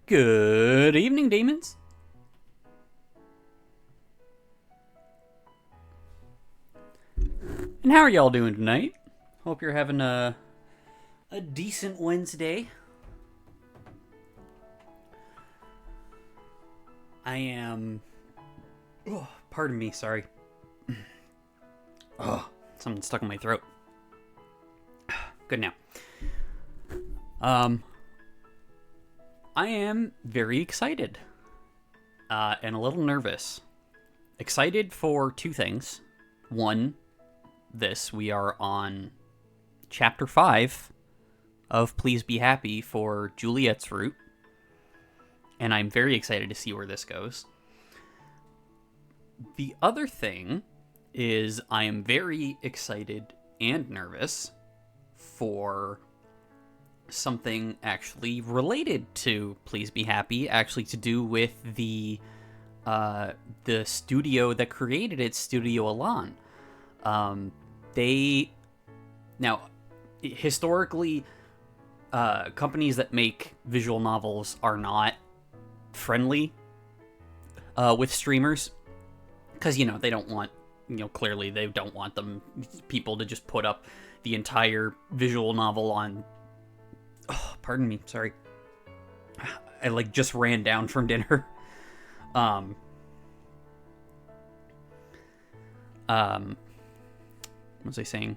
Good evening, demons. And how are y'all doing tonight? Hope you're having a decent Wednesday. I am... Oh, pardon me, sorry. Oh, something stuck in my throat. Good now. I am very excited. And a little nervous. Excited for two things. One, we are on Chapter 5 of Please Be Happy for Juliet's Route. And I'm very excited to see where this goes. The other thing is I am very excited and nervous for something actually related to Please Be Happy, actually to do with the studio that created it, Studio Elan. Historically, companies that make visual novels are not friendly with streamers, because they don't want, clearly they don't want people to just put up the entire visual novel on. Oh, pardon me, sorry. I just ran down from dinner. What was I saying?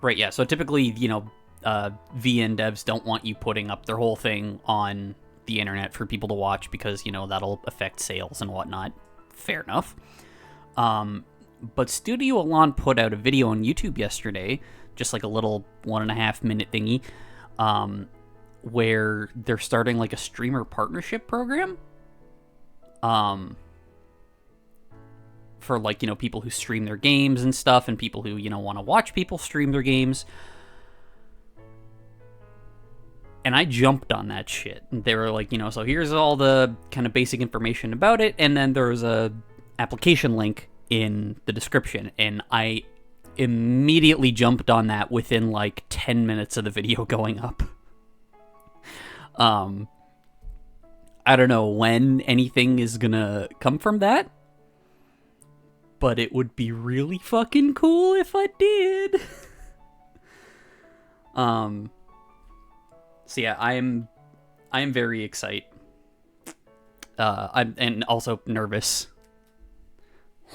Right, yeah, so typically, VN devs don't want you putting up their whole thing on the internet for people to watch because, that'll affect sales and whatnot. Fair enough. But Studio Elan put out a video on YouTube yesterday, just like a little 1.5 minute thingy, where they're starting a streamer partnership program. For people who stream their games and stuff, and people who want to watch people stream their games. And I jumped on that shit. They were like, so here's all the kind of basic information about it, and then there's a application link in the description, and I immediately jumped on that within 10 minutes of the video going up. I don't know when anything is gonna come from that, but it would be really fucking cool if I did. So yeah, I am very excited. I'm and also nervous.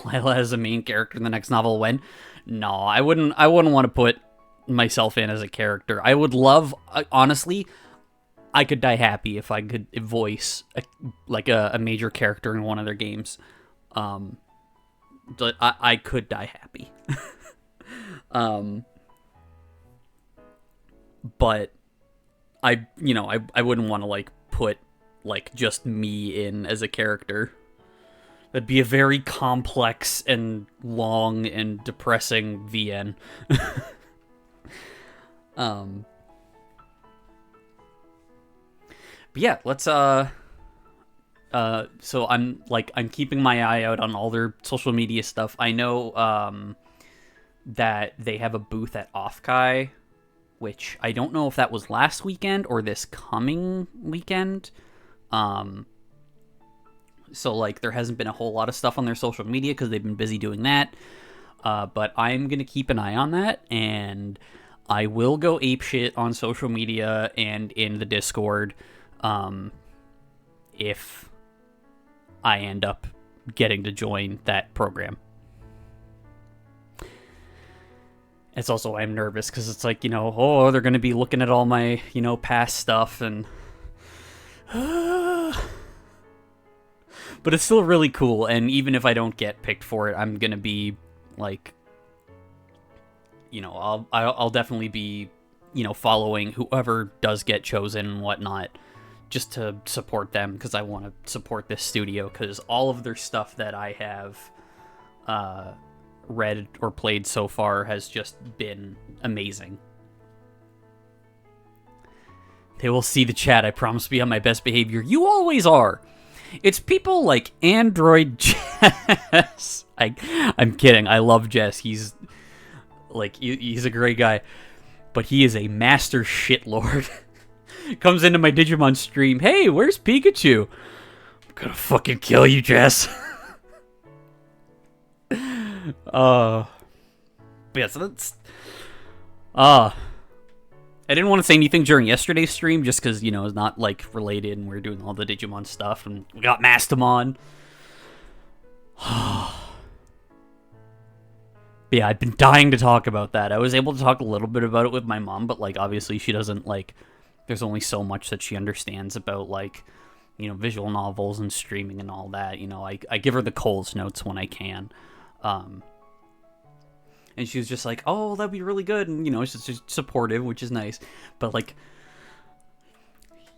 Lila as a main character in the next novel. When? No, I wouldn't want to put myself in as a character. I would love, honestly, I could die happy if I could voice a major character in one of their games. But I could die happy. But I wouldn't want to put just me in as a character. That'd be a very complex and long and depressing VN. But yeah, let's so I'm keeping my eye out on all their social media stuff. I know that they have a booth at Offkai, which I don't know if that was last weekend or this coming weekend. So there hasn't been a whole lot of stuff on their social media because they've been busy doing that. But I'm gonna keep an eye on that, and I will go apeshit on social media and in the Discord if I end up getting to join that program. It's also, I'm nervous because it's they're going to be looking at all my, past stuff, and but it's still really cool. And even if I don't get picked for it, I'm going to be I'll definitely be, following whoever does get chosen and whatnot, just to support them, because I want to support this studio, because all of their stuff that I have read or played so far has just been amazing. They will see the chat. I promise to be on my best behavior. You always are. It's people like Android Jess. I'm kidding. I love Jess. He's a great guy, but he is a master shitlord. Comes into my Digimon stream. Hey, where's Pikachu? I'm gonna fucking kill you, Jess. But yeah, so that's... I didn't want to say anything during yesterday's stream, just because, you know, it's not, like, related, and we're doing all the Digimon stuff, and we got Mastamon. But yeah, I've been dying to talk about that. I was able to talk a little bit about it with my mom, but, like, obviously she doesn't, like... There's only so much that she understands about, like, you know, visual novels and streaming and all that. You know, I give her the Coles notes when I can. And she was just like, oh, that'd be really good. And, you know, it's just supportive, which is nice. But, like,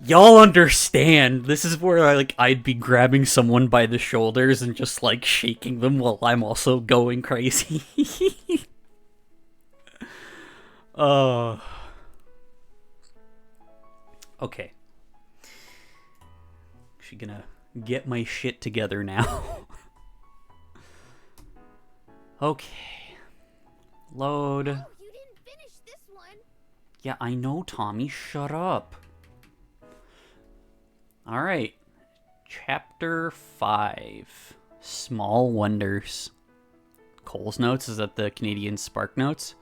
y'all understand. This is where, I'd be grabbing someone by the shoulders and just, like, shaking them while I'm also going crazy. Okay. Actually gonna get my shit together now. Okay. Load. Oh, you didn't finish this one. Yeah, I know, Tommy. Shut up. Alright. Chapter 5. Small Wonders. Cole's Notes? Is that the Canadian Spark Notes?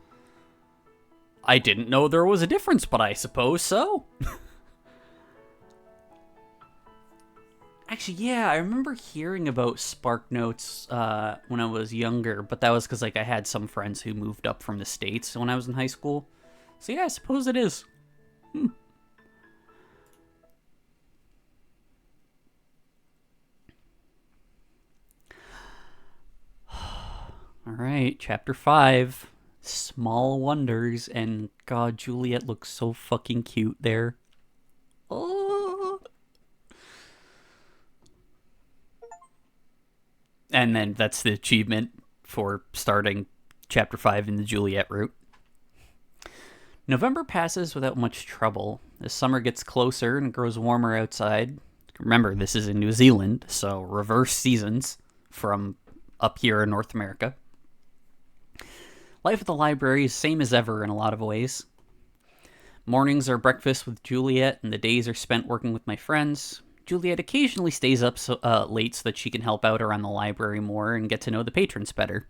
I didn't know there was a difference, but I suppose so. Actually, yeah, I remember hearing about Spark Notes when I was younger, but that was because, like, I had some friends who moved up from the States when I was in high school. So yeah, I suppose it is. Alright, Chapter 5. Small Wonders, and God, Juliet looks so fucking cute there. Oh. And then that's the achievement for starting Chapter 5 in the Juliet route. November passes without much trouble. As summer gets closer and it grows warmer outside. Remember, this is in New Zealand, so reverse seasons from up here in North America. Life at the library is same as ever in a lot of ways. Mornings are breakfast with Juliet, and the days are spent working with my friends. Juliet occasionally stays up late so that she can help out around the library more and get to know the patrons better.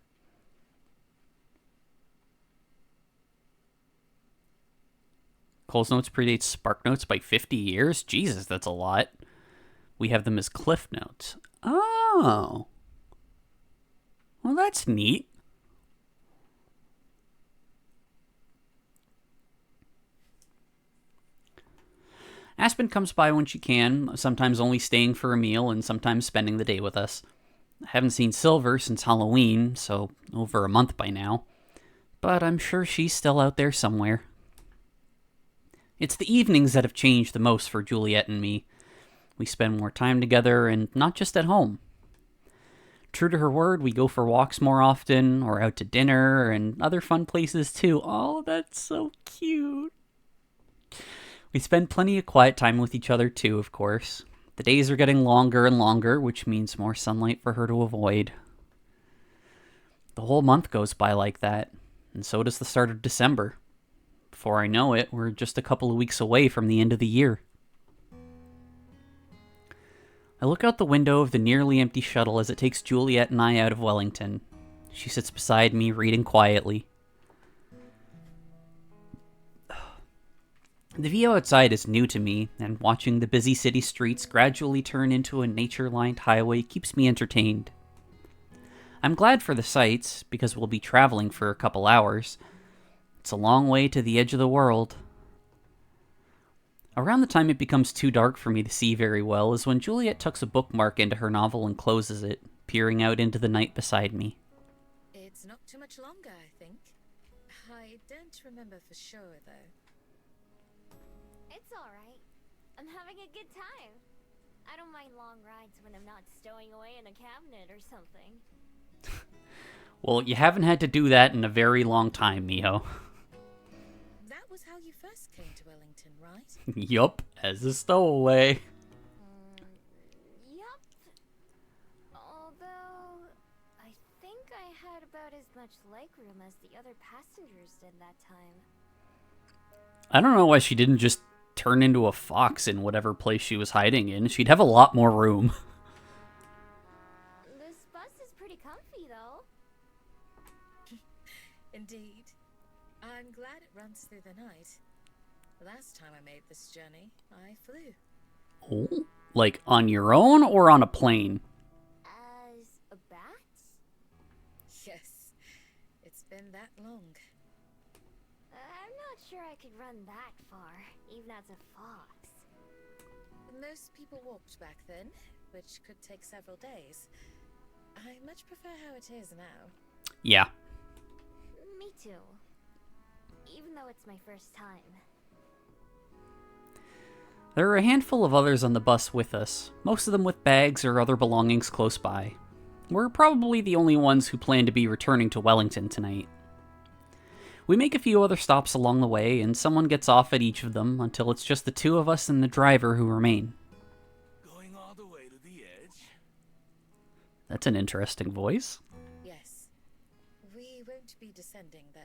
Cole's Notes predates Spark Notes by 50 years? Jesus, that's a lot. We have them as Cliff Notes. Oh. Well, that's neat. Aspen comes by when she can, sometimes only staying for a meal and sometimes spending the day with us. I haven't seen Silver since Halloween, so over a month by now. But I'm sure she's still out there somewhere. It's the evenings that have changed the most for Juliet and me. We spend more time together, and not just at home. True to her word, we go for walks more often, or out to dinner, and other fun places too. Oh, that's so cute. We spend plenty of quiet time with each other too, of course. The days are getting longer and longer, which means more sunlight for her to avoid. The whole month goes by like that, and so does the start of December. Before I know it, we're just a couple of weeks away from the end of the year. I look out the window of the nearly empty shuttle as it takes Juliet and I out of Wellington. She sits beside me, reading quietly. The view outside is new to me, and watching the busy city streets gradually turn into a nature-lined highway keeps me entertained. I'm glad for the sights, because we'll be traveling for a couple hours. It's a long way to the edge of the world. Around the time it becomes too dark for me to see very well is when Juliet tucks a bookmark into her novel and closes it, peering out into the night beside me. It's not too much longer, I think. I don't remember for sure, though. It's alright. I'm having a good time. I don't mind long rides when I'm not stowing away in a cabinet or something. Well, you haven't had to do that in a very long time, Miho. That was how you first came to Wellington, right? Yup, as a stowaway. Yup. Although, I think I had about as much legroom as the other passengers did that time. I don't know why she didn't just turn into a fox in whatever place she was hiding in. She'd have a lot more room. This bus is pretty comfy, though. Indeed. I'm glad it runs through the night. Last time I made this journey, I flew. Oh, like on your own or on a plane? As a bat? Yes, it's been that long. I'm not sure I could run that far, even as a fox. Most people walked back then, which could take several days. I much prefer how it is now. Yeah. Me too. Even though it's my first time. There are a handful of others on the bus with us, most of them with bags or other belongings close by. We're probably the only ones who plan to be returning to Wellington tonight. We make a few other stops along the way, and someone gets off at each of them until it's just the two of us and the driver who remain. Going all the way to the edge? That's an interesting voice. Yes. We won't be descending, though.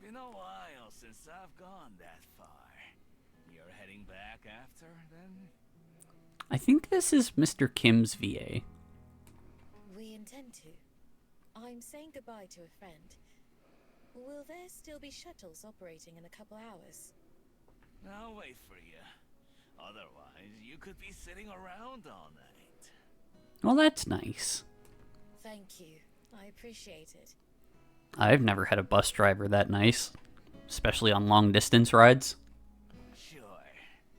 Been a while since I've gone that far. You're heading back after, then? I think this is Mr. Kim's VA. We intend to. I'm saying goodbye to a friend. Will there still be shuttles operating in a couple hours? I'll wait for you. Otherwise, you could be sitting around all night. Well, that's nice. Thank you. I appreciate it. I've never had a bus driver that nice, especially on long distance rides. Sure.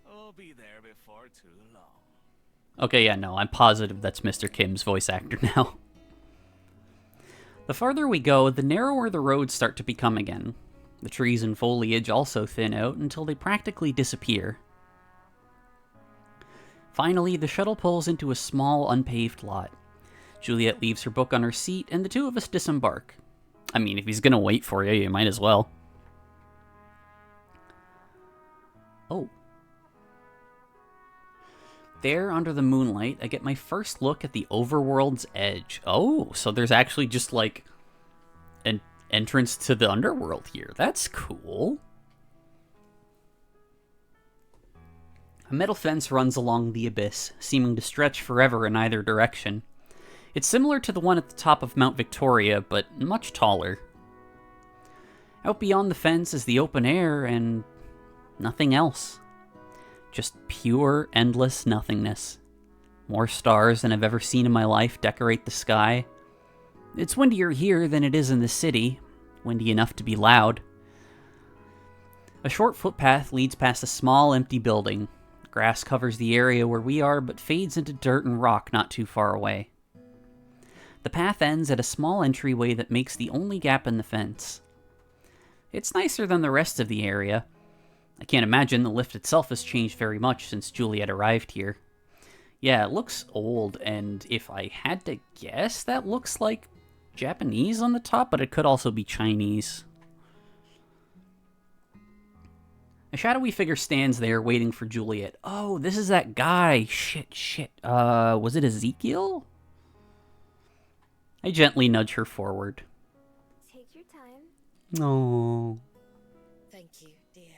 I'll be there before too long. Okay, yeah, no, I'm positive that's Mr. Kim's voice actor now. The farther we go, the narrower the roads start to become again. The trees and foliage also thin out until they practically disappear. Finally, the shuttle pulls into a small, unpaved lot. Juliet leaves her book on her seat, and the two of us disembark. I mean, if he's gonna wait for you, you might as well. Oh. There, under the moonlight, I get my first look at the overworld's edge. Oh, so there's actually just, like, an entrance to the underworld here. That's cool. A metal fence runs along the abyss, seeming to stretch forever in either direction. It's similar to the one at the top of Mount Victoria, but much taller. Out beyond the fence is the open air and nothing else. Just pure, endless nothingness. More stars than I've ever seen in my life decorate the sky. It's windier here than it is in the city, windy enough to be loud. A short footpath leads past a small, empty building. Grass covers the area where we are, but fades into dirt and rock not too far away. The path ends at a small entryway that makes the only gap in the fence. It's nicer than the rest of the area. I can't imagine the lift itself has changed very much since Juliet arrived here. Yeah, it looks old, and if I had to guess, that looks like Japanese on the top, but it could also be Chinese. A shadowy figure stands there waiting for Juliet. Oh, this is that guy. Shit. Was it Ezekiel? I gently nudge her forward. Take your time. Oh. Thank you, dear.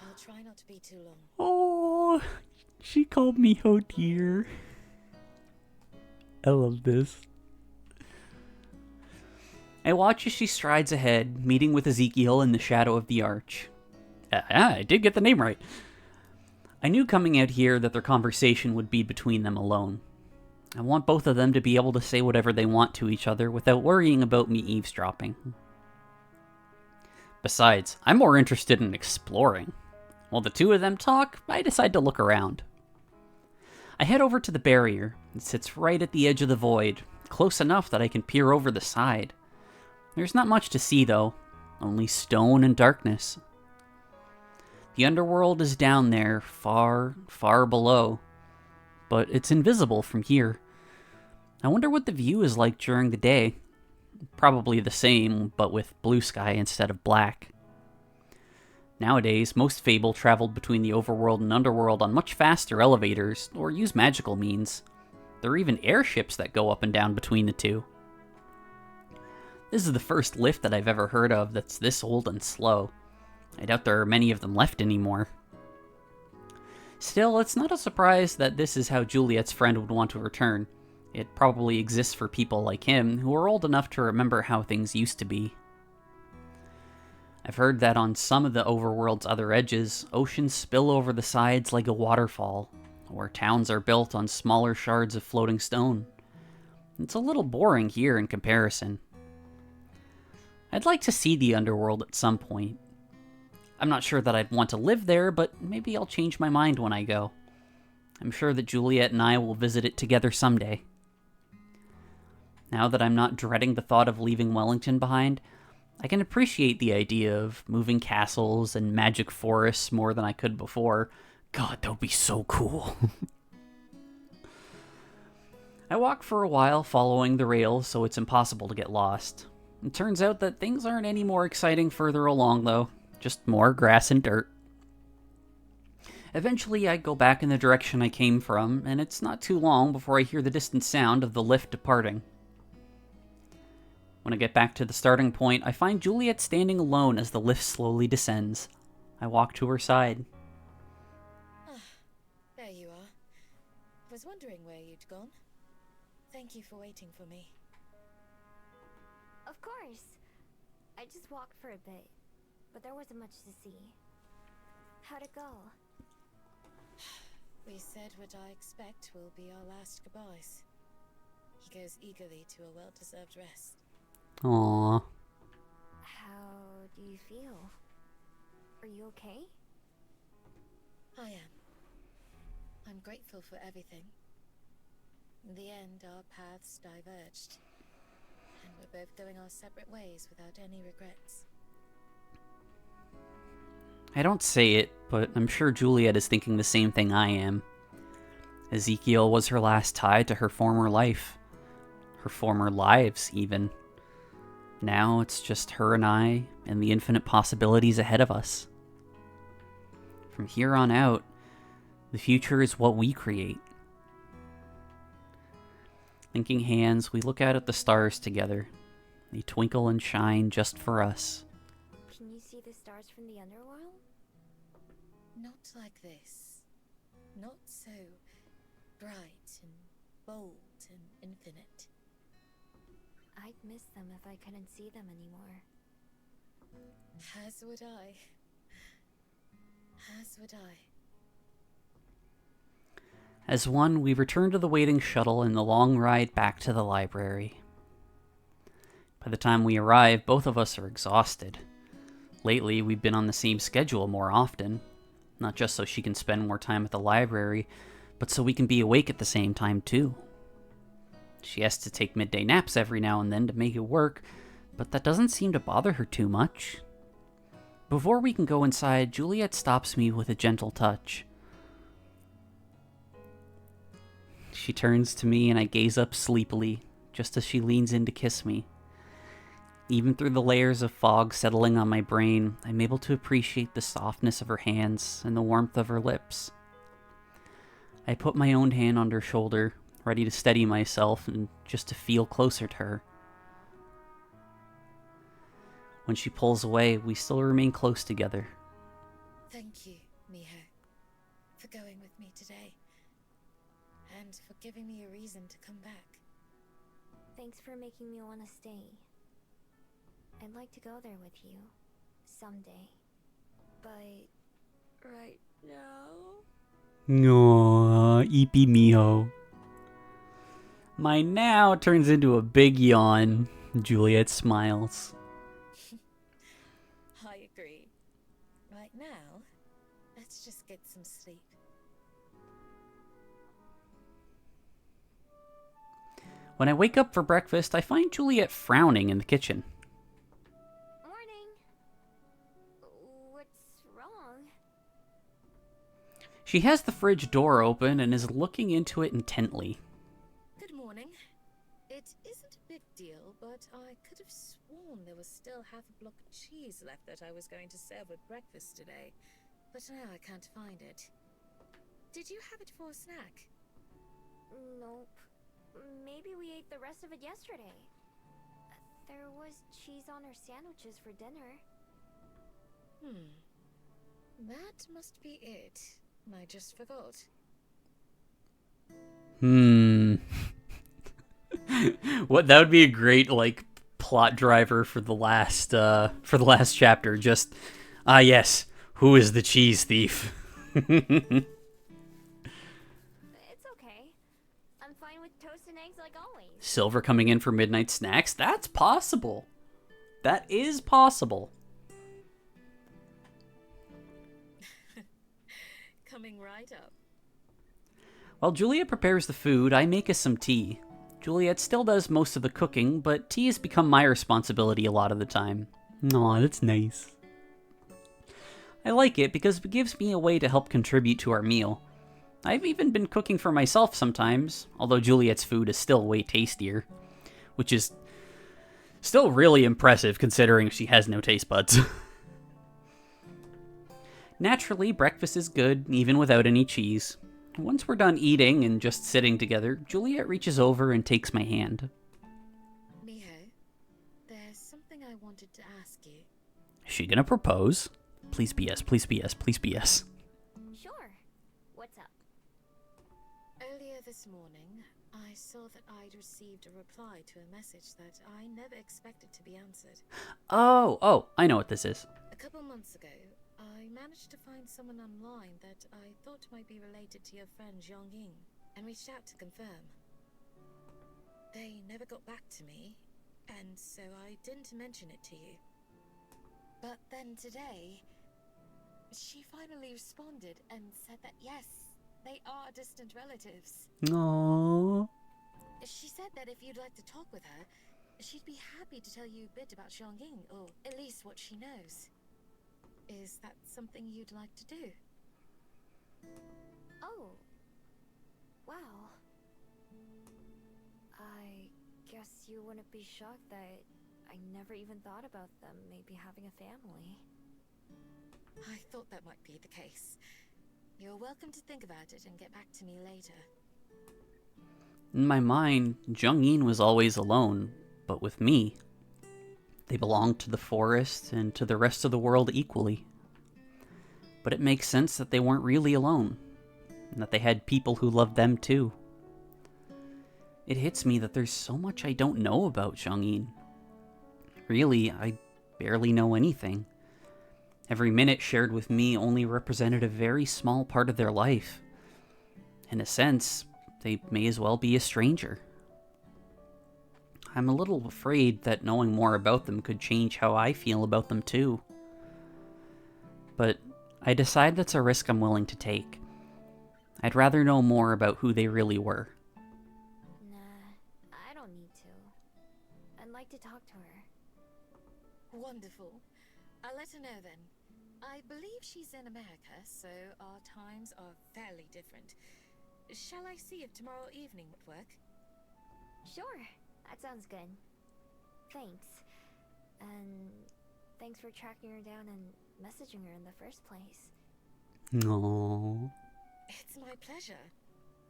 I'll try not to be too long. Oh, she called me oh dear. I love this. I watch as she strides ahead, meeting with Ezekiel in the shadow of the arch. I did get the name right. I knew coming out here that their conversation would be between them alone. I want both of them to be able to say whatever they want to each other without worrying about me eavesdropping. Besides, I'm more interested in exploring. While the two of them talk, I decide to look around. I head over to the barrier. It sits right at the edge of the void, close enough that I can peer over the side. There's not much to see, though. Only stone and darkness. The underworld is down there, far, far below. But it's invisible from here. I wonder what the view is like during the day. Probably the same, but with blue sky instead of black. Nowadays, most Fable traveled between the overworld and underworld on much faster elevators, or use magical means. There are even airships that go up and down between the two. This is the first lift that I've ever heard of that's this old and slow. I doubt there are many of them left anymore. Still, it's not a surprise that this is how Juliet's friend would want to return. It probably exists for people like him who are old enough to remember how things used to be. I've heard that on some of the overworld's other edges, oceans spill over the sides like a waterfall, or towns are built on smaller shards of floating stone. It's a little boring here in comparison. I'd like to see the underworld at some point. I'm not sure that I'd want to live there, but maybe I'll change my mind when I go. I'm sure that Juliet and I will visit it together someday. Now that I'm not dreading the thought of leaving Wellington behind, I can appreciate the idea of moving castles and magic forests more than I could before. God, that would be so cool. I walk for a while following the rails, so it's impossible to get lost. It turns out that things aren't any more exciting further along, though. Just more grass and dirt. Eventually, I go back in the direction I came from, and it's not too long before I hear the distant sound of the lift departing. When I get back to the starting point, I find Juliet standing alone as the lift slowly descends. I walk to her side. There you are. I was wondering where you'd gone. Thank you for waiting for me. Of course. I just walked for a bit, but there wasn't much to see. How'd it go? We said what I expect will be our last goodbyes. He goes eagerly to a well-deserved rest. Aww. How do you feel? Are you okay? I am. I'm grateful for everything. In the end, our paths diverged. And we're both going our separate ways without any regrets. I don't say it, but I'm sure Juliet is thinking the same thing I am. Ezekiel was her last tie to her former life. Her former lives, even. Now it's just her and I, and the infinite possibilities ahead of us. From here on out, the future is what we create. Linking hands, we look out at the stars together. They twinkle and shine just for us. Can you see the stars from the underworld? Not like this. Not so bright and bold and infinite. I'd miss them if I couldn't see them anymore. As would I. As would I. As one, we return to the waiting shuttle and the long ride back to the library. By the time we arrive, both of us are exhausted. Lately, we've been on the same schedule more often. Not just so she can spend more time at the library, but so we can be awake at the same time too. She has to take midday naps every now and then to make it work, but that doesn't seem to bother her too much. Before we can go inside, Juliet stops me with a gentle touch. She turns to me and I gaze up sleepily, just as she leans in to kiss me. Even through the layers of fog settling on my brain, I'm able to appreciate the softness of her hands and the warmth of her lips. I put my own hand on her shoulder, ready to steady myself and just to feel closer to her. When she pulls away, we still remain close together. Thank you, Miho, for going with me today. And for giving me a reason to come back. Thanks for making me want to stay. I'd like to go there with you. Someday. But... right now... Aww, Ippy Miho. My now turns into a big yawn. Juliet smiles. I agree. Right now, let's just get some sleep. When I wake up for breakfast, I find Juliet frowning in the kitchen. Morning! What's wrong? She has the fridge door open and is looking into it intently. Good morning. It isn't a big deal, but I could have sworn there was still half a block of cheese left that I was going to serve at breakfast today. But now I can't find it. Did you have it for a snack? Nope. Maybe we ate the rest of it yesterday. There was cheese on our sandwiches for dinner. That must be it. I just forgot. What, that would be a great like plot driver for the last chapter. Just yes, who is the cheese thief? It's okay. I'm fine with toast and eggs like always. Silver coming in for midnight snacks? That's possible. That is possible. Coming right up. While Juliet prepares the food, I make us some tea. Juliet still does most of the cooking, but tea has become my responsibility a lot of the time. Aw, that's nice. I like it because it gives me a way to help contribute to our meal. I've even been cooking for myself sometimes, although Juliet's food is still way tastier, which is still really impressive considering she has no taste buds. Naturally, breakfast is good, even without any cheese. Once we're done eating and just sitting together, Juliet reaches over and takes my hand. Miho, there's something I wanted to ask you. Is she gonna propose? Please be yes, please be yes, please be yes. Sure. What's up? Earlier this morning, I saw that I'd received a reply to a message that I never expected to be answered. Oh, I know what this is. A couple months ago, I managed to find someone online that I thought might be related to your friend Zhang Ying, and reached out to confirm. They never got back to me, and so I didn't mention it to you. But then today, she finally responded and said that yes, they are distant relatives. Aww. She said that if you'd like to talk with her, she'd be happy to tell you a bit about Zhang Ying, or at least what she knows. Is that something you'd like to do? Oh. Wow. I guess you wouldn't be shocked that I never even thought about them maybe having a family. I thought that might be the case. You're welcome to think about it and get back to me later. In my mind, Zhang Yin was always alone, but with me, they belonged to the forest and to the rest of the world equally. But it makes sense that they weren't really alone, and that they had people who loved them too. It hits me that there's so much I don't know about Zhang Yin. Really, I barely know anything. Every minute shared with me only represented a very small part of their life. In a sense, they may as well be a stranger. I'm a little afraid that knowing more about them could change how I feel about them too. But I decide that's a risk I'm willing to take. I'd rather know more about who they really were. Nah, I don't need to. I'd like to talk to her. Wonderful. I'll let her know then. I believe she's in America, so our times are fairly different. Shall I see if tomorrow evening would work? Sure, that sounds good. Thanks. And thanks for tracking her down and messaging her in the first place. Aww. It's my pleasure.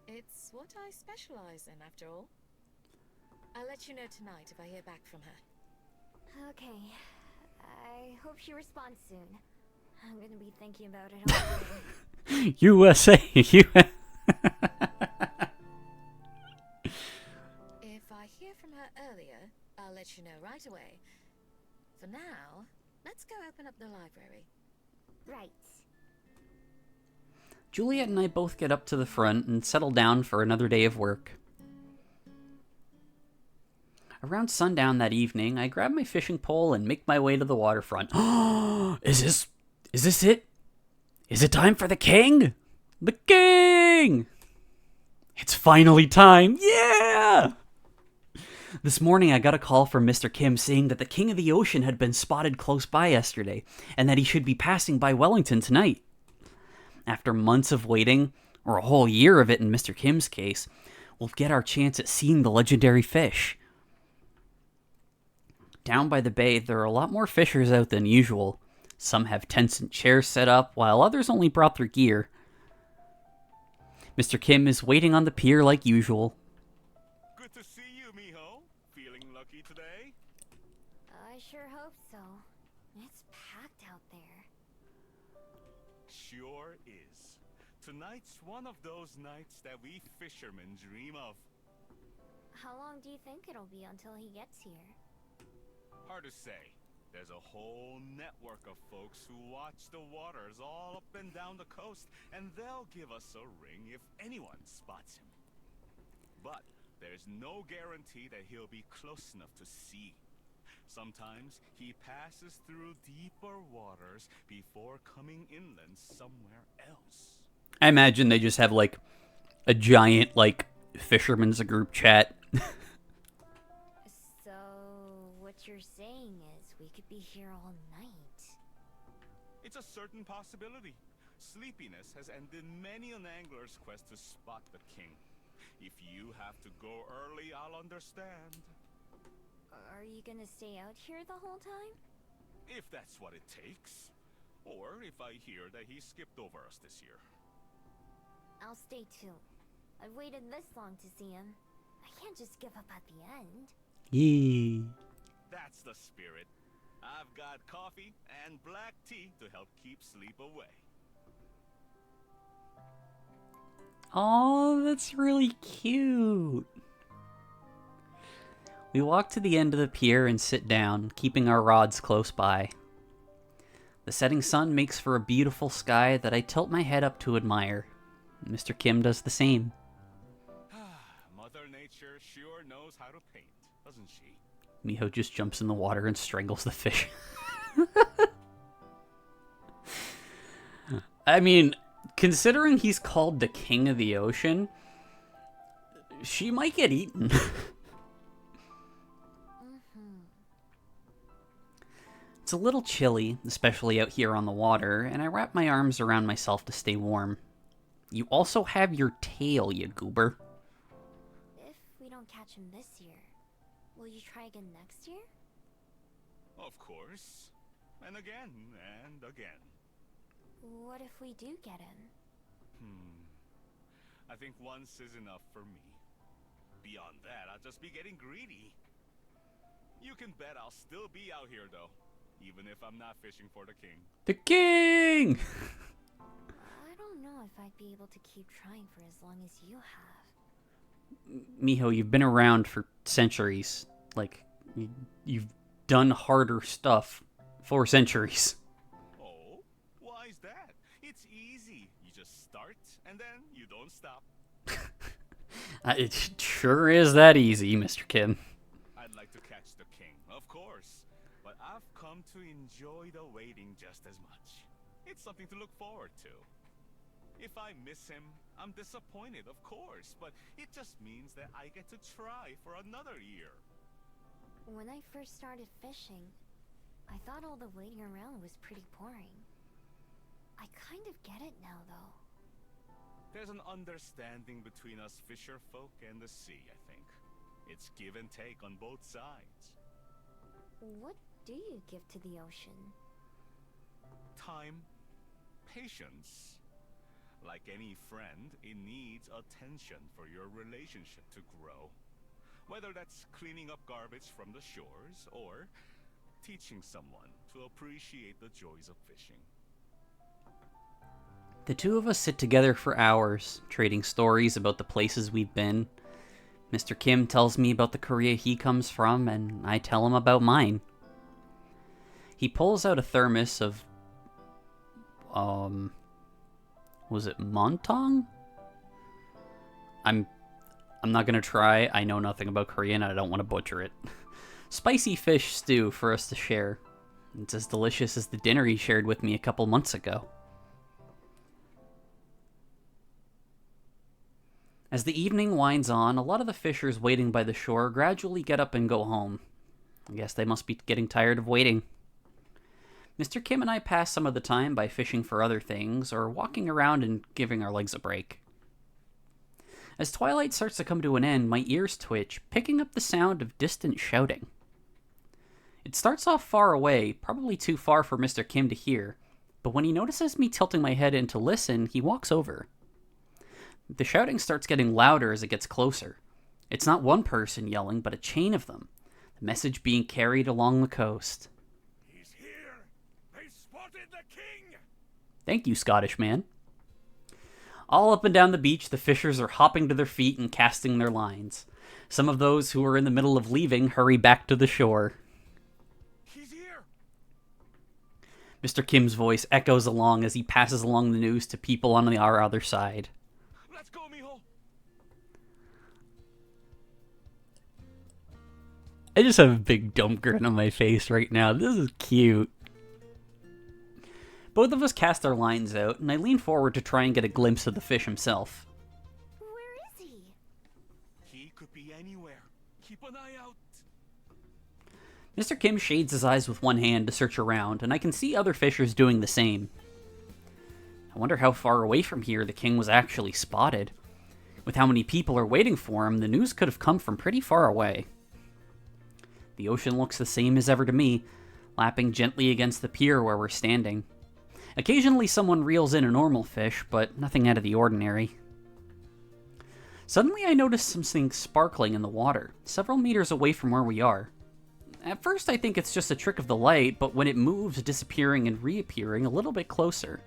It's what I specialize in, after all. I'll let you know tonight if I hear back from her. Okay. I hope she responds soon. I'm gonna be thinking about it all day. USA! If I hear from her earlier, I'll let you know right away. For now, let's go open up the library. Right. Juliet and I both get up to the front and settle down for another day of work. Around sundown that evening, I grab my fishing pole and make my way to the waterfront. Is this it? Is it time for the king? The king! It's finally time! Yeah! This morning I got a call from Mr. Kim saying that the King of the Ocean had been spotted close by yesterday, and that he should be passing by Wellington tonight. After months of waiting, or a whole year of it in Mr. Kim's case, we'll get our chance at seeing the legendary fish. Down by the bay, there are a lot more fishers out than usual. Some have tents and chairs set up, while others only brought their gear. Mr. Kim is waiting on the pier like usual. Good to see you, Miho. Feeling lucky today? I sure hope so. It's packed out there. Sure is. Tonight's one of those nights that we fishermen dream of. How long do you think it'll be until he gets here? Hard to say. There's a whole network of folks who watch the waters all up and down the coast, and they'll give us a ring if anyone spots him. But there's no guarantee that he'll be close enough to see. Sometimes he passes through deeper waters before coming inland somewhere else. I imagine they just have, like, a giant, like, fisherman's group chat. So, what you're saying is we could be here all night. It's a certain possibility. Sleepiness has ended many an angler's quest to spot the king. If you have to go early, I'll understand. Are you gonna stay out here the whole time? If that's what it takes. Or if I hear that he skipped over us this year. I'll stay too. I've waited this long to see him. I can't just give up at the end. Yee. That's the spirit. I've got coffee and black tea to help keep sleep away. Oh, that's really cute. We walk to the end of the pier and sit down, keeping our rods close by. The setting sun makes for a beautiful sky that I tilt my head up to admire. Mr. Kim does the same. Mother Nature sure knows how to paint, doesn't she? Miho just jumps in the water and strangles the fish. I mean, considering he's called the king of the ocean, she might get eaten. It's a little chilly, especially out here on the water, and I wrap my arms around myself to stay warm. You also have your tail, you goober. If we don't catch him this year, will you try again next year? Of course. And again, and again. What if we do get him? I think once is enough for me. Beyond that, I'll just be getting greedy. You can bet I'll still be out here, though. Even if I'm not fishing for the king. The king! I don't know if I'd be able to keep trying for as long as you have. Miho, you've been around for centuries. Like, you've done harder stuff for centuries. Oh? Why is that? It's easy. You just start, and then you don't stop. It sure is that easy, Mr. Kim. I'd like to catch the king, of course. But I've come to enjoy the waiting just as much. It's something to look forward to. If I miss him, I'm disappointed, of course, but it just means that I get to try for another year. When I first started fishing, I thought all the waiting around was pretty boring. I kind of get it now, though. There's an understanding between us fisher folk and the sea, I think. It's give and take on both sides. What do you give to the ocean? Time, patience. Like any friend, it needs attention for your relationship to grow. Whether that's cleaning up garbage from the shores or teaching someone to appreciate the joys of fishing. The two of us sit together for hours, trading stories about the places we've been. Mr. Kim tells me about the Korea he comes from, and I tell him about mine. He pulls out a thermos of, was it Montong? I'm not gonna try. I know nothing about Korean, and I don't want to butcher it. Spicy fish stew for us to share. It's as delicious as the dinner he shared with me a couple months ago. As the evening winds on, a lot of the fishers waiting by the shore gradually get up and go home. I guess they must be getting tired of waiting. Mr. Kim and I pass some of the time by fishing for other things, or walking around and giving our legs a break. As twilight starts to come to an end, my ears twitch, picking up the sound of distant shouting. It starts off far away, probably too far for Mr. Kim to hear, but when he notices me tilting my head in to listen, he walks over. The shouting starts getting louder as it gets closer. It's not one person yelling, but a chain of them, the message being carried along the coast. He's here! They spotted the king! Thank you, Scottish man. All up and down the beach, the fishers are hopping to their feet and casting their lines. Some of those who are in the middle of leaving hurry back to the shore. He's here! Mr. Kim's voice echoes along as he passes along the news to people on our other side. Let's go, mijo! I just have a big dumb grin on my face right now. This is cute. Both of us cast our lines out, and I lean forward to try and get a glimpse of the fish himself. Where is he? He could be anywhere. Keep an eye out. Mr. Kim shades his eyes with one hand to search around, and I can see other fishers doing the same. I wonder how far away from here the king was actually spotted. With how many people are waiting for him, the news could have come from pretty far away. The ocean looks the same as ever to me, lapping gently against the pier where we're standing. Occasionally someone reels in a normal fish, but nothing out of the ordinary. Suddenly I notice something sparkling in the water, several meters away from where we are. At first I think it's just a trick of the light, but when it moves, disappearing and reappearing a little bit closer.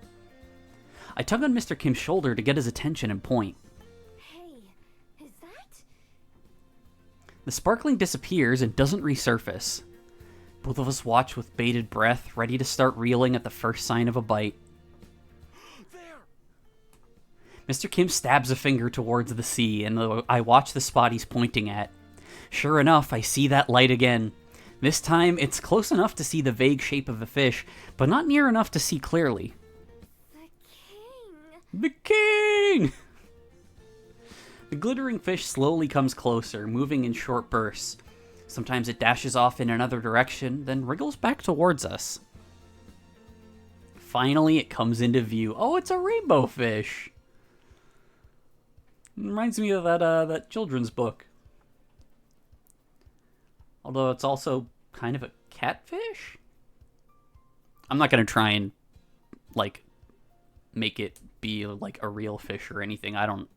I tug on Mr. Kim's shoulder to get his attention and point. Hey, is that? The sparkling disappears and doesn't resurface. Both of us watch with bated breath, ready to start reeling at the first sign of a bite. There! Mr. Kim stabs a finger towards the sea, and I watch the spot he's pointing at. Sure enough, I see that light again. This time, it's close enough to see the vague shape of a fish, but not near enough to see clearly. The king! The king! The glittering fish slowly comes closer, moving in short bursts. Sometimes it dashes off in another direction, then wriggles back towards us. Finally, it comes into view. Oh, it's a rainbow fish! Reminds me of that children's book. Although it's also kind of a catfish? I'm not going to try and, make it be, a real fish or anything. I don't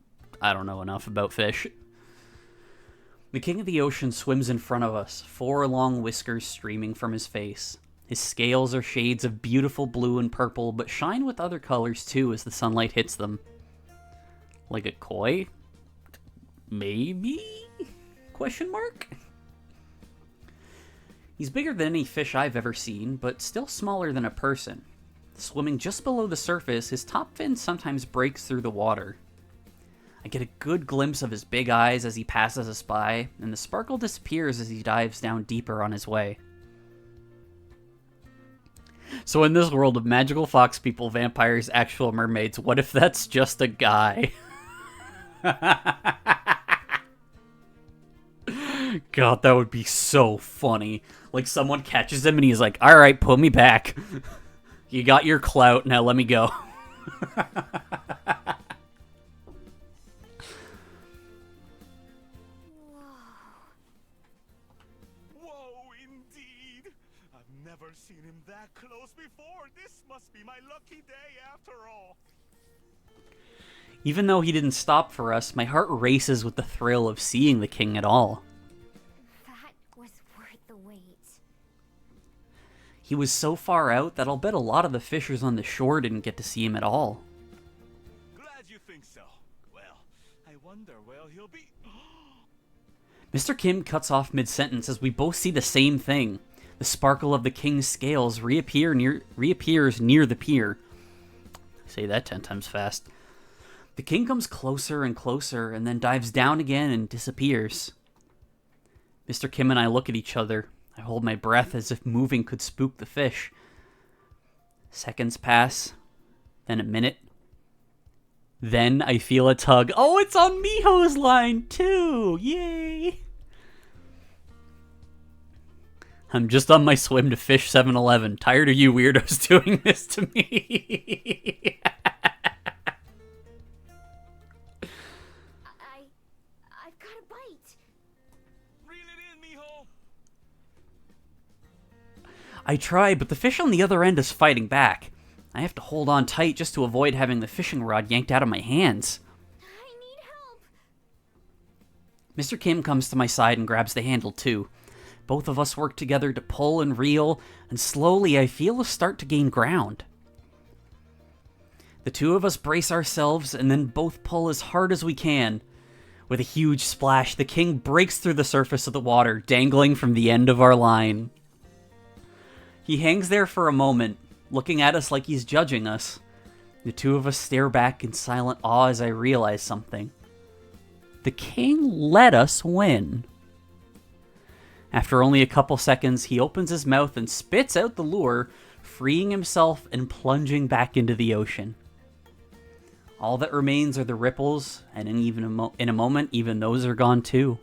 know enough about fish. The king of the ocean swims in front of us, 4 long whiskers streaming from his face. His scales are shades of beautiful blue and purple, but shine with other colors too as the sunlight hits them. Like a koi? Maybe? Question mark? He's bigger than any fish I've ever seen, but still smaller than a person. Swimming just below the surface, his top fin sometimes breaks through the water. I get a good glimpse of his big eyes as he passes us by, and the sparkle disappears as he dives down deeper on his way. So in this world of magical fox people, vampires, actual mermaids, what if that's just a guy? God, that would be so funny. Like, someone catches him and he's like, alright, put me back. You got your clout, now let me go. Whoa, indeed! I've never seen him that close before. This must be my lucky day after all. Even though he didn't stop for us, my heart races with the thrill of seeing the king at all. That was worth the wait. He was so far out that I'll bet a lot of the fishers on the shore didn't get to see him at all. Glad you think so. Well, I wonder where he'll be. Mr. Kim cuts off mid-sentence as we both see the same thing. The sparkle of the king's scales reappears near the pier. Say that 10 times fast. The king comes closer and closer and then dives down again and disappears. Mr. Kim and I look at each other. I hold my breath as if moving could spook the fish. Seconds pass, then a minute. Then I feel a tug. Oh, it's on Miho's line too! Yay! I'm just on my swim to fish 7-Eleven. Tired of you weirdos doing this to me. I've got a bite. Reel it in, mijo! I try, but the fish on the other end is fighting back. I have to hold on tight just to avoid having the fishing rod yanked out of my hands. I need help. Mr. Kim comes to my side and grabs the handle too. Both of us work together to pull and reel, and slowly I feel us start to gain ground. The two of us brace ourselves and then both pull as hard as we can. With a huge splash, the king breaks through the surface of the water, dangling from the end of our line. He hangs there for a moment, looking at us like he's judging us. The two of us stare back in silent awe as I realize something. The king let us win. After only a couple seconds, he opens his mouth and spits out the lure, freeing himself and plunging back into the ocean. All that remains are the ripples, and in a moment, even those are gone too.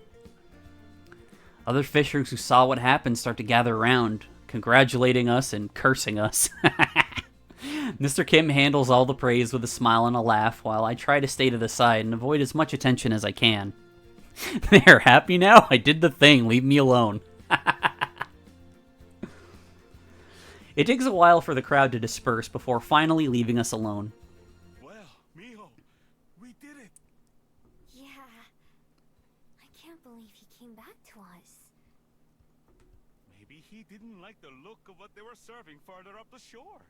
Other fishers who saw what happened start to gather around, congratulating us and cursing us. Mr. Kim handles all the praise with a smile and a laugh, while I try to stay to the side and avoid as much attention as I can. There, happy now? I did the thing, leave me alone. It takes a while for the crowd to disperse before finally leaving us alone. Well, Miho, we did it. Yeah. I can't believe he came back to us. Maybe he didn't like the look of what they were serving farther up the shore.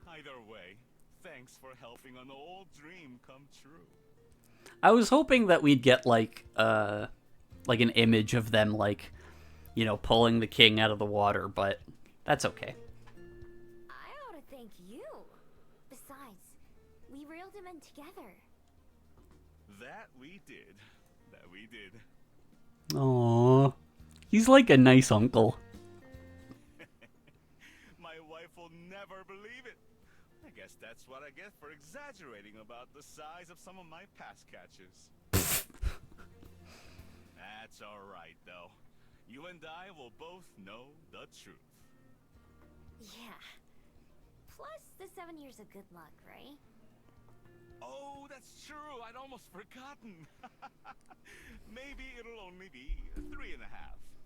Either way, thanks for helping an old dream come true. I was hoping that we'd get like an image of them pulling the king out of the water, but that's okay. I ought to thank you. Besides, we reeled him in together. That we did. Aww. He's like a nice uncle. My wife will never believe it. I guess that's what I get for exaggerating about the size of some of my past catches. That's alright, though. You and I will both know the truth. Yeah. Plus, the 7 years of good luck, right? Oh, that's true. I'd almost forgotten. Maybe it'll only be 3.5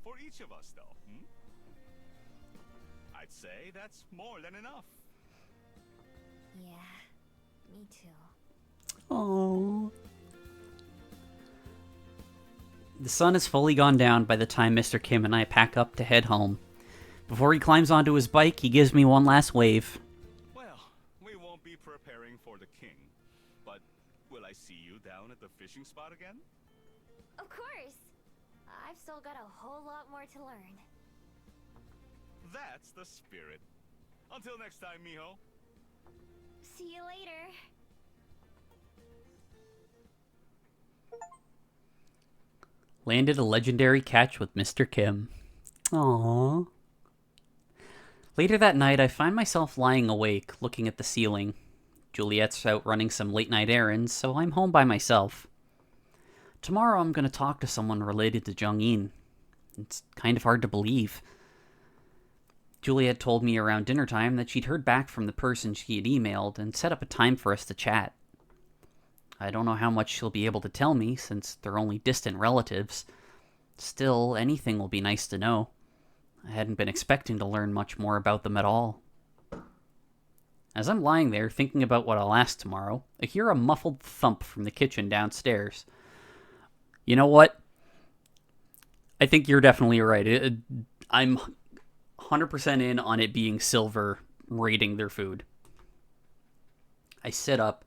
for each of us, though. I'd say that's more than enough. Yeah, me too. Aww. The sun has fully gone down by the time Mr. Kim and I pack up to head home. Before he climbs onto his bike, he gives me one last wave. Well, we won't be preparing for the king, but will I see you down at the fishing spot again? Of course! I've still got a whole lot more to learn. That's the spirit. Until next time, Miho. See you later. Landed a legendary catch with Mr. Kim. Aww. Later that night, I find myself lying awake, looking at the ceiling. Juliet's out running some late-night errands, so I'm home by myself. Tomorrow I'm going to talk to someone related to Jung-in. It's kind of hard to believe. Juliet told me around dinner time that she'd heard back from the person she had emailed and set up a time for us to chat. I don't know how much she'll be able to tell me, since they're only distant relatives. Still, anything will be nice to know. I hadn't been expecting to learn much more about them at all. As I'm lying there thinking about what I'll ask tomorrow, I hear a muffled thump from the kitchen downstairs. You know what? I think you're definitely right. I'm 100% in on it being Silver raiding their food. I sit up.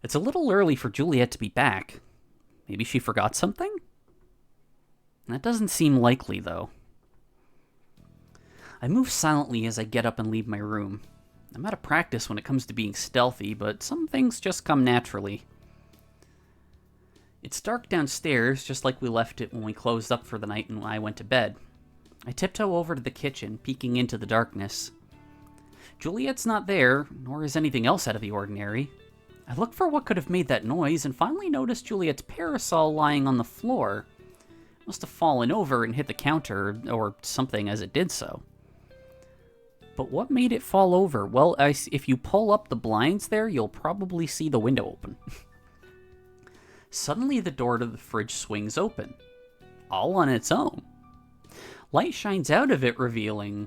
It's a little early for Juliet to be back. Maybe she forgot something? That doesn't seem likely, though. I move silently as I get up and leave my room. I'm out of practice when it comes to being stealthy, but some things just come naturally. It's dark downstairs, just like we left it when we closed up for the night and I went to bed. I tiptoe over to the kitchen, peeking into the darkness. Juliet's not there, nor is anything else out of the ordinary. I look for what could have made that noise and finally notice Juliet's parasol lying on the floor. It must have fallen over and hit the counter, or something as it did so. But what made it fall over? Well, if you pull up the blinds there, you'll probably see the window open. Suddenly the door to the fridge swings open. All on its own. Light shines out of it, revealing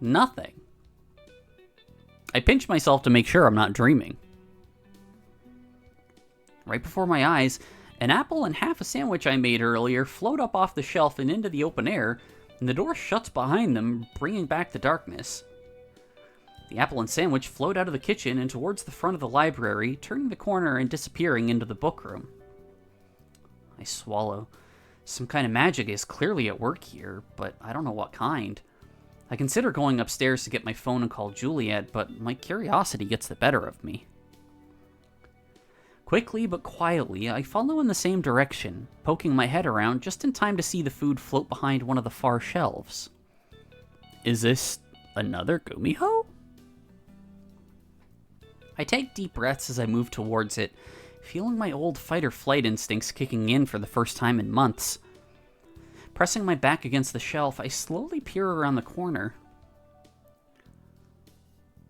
nothing. I pinch myself to make sure I'm not dreaming. Right before my eyes, an apple and half a sandwich I made earlier float up off the shelf and into the open air, and the door shuts behind them, bringing back the darkness. The apple and sandwich float out of the kitchen and towards the front of the library, turning the corner and disappearing into the book room. I swallow. Some kind of magic is clearly at work here, but I don't know what kind. I consider going upstairs to get my phone and call Juliet, but my curiosity gets the better of me. Quickly but quietly, I follow in the same direction, poking my head around just in time to see the food float behind one of the far shelves. Is this another Gumiho? I take deep breaths as I move towards it, feeling my old fight-or-flight instincts kicking in for the first time in months. Pressing my back against the shelf, I slowly peer around the corner.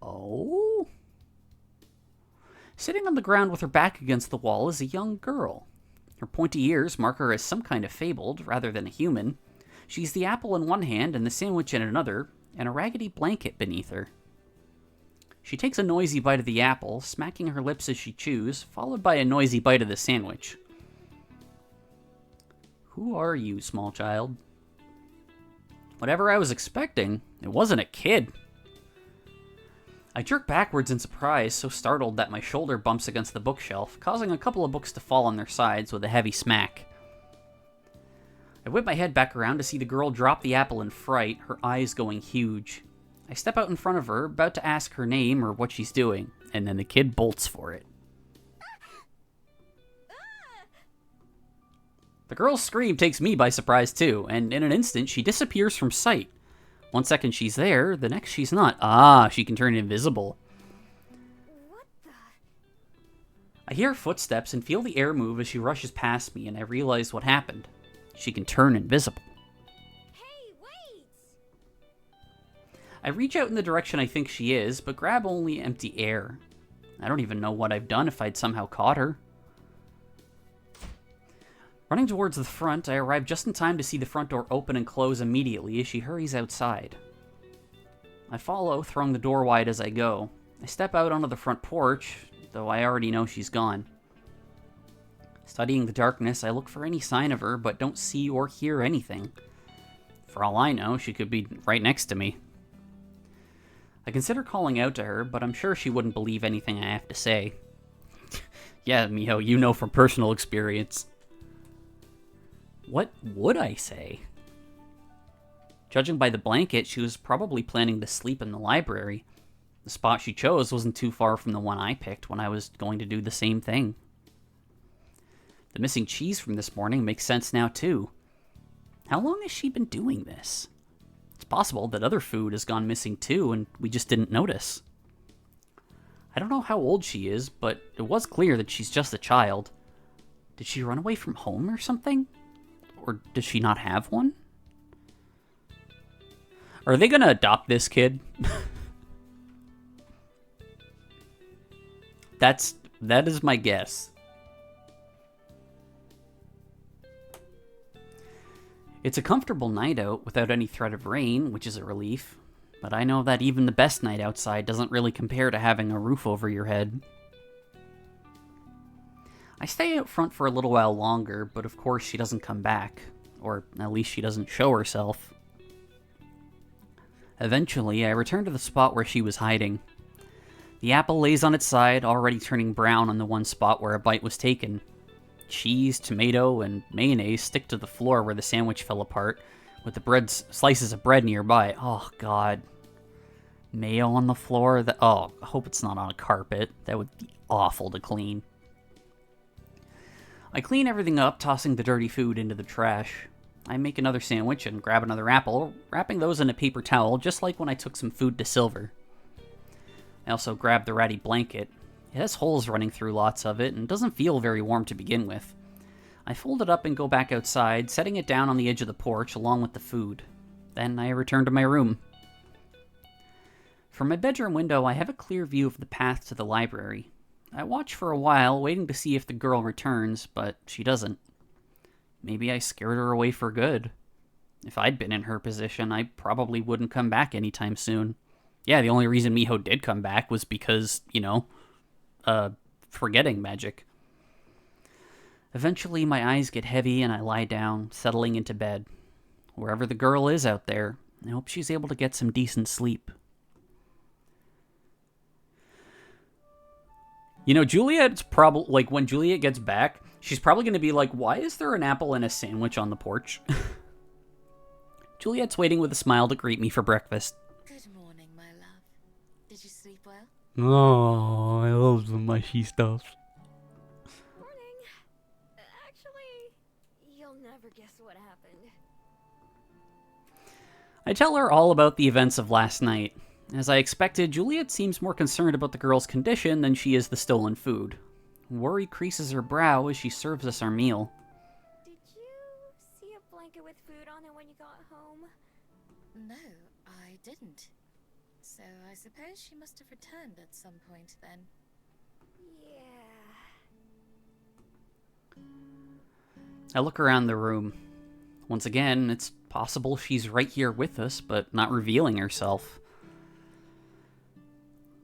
Oh? Sitting on the ground with her back against the wall is a young girl. Her pointy ears mark her as some kind of fabled, rather than a human. She's the apple in one hand and the sandwich in another, and a raggedy blanket beneath her. She takes a noisy bite of the apple, smacking her lips as she chews, followed by a noisy bite of the sandwich. Who are you, small child? Whatever I was expecting, it wasn't a kid. I jerk backwards in surprise, so startled that my shoulder bumps against the bookshelf, causing a couple of books to fall on their sides with a heavy smack. I whip my head back around to see the girl drop the apple in fright, her eyes going huge. I step out in front of her, about to ask her name or what she's doing, and then the kid bolts for it. The girl's scream takes me by surprise too, and in an instant she disappears from sight. 1 second she's there, the next she's not. Ah, she can turn invisible. What the? I hear footsteps and feel the air move as she rushes past me, and I realize what happened. She can turn invisible. Hey, wait! I reach out in the direction I think she is, but grab only empty air. I don't even know what I've done if I'd somehow caught her. Running towards the front, I arrive just in time to see the front door open and close immediately as she hurries outside. I follow, throwing the door wide as I go. I step out onto the front porch, though I already know she's gone. Studying the darkness, I look for any sign of her, but don't see or hear anything. For all I know, she could be right next to me. I consider calling out to her, but I'm sure she wouldn't believe anything I have to say. Yeah, Miho, you know from personal experience. What would I say? Judging by the blanket, she was probably planning to sleep in the library. The spot she chose wasn't too far from the one I picked when I was going to do the same thing. The missing cheese from this morning makes sense now too. How long has she been doing this? It's possible that other food has gone missing too and we just didn't notice. I don't know how old she is, but it was clear that she's just a child. Did she run away from home or something? Or does she not have one? Are they gonna adopt this kid? That is my guess. It's a comfortable night out without any threat of rain, which is a relief. But I know that even the best night outside doesn't really compare to having a roof over your head. I stay out front for a little while longer, but of course she doesn't come back. Or at least she doesn't show herself. Eventually, I return to the spot where she was hiding. The apple lays on its side, already turning brown on the one spot where a bite was taken. Cheese, tomato, and mayonnaise stick to the floor where the sandwich fell apart, with the slices of bread nearby. Oh, God. Mayo on the floor? Oh, I hope it's not on a carpet. That would be awful to clean. I clean everything up, tossing the dirty food into the trash. I make another sandwich and grab another apple, wrapping those in a paper towel, just like when I took some food to Silver. I also grab the ratty blanket. It has holes running through lots of it, and doesn't feel very warm to begin with. I fold it up and go back outside, setting it down on the edge of the porch along with the food. Then I return to my room. From my bedroom window, I have a clear view of the path to the library. I watch for a while, waiting to see if the girl returns, but she doesn't. Maybe I scared her away for good. If I'd been in her position, I probably wouldn't come back anytime soon. Yeah, the only reason Miho did come back was because, forgetting magic. Eventually, my eyes get heavy and I lie down, settling into bed. Wherever the girl is out there, I hope she's able to get some decent sleep. You know, Juliet's probably, like, when Juliet gets back, she's probably going to be like, why is there an apple and a sandwich on the porch? Juliet's waiting with a smile to greet me for breakfast. Good morning, my love. Did you sleep well? Oh, I love the mushy stuff. Morning. Actually, you'll never guess what happened. I tell her all about the events of last night. As I expected, Juliet seems more concerned about the girl's condition than she is the stolen food. Worry creases her brow as she serves us our meal. Did you see a blanket with food on it when you got home? No, I didn't. So I suppose she must have returned at some point then. Yeah. I look around the room. Once again, it's possible she's right here with us, but not revealing herself.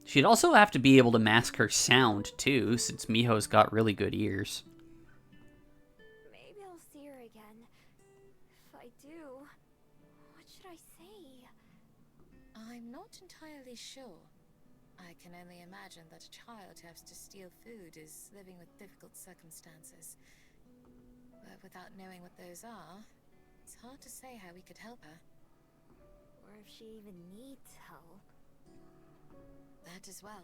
She'd also have to be able to mask her sound, too, since Miho's got really good ears. Maybe I'll see her again. If I do, what should I say? I'm not entirely sure. I can only imagine that a child who has to steal food is living with difficult circumstances. But without knowing what those are, it's hard to say how we could help her. Or if she even needs help. That as well.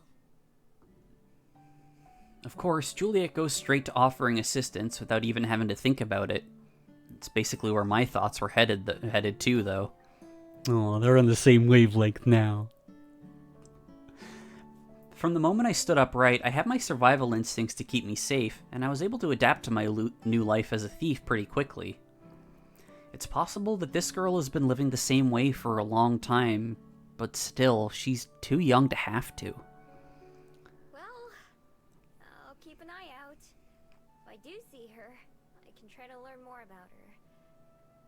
Of course, Juliet goes straight to offering assistance without even having to think about it. It's basically where my thoughts were headed too, though. Oh, they're on the same wavelength now. From the moment I stood upright, I had my survival instincts to keep me safe, and I was able to adapt to my new life as a thief pretty quickly. It's possible that this girl has been living the same way for a long time, but still, she's too young to have to. Well, I'll keep an eye out. If I do see her, I can try to learn more about her.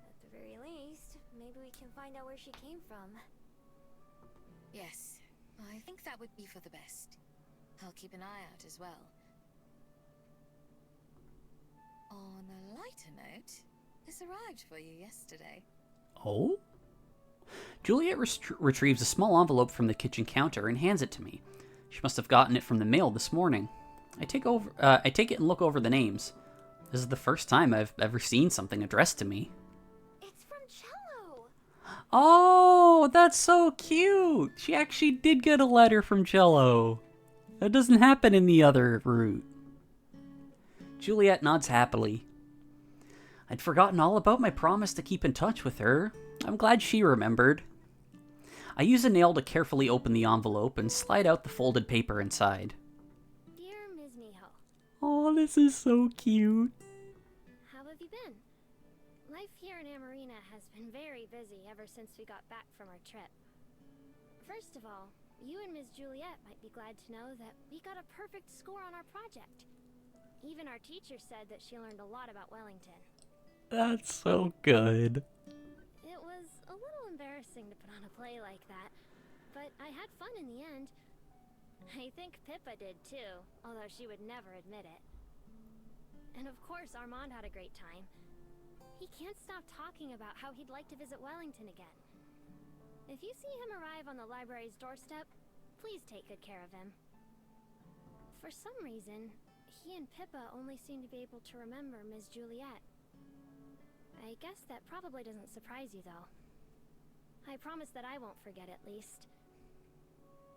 At the very least, maybe we can find out where she came from. Yes, I think that would be for the best. I'll keep an eye out as well. On a lighter note, this arrived for you yesterday. Oh? Juliet retrieves a small envelope from the kitchen counter and hands it to me. She must have gotten it from the mail this morning. I take it and look over the names. This is the first time I've ever seen something addressed to me. It's from Cello! Oh, that's so cute! She actually did get a letter from Cello. That doesn't happen in the other route. Juliet nods happily. I'd forgotten all about my promise to keep in touch with her. I'm glad she remembered. I use a nail to carefully open the envelope and slide out the folded paper inside. Dear Ms. Miho, Oh, this is so cute. how have you been? Life here in Amarina has been very busy ever since we got back from our trip. First of all, you and Ms. Juliet might be glad to know that we got a perfect score on our project. Even our teacher said that she learned a lot about Wellington. That's so good. It was a little embarrassing to put on a play like that, but I had fun in the end. I think Pippa did too, although she would never admit it. And of course, Armand had a great time. He can't stop talking about how he'd like to visit Wellington again. If you see him arrive on the library's doorstep, please take good care of him. For some reason, he and Pippa only seem to be able to remember Ms. Juliet. I guess that probably doesn't surprise you, though. I promise that I won't forget, at least.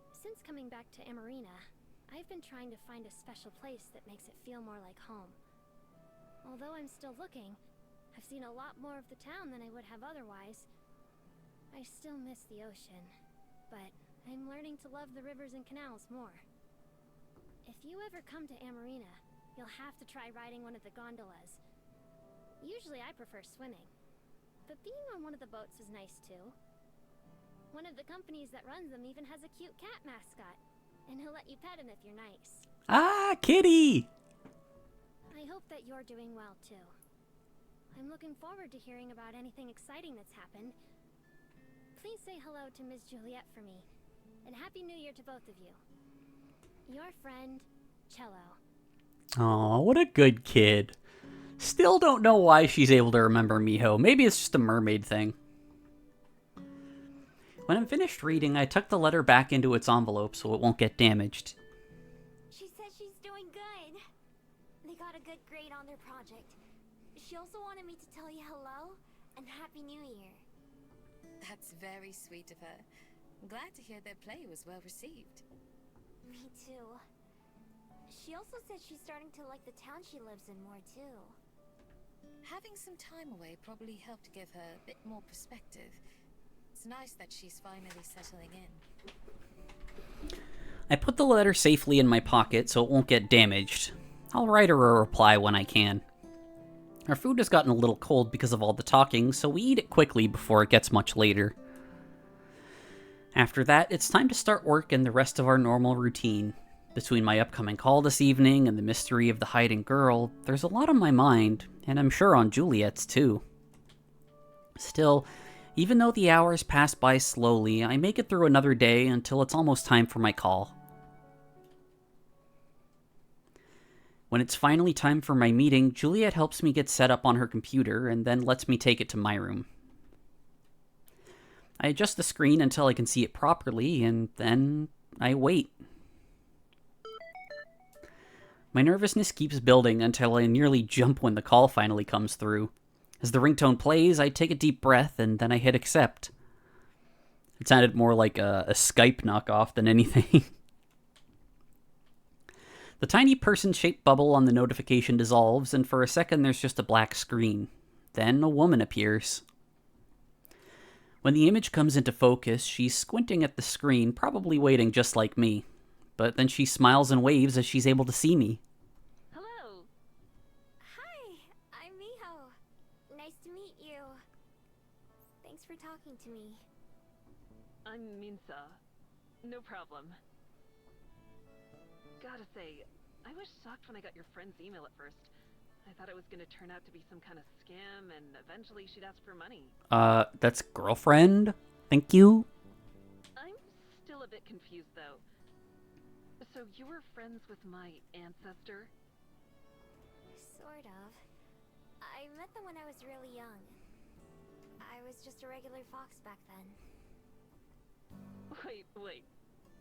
Since coming back to Amarina, I've been trying to find a special place that makes it feel more like home. Although I'm still looking, I've seen a lot more of the town than I would have otherwise. I still miss the ocean, but I'm learning to love the rivers and canals more. If you ever come to Amarina, you'll have to try riding one of the gondolas. Usually I prefer swimming, but being on one of the boats is nice too. One of the companies that runs them even has a cute cat mascot, and he'll let you pet him if you're nice. Ah, kitty! I hope that you're doing well too. I'm looking forward to hearing about anything exciting that's happened. Please say hello to Ms. Juliet for me, and Happy New Year to both of you. Your friend, Cello. Aw, what a good kid. Still don't know why she's able to remember Miho. Maybe it's just a mermaid thing. When I'm finished reading, I tuck the letter back into its envelope so it won't get damaged. She says she's good grade on their project. She also wanted me to tell you hello and Happy New Year. That's very sweet of her. I'm glad to hear their play was well received. Me too. She also said she's starting to like the town she lives in more too. Having some time away probably helped give her a bit more perspective. It's nice that she's finally settling in. I put the letter safely in my pocket so it won't get damaged. I'll write her a reply when I can. Our food has gotten a little cold because of all the talking, so we eat it quickly before it gets much later. After that, it's time to start work and the rest of our normal routine. Between my upcoming call this evening and the mystery of the hiding girl, there's a lot on my mind, and I'm sure on Juliet's too. Still, even though the hours pass by slowly, I make it through another day until it's almost time for my call. When it's finally time for my meeting, Juliet helps me get set up on her computer and then lets me take it to my room. I adjust the screen until I can see it properly, and then I wait. My nervousness keeps building until I nearly jump when the call finally comes through. As the ringtone plays, I take a deep breath and then I hit accept. It sounded more like a Skype knockoff than anything. The tiny person-shaped bubble on the notification dissolves, and for a second there's just a black screen. Then a woman appears. When the image comes into focus, she's squinting at the screen, probably waiting just like me. But then she smiles and waves as she's able to see me. Hello. Hi, I'm Miho. Nice to meet you. Thanks for talking to me. I'm Minsa. No problem. Gotta say, I was shocked when I got your friend's email at first. I thought it was gonna turn out to be some kind of scam, and eventually she'd ask for money. That's girlfriend? Thank you? I'm still a bit confused, though. So you were friends with my ancestor? Sort of. I met them when I was really young. I was just a regular fox back then. Wait.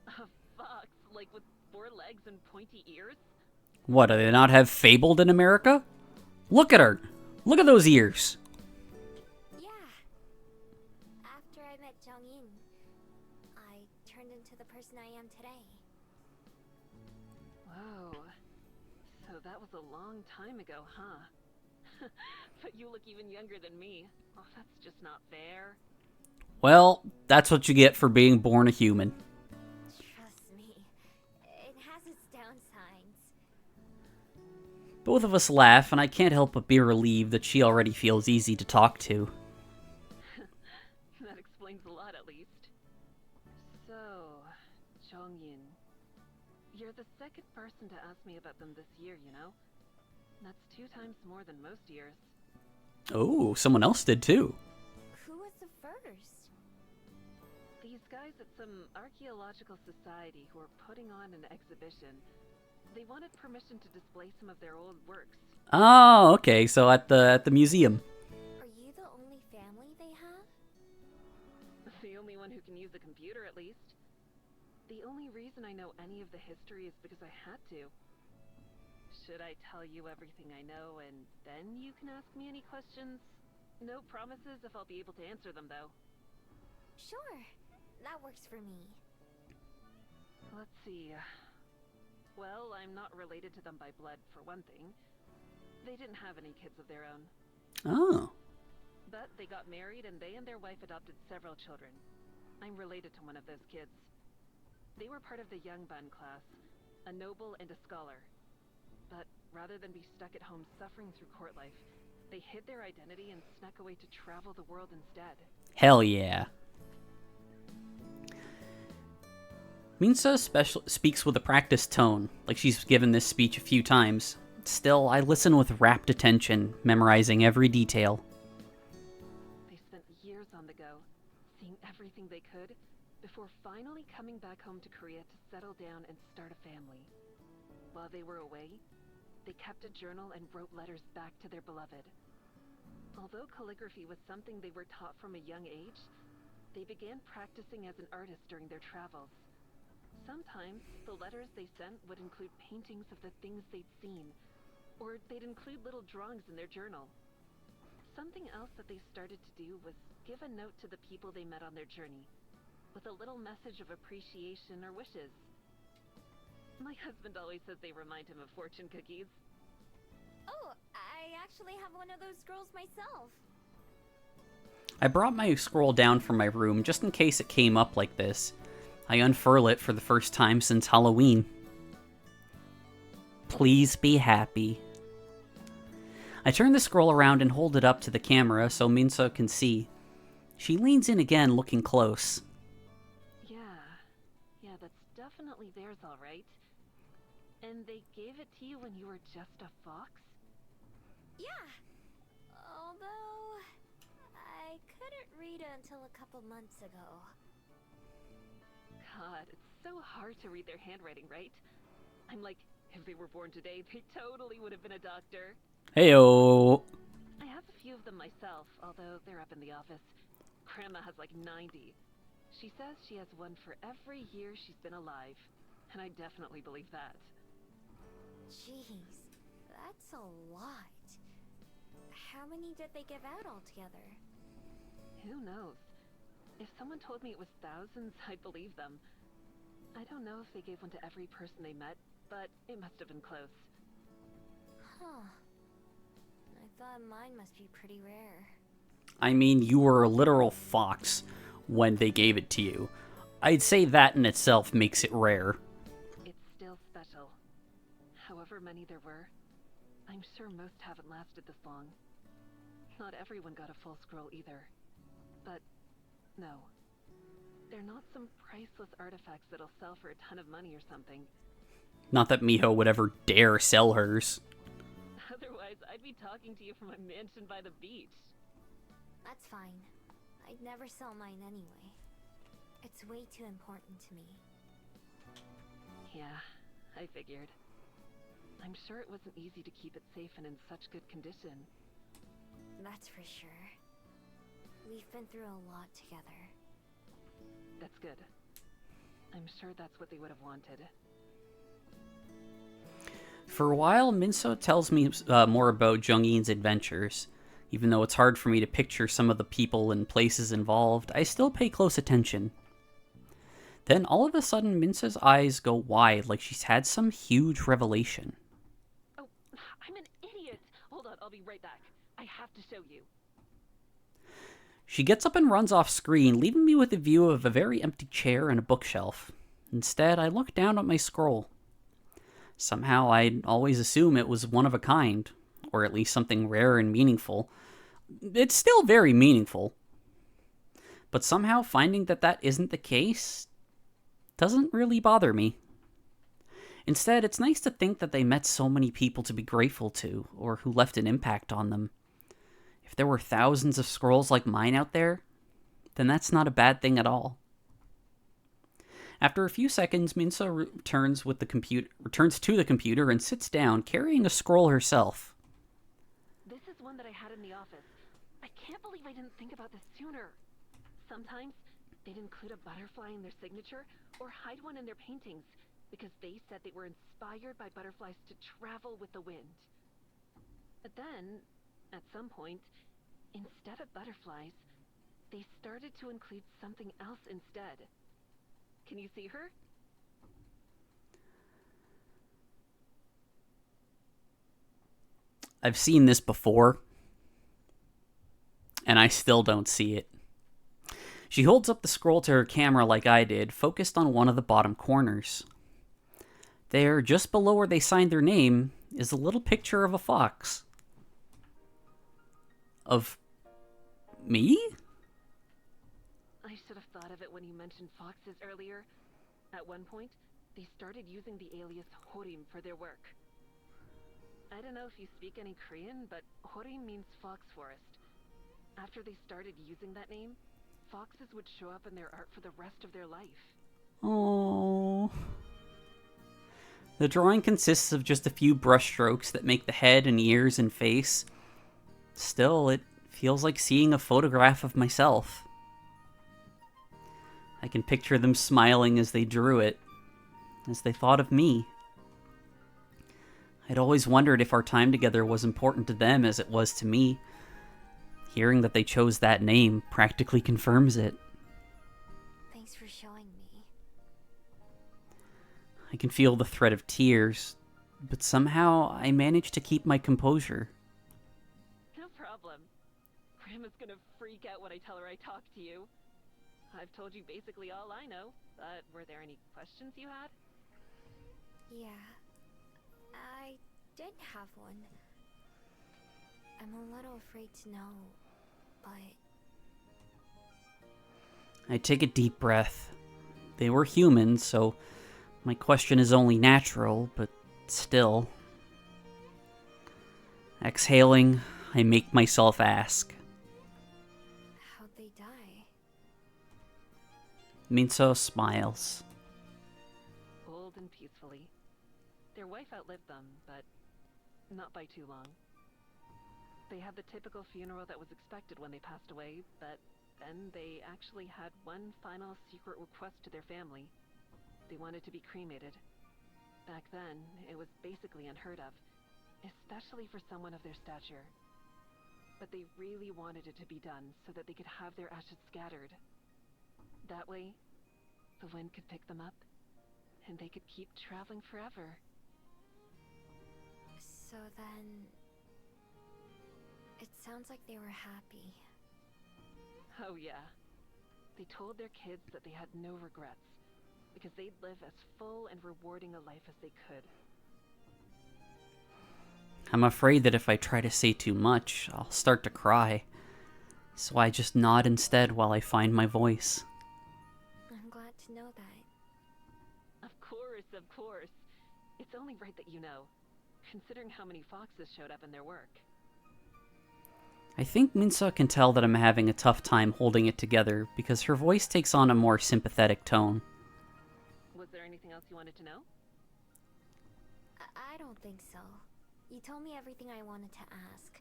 A fox? Like with 4 legs and pointy ears? What, do they not have Fabled in America? Look at her! Look at those ears! Yeah. After I met Jongin, I turned into the person I am today. Whoa. So that was a long time ago, huh? But you look even younger than me. Oh, that's just not fair. Well, that's what you get for being born a human. Trust me, it has its downsides. Both of us laugh, and I can't help but be relieved that she already feels easy to talk to. That explains a lot, at least. So, Jongin. You're the second person to ask me about them this year, you know? That's 2 times more than most years. Oh, someone else did too. Who was the first? These guys at some archaeological society who are putting on an exhibition. They wanted permission to display some of their old works. Oh, okay, so at the museum. Are you the only family they have? The only one who can use a computer, at least. The only reason I know any of the history is because I had to. Should I tell you everything I know and then you can ask me any questions? No promises if I'll be able to answer them, though. Sure, that works for me. Let's see. Well, I'm not related to them by blood, for one thing. They didn't have any kids of their own. Oh. But they got married and they and their wife adopted several children. I'm related to one of those kids. They were part of the Young Bun class, a noble and a scholar. But rather than be stuck at home suffering through court life, they hid their identity and snuck away to travel the world instead. Hell yeah. Minsa speaks with a practiced tone, like she's given this speech a few times. Still, I listen with rapt attention, memorizing every detail. They spent years on the go, seeing everything they could, before finally coming back home to Korea to settle down and start a family. While they were away, they kept a journal and wrote letters back to their beloved. Although calligraphy was something they were taught from a young age, they began practicing as an artist during their travels. Sometimes, the letters they sent would include paintings of the things they'd seen, Or they'd include little drawings in their journal. Something else that they started to do was give a note to the people they met on their journey, with a little message of appreciation or wishes. My husband always says they remind him of fortune cookies. Oh, I actually have one of those scrolls myself. I brought my scroll down from my room just in case it came up like this. I unfurl it for the first time since Halloween. Please be happy. I turn the scroll around and hold it up to the camera so Minso can see. She leans in again, looking close. Yeah, that's definitely theirs, all right. And they gave it to you when you were just a fox? Yeah. Although, I couldn't read it until a couple months ago. God, it's so hard to read their handwriting, right? I'm like, if they were born today, they totally would have been a doctor. Heyo. I have a few of them myself, although they're up in the office. Grandma has like 90. She says she has one for every year she's been alive, and I definitely believe that. Jeez, that's a lot. How many did they give out altogether? Who knows? If someone told me it was thousands, I'd believe them. I don't know if they gave one to every person they met, but it must have been close. Huh. I thought mine must be pretty rare. I mean, you were a literal fox when they gave it to you. I'd say that in itself makes it rare. It's still special. However many there were, I'm sure most haven't lasted this long. Not everyone got a full scroll either. But, no. They're not some priceless artifacts that'll sell for a ton of money or something. Not that Miho would ever dare sell hers. Otherwise, I'd be talking to you from a mansion by the beach. That's fine. I'd never sell mine anyway. It's way too important to me. Yeah, I figured. I'm sure it wasn't easy to keep it safe and in such good condition. That's for sure. We've been through a lot together. That's good. I'm sure that's what they would have wanted. For a while, Minso tells me more about Jung-Yin's adventures. Even though it's hard for me to picture some of the people and places involved, I still pay close attention. Then all of a sudden, Minso's eyes go wide like she's had some huge revelation. Oh, I'm an idiot! Hold on, I'll be right back. I have to show you. She gets up and runs off screen, leaving me with a view of a very empty chair and a bookshelf. Instead, I look down at my scroll. Somehow, I'd always assume it was one of a kind, or at least something rare and meaningful. It's still very meaningful. But somehow, finding that that isn't the case doesn't really bother me. Instead, it's nice to think that they met so many people to be grateful to, or who left an impact on them. If there were thousands of scrolls like mine out there, then that's not a bad thing at all. After a few seconds, Minso returns to the computer and sits down, carrying a scroll herself. This is one that I had in the office. I can't believe I didn't think about this sooner. Sometimes they'd include a butterfly in their signature or hide one in their paintings because they said they were inspired by butterflies to travel with the wind. But then, at some point, instead of butterflies, they started to include something else instead. Can you see her? I've seen this before, and I still don't see it. She holds up the scroll to her camera like I did, focused on one of the bottom corners. There, just below where they signed their name, is a little picture of a fox. Of me? I should have thought of it when you mentioned foxes earlier. At one point, they started using the alias Horim for their work. I don't know if you speak any Korean, but Horim means fox forest. After they started using that name, foxes would show up in their art for the rest of their life. Oh. The drawing consists of just a few brushstrokes that make the head and ears and face. Still, it feels like seeing a photograph of myself. I can picture them smiling as they drew it, as they thought of me. I'd always wondered if our time together was important to them as it was to me. Hearing that they chose that name practically confirms it. Thanks for showing me. I can feel the threat of tears, but somehow I manage to keep my composure. No problem. Grandma's gonna freak out when I tell her I talked to you. I've told you basically all I know, but were there any questions you had? Yeah, I did have one. I'm a little afraid to know, but... I take a deep breath. They were human, so my question is only natural, but still. Exhaling, I make myself ask. How'd they die? Minso smiles. Old and peacefully. Their wife outlived them, but not by too long. They had the typical funeral that was expected when they passed away, but then they actually had one final secret request to their family. They wanted to be cremated. Back then, it was basically unheard of, especially for someone of their stature. But they really wanted it to be done so that they could have their ashes scattered. That way, the wind could pick them up, and they could keep traveling forever. So then... It sounds like they were happy. Oh yeah. They told their kids that they had no regrets, because they'd live as full and rewarding a life as they could. I'm afraid that if I try to say too much, I'll start to cry. So I just nod instead while I find my voice. I'm glad to know that. Of course, of course. It's only right that you know, considering how many foxes showed up in their work. I think Minso can tell that I'm having a tough time holding it together because her voice takes on a more sympathetic tone. Was there anything else you wanted to know? I don't think so. You told me everything I wanted to ask.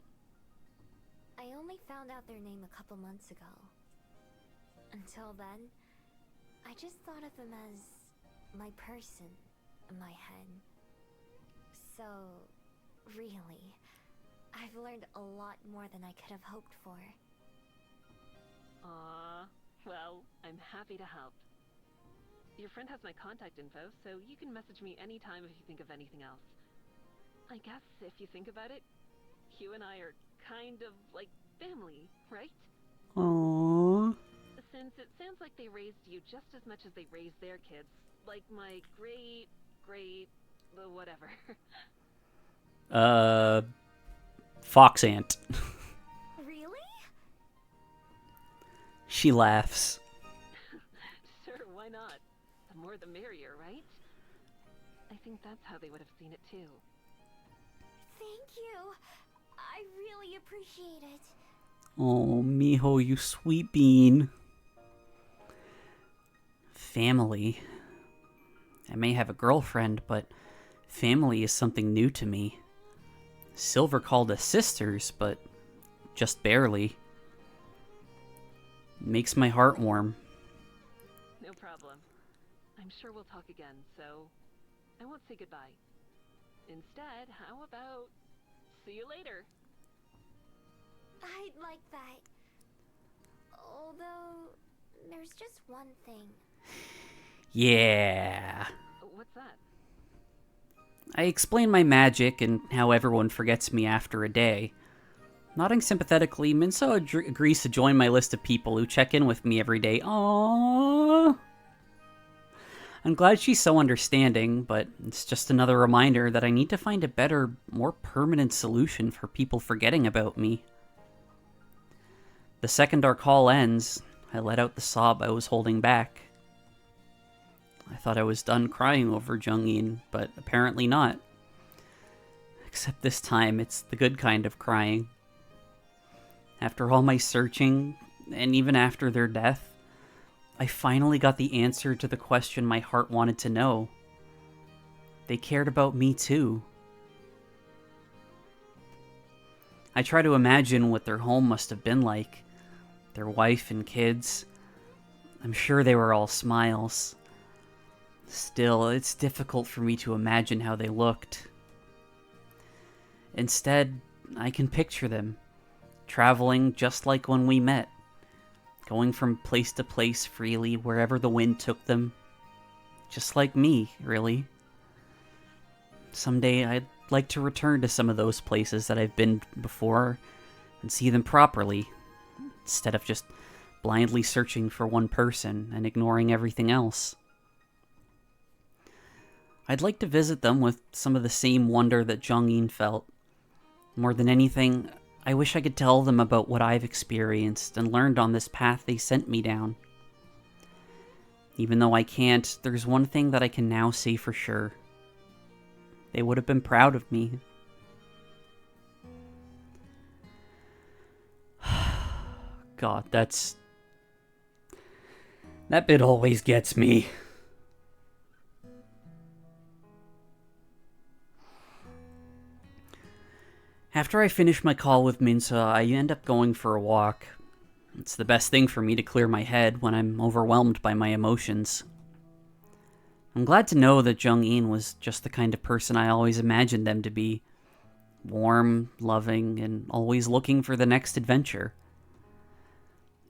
I only found out their name a couple months ago. Until then, I just thought of them as my person in my head. So, really, I've learned a lot more than I could have hoped for. Aww. Well, I'm happy to help. Your friend has my contact info, so you can message me anytime if you think of anything else. I guess, if you think about it, you and I are kind of like family, right? Aww. Since it sounds like they raised you just as much as they raised their kids. Like my whatever. Fox Ant. Really? She laughs. Sure, why not? The more the merrier, right? I think that's how they would have seen it too. Thank you. I really appreciate it. Oh, Miho, you sweet bean. Family. I may have a girlfriend, but family is something new to me. Silver called us sisters, but just barely. Makes my heart warm. No problem. I'm sure we'll talk again, so I won't say goodbye. Instead, how about see you later? I'd like that. Although, there's just one thing. Yeah. What's that? I explain my magic and how everyone forgets me after a day. Nodding sympathetically, Minso agrees to join my list of people who check in with me every day. Aww. I'm glad she's so understanding, but it's just another reminder that I need to find a better, more permanent solution for people forgetting about me. The second our call ends, I let out the sob I was holding back. I thought I was done crying over Jung-in, but apparently not. Except this time, it's the good kind of crying. After all my searching, and even after their death, I finally got the answer to the question my heart wanted to know. They cared about me too. I try to imagine what their home must have been like. Their wife and kids. I'm sure they were all smiles. Still, it's difficult for me to imagine how they looked. Instead, I can picture them, traveling just like when we met, going from place to place freely wherever the wind took them. Just like me, really. Someday I'd like to return to some of those places that I've been before and see them properly, instead of just blindly searching for one person and ignoring everything else. I'd like to visit them with some of the same wonder that Jung-in felt. More than anything, I wish I could tell them about what I've experienced and learned on this path they sent me down. Even though I can't, there's one thing that I can now say for sure. They would have been proud of me. God, that bit always gets me. After I finish my call with Minsa, I end up going for a walk. It's the best thing for me to clear my head when I'm overwhelmed by my emotions. I'm glad to know that Jung-in was just the kind of person I always imagined them to be. Warm, loving, and always looking for the next adventure.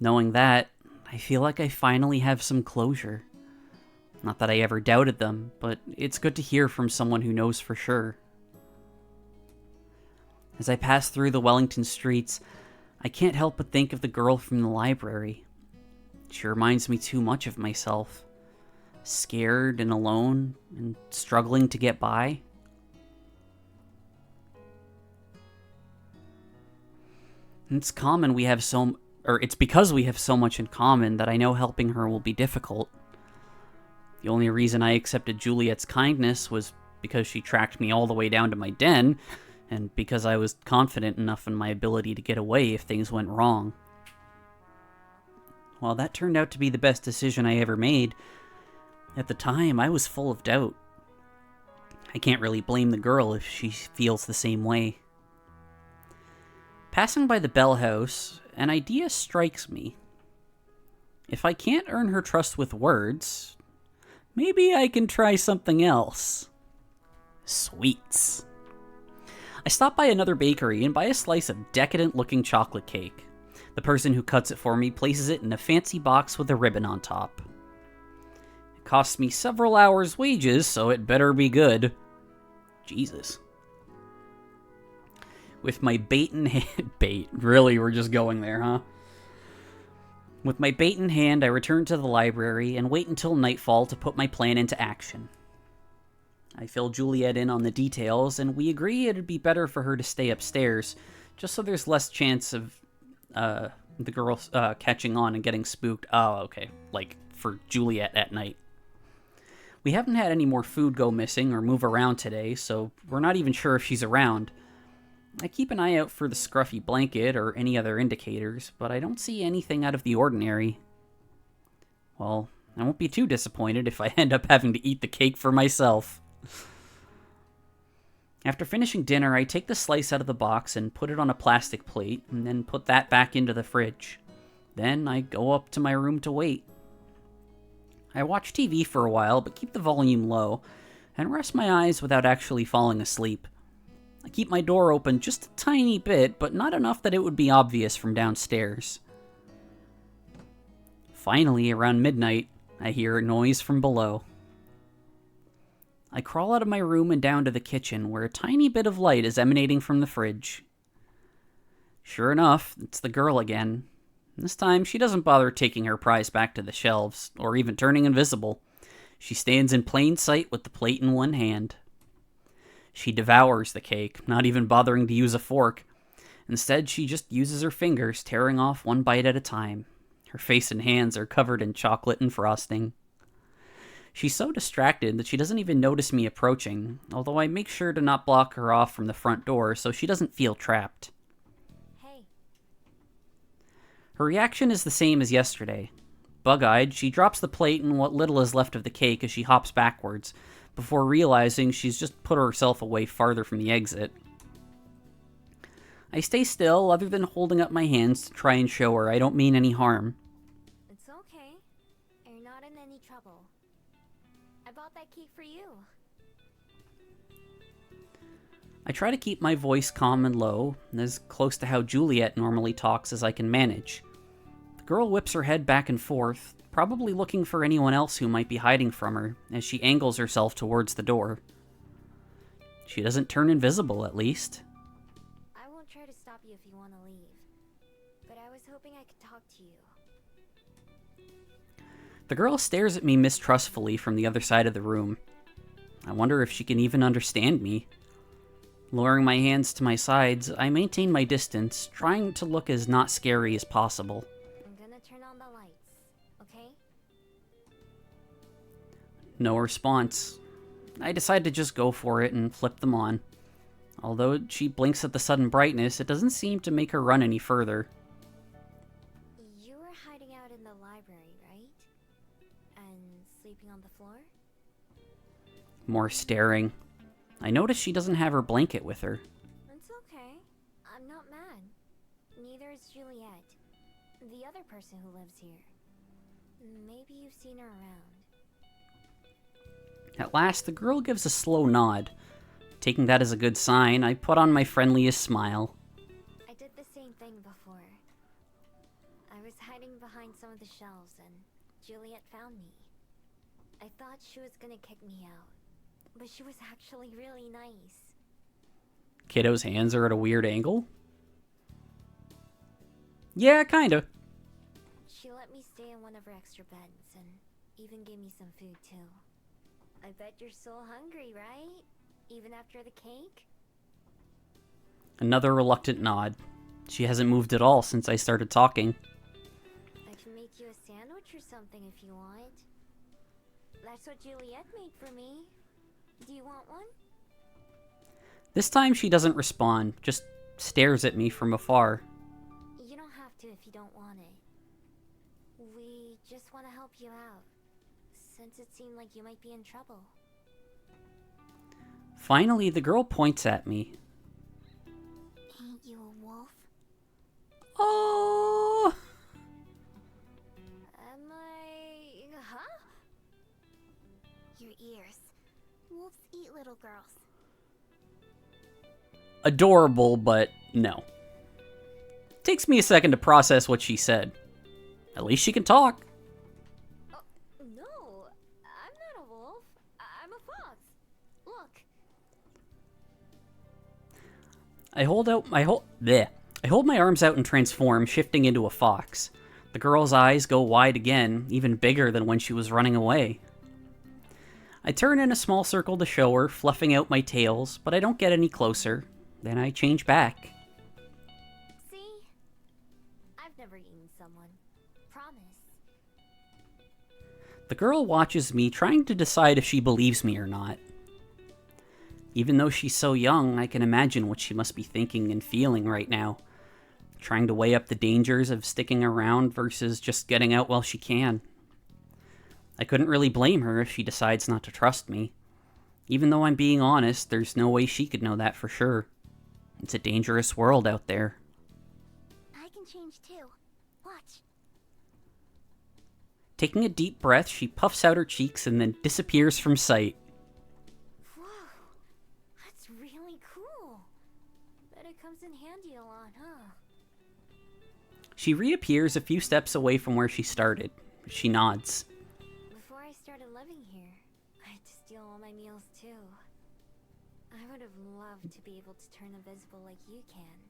Knowing that, I feel like I finally have some closure. Not that I ever doubted them, but it's good to hear from someone who knows for sure. As I pass through the Wellington streets, I can't help but think of the girl from the library. She reminds me too much of myself. Scared and alone and struggling to get by. It's because we have so much in common that I know helping her will be difficult. The only reason I accepted Juliet's kindness was because she tracked me all the way down to my den, and because I was confident enough in my ability to get away if things went wrong. While that turned out to be the best decision I ever made, at the time I was full of doubt. I can't really blame the girl if she feels the same way. Passing by the Bell House, an idea strikes me. If I can't earn her trust with words, maybe I can try something else. Sweets. I stop by another bakery and buy a slice of decadent-looking chocolate cake. The person who cuts it for me places it in a fancy box with a ribbon on top. It costs me several hours' wages, so it better be good. Jesus. With my bait in hand... Bait? Really, we're just going there, huh? With my bait in hand, I return to the library and wait until nightfall to put my plan into action. I fill Juliet in on the details, and we agree it'd be better for her to stay upstairs, just so there's less chance of the girl catching on and getting spooked. Oh, okay. Like, for Juliet at night. We haven't had any more food go missing or move around today, so we're not even sure if she's around. I keep an eye out for the scruffy blanket or any other indicators, but I don't see anything out of the ordinary. Well, I won't be too disappointed if I end up having to eat the cake for myself. After finishing dinner, I take the slice out of the box and put it on a plastic plate, and then put that back into the fridge. Then I go up to my room to wait. I watch TV for a while, but keep the volume low, and rest my eyes without actually falling asleep. I keep my door open just a tiny bit, but not enough that it would be obvious from downstairs. Finally, around midnight, I hear a noise from below. I crawl out of my room and down to the kitchen, where a tiny bit of light is emanating from the fridge. Sure enough, it's the girl again. This time, she doesn't bother taking her prize back to the shelves, or even turning invisible. She stands in plain sight with the plate in one hand. She devours the cake, not even bothering to use a fork. Instead, she just uses her fingers, tearing off one bite at a time. Her face and hands are covered in chocolate and frosting. She's so distracted that she doesn't even notice me approaching, although I make sure to not block her off from the front door so she doesn't feel trapped. Hey. Her reaction is the same as yesterday. Bug-eyed, she drops the plate and what little is left of the cake as she hops backwards, before realizing she's just put herself away farther from the exit. I stay still, other than holding up my hands to try and show her I don't mean any harm. It's okay. You're not in any trouble. I bought that cake for you. I try to keep my voice calm and low, and as close to how Juliet normally talks as I can manage. The girl whips her head back and forth, probably looking for anyone else who might be hiding from her, as she angles herself towards the door. She doesn't turn invisible, at least. I won't try to stop you if you want to leave, but I was hoping I could talk to you. The girl stares at me mistrustfully from the other side of the room. I wonder if she can even understand me. Lowering my hands to my sides, I maintain my distance, trying to look as not scary as possible. I'm gonna turn on the lights, okay? No response. I decide to just go for it and flip them on. Although she blinks at the sudden brightness, it doesn't seem to make her run any further. You were hiding out in the library, right? And sleeping on the floor? More staring. I notice she doesn't have her blanket with her. It's okay. I'm not mad. Neither is Juliet, the other person who lives here. Maybe you've seen her around. At last, the girl gives a slow nod. Taking that as a good sign, I put on my friendliest smile. I did the same thing before. I was hiding behind some of the shelves and Juliet found me. I thought she was gonna kick me out, but she was actually really nice. Kiddo's hands are at a weird angle? Yeah, kinda. She let me stay in one of her extra beds and even gave me some food too. I bet you're so hungry, right? Even after the cake? Another reluctant nod. She hasn't moved at all since I started talking. I can make you a sandwich or something if you want. That's what Juliet made for me. Do you want one? This time she doesn't respond, just stares at me from afar. You don't have to if you don't want it. We just want to help you out, since it seemed like you might be in trouble. Finally, the girl points at me. Ain't you a wolf? Oh! Am I... Huh? Your ears. Wolves eat little girls. Adorable, but no. Takes me a second to process what she said. At least she can talk. Oh, no. I'm not a wolf. I'm a fox. Look. I hold my arms out and transform, shifting into a fox. The girl's eyes go wide again, even bigger than when she was running away. I turn in a small circle to show her, fluffing out my tails, but I don't get any closer. Then I change back. See? I've never eaten someone. Promise. The girl watches me, trying to decide if she believes me or not. Even though she's so young, I can imagine what she must be thinking and feeling right now. Trying to weigh up the dangers of sticking around versus just getting out while she can. I couldn't really blame her if she decides not to trust me. Even though I'm being honest, there's no way she could know that for sure. It's a dangerous world out there. I can change too. Watch. Taking a deep breath, she puffs out her cheeks and then disappears from sight. Whoa. That's really cool. Bet it comes in handy a lot, huh? She reappears a few steps away from where she started. She nods. Before I started living here, I had to steal all my meals too. I would have loved to be able to turn invisible like you can.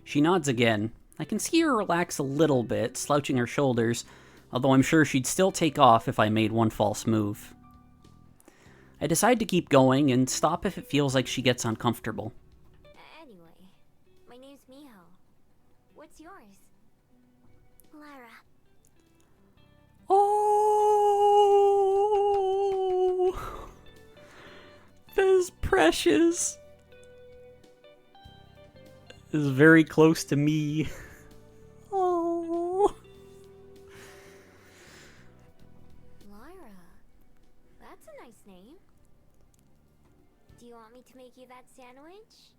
She nods again. I can see her relax a little bit, slouching her shoulders, although I'm sure she'd still take off if I made one false move. I decide to keep going and stop if it feels like she gets uncomfortable. Anyway, my name's Miho. What's yours? Lyra. Oh, this precious is very close to me. Oh, Lyra. That's a nice name. Do you want me to make you that sandwich?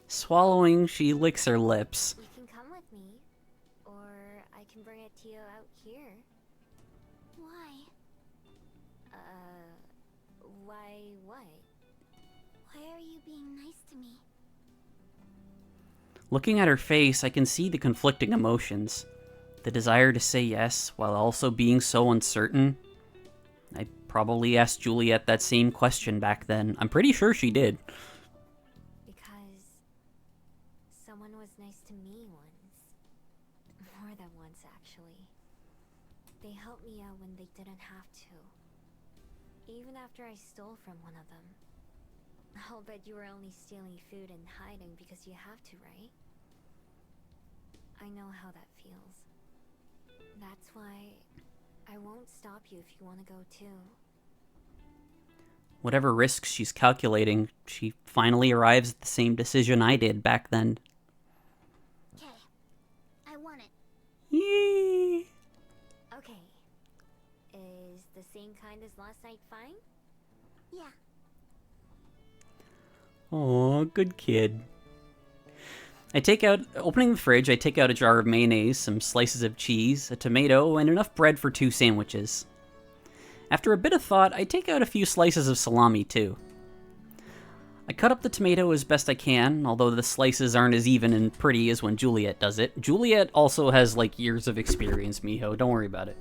swallowing, she licks her lips. You can come with me, or I can bring it to you out here. Why? Why what? Why are Looking at her face, I can see the conflicting emotions. The desire to say yes, while also being so uncertain. I probably asked Juliet that same question back then. I'm pretty sure she did. Because someone was nice to me once. More than once, actually. They helped me out when they didn't have to. Even after I stole from one of them. I'll bet you were only stealing food and hiding because you have to, right? I know how that feels. That's why I won't stop you if you want to go too. Whatever risks she's calculating, she finally arrives at the same decision I did back then. Okay. I want it. Yee! Okay. Is the same kind as last night fine? Yeah. Aw, good kid. Opening the fridge, I take out a jar of mayonnaise, some slices of cheese, a tomato, and enough bread for 2 sandwiches. After a bit of thought, I take out a few slices of salami, too. I cut up the tomato as best I can, although the slices aren't as even and pretty as when Juliet does it. Juliet also has, years of experience, mijo, don't worry about it.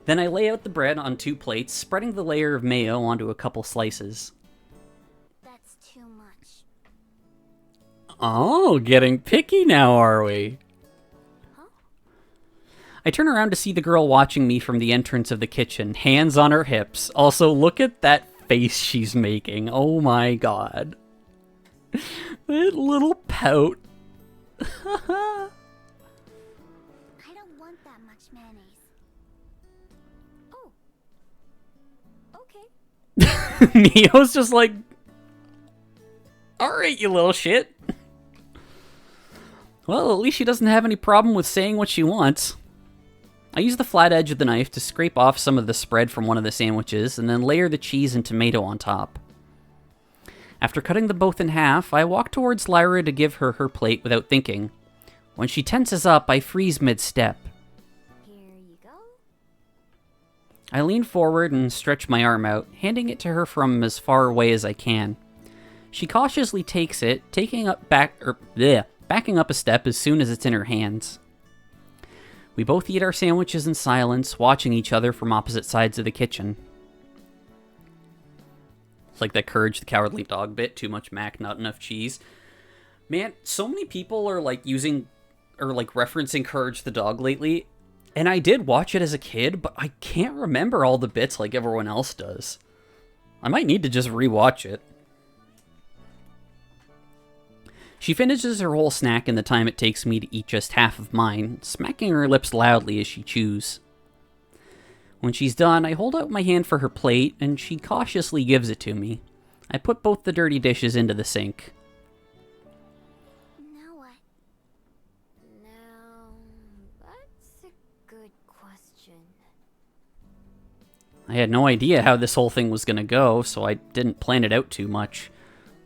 Then I lay out the bread on 2 plates, spreading the layer of mayo onto a couple slices. That's too much. Oh, getting picky now, are we? Huh? I turn around to see the girl watching me from the entrance of the kitchen, hands on her hips. Also, look at that face she's making. Oh my god. That little pout. I don't want that much mayonnaise. Oh. Okay. Neo's just like, alright, you little shit. Well, at least she doesn't have any problem with saying what she wants. I use the flat edge of the knife to scrape off some of the spread from one of the sandwiches, and then layer the cheese and tomato on top. After cutting them both in half, I walk towards Lyra to give her her plate without thinking. When she tenses up, I freeze mid-step. Here you go. I lean forward and stretch my arm out, handing it to her from as far away as I can. She cautiously takes it, backing up a step as soon as it's in her hands. We both eat our sandwiches in silence, watching each other from opposite sides of the kitchen. It's like that Courage the Cowardly Dog bit, too much mac, not enough cheese. Man, so many people are referencing Courage the Dog lately, and I did watch it as a kid, but I can't remember all the bits like everyone else does. I might need to just rewatch it. She finishes her whole snack in the time it takes me to eat just half of mine, smacking her lips loudly as she chews. When she's done, I hold out my hand for her plate, and she cautiously gives it to me. I put both the dirty dishes into the sink. Now what? Now, that's a good question. I had no idea how this whole thing was gonna go, so I didn't plan it out too much.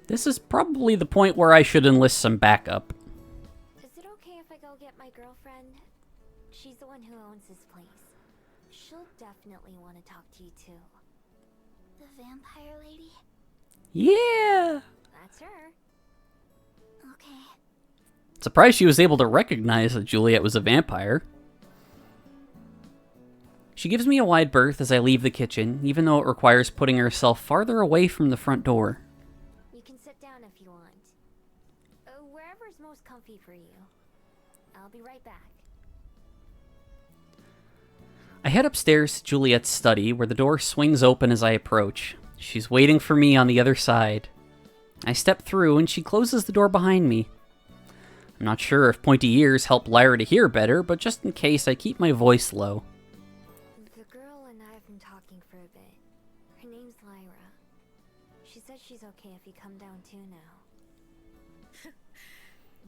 This is probably the point where I should enlist some backup. Is it okay if I go get my girlfriend? She's the one who owns this place. She'll definitely want to talk to you too. The vampire lady? Yeah! That's her. Okay. Surprised she was able to recognize that Juliet was a vampire. She gives me a wide berth as I leave the kitchen, even though it requires putting herself farther away from the front door. You can sit down if you want. Wherever's most comfy for you. I'll be right back. I head upstairs to Juliet's study, where the door swings open as I approach. She's waiting for me on the other side. I step through, and she closes the door behind me. I'm not sure if pointy ears help Lyra to hear better, but just in case, I keep my voice low. The girl and I have been talking for a bit. Her name's Lyra. She said she's okay if you come down too now.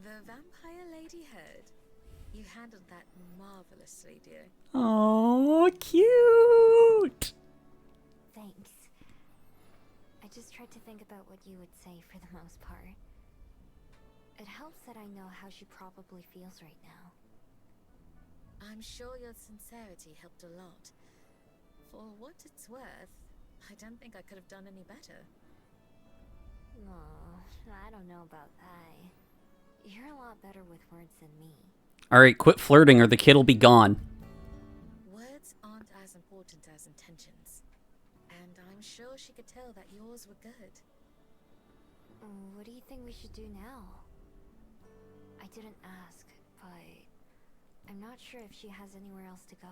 The vampire lady heard. You handled that marvelously, dear. Oh, cute! Thanks. I just tried to think about what you would say for the most part. It helps that I know how she probably feels right now. I'm sure your sincerity helped a lot. For what it's worth, I don't think I could have done any better. Oh, I don't know about that. You're a lot better with words than me. Alright, quit flirting or the kid'll be gone. Words aren't as important as intentions. And I'm sure she could tell that yours were good. What do you think we should do now? I didn't ask, but I'm not sure if she has anywhere else to go.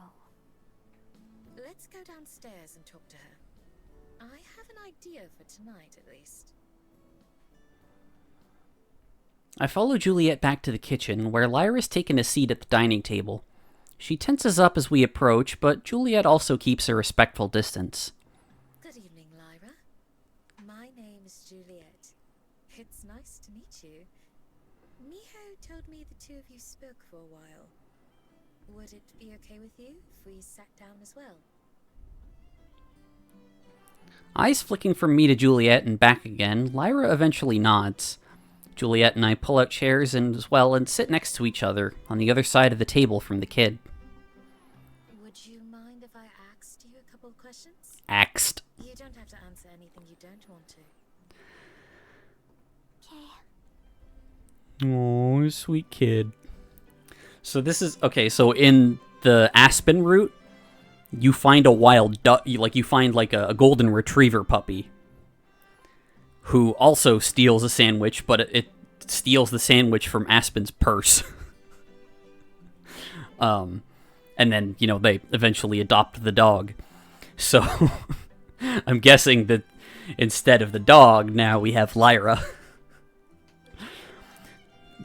Let's go downstairs and talk to her. I have an idea for tonight, at least. I follow Juliet back to the kitchen, where Lyra's taken a seat at the dining table. She tenses up as we approach, but Juliet also keeps a respectful distance. Good evening, Lyra. My name is Juliet. It's nice to meet you. Miho told me the two of you spoke for a while. Would it be okay with you if we sat down as well? Eyes flicking from me to Juliet and back again, Lyra eventually nods. Juliet and I pull out chairs and sit next to each other on the other side of the table from the kid. Would you mind if I asked you a couple of questions? Axed. You don't have to answer anything you don't want to. Okay. Oh, sweet kid. So this is okay. So in the Aspen route, you find a wild duck. You find like a golden retriever puppy, who also steals a sandwich, but it steals the sandwich from Aspen's purse. And then they eventually adopt the dog. So I'm guessing that instead of the dog, now we have Lyra.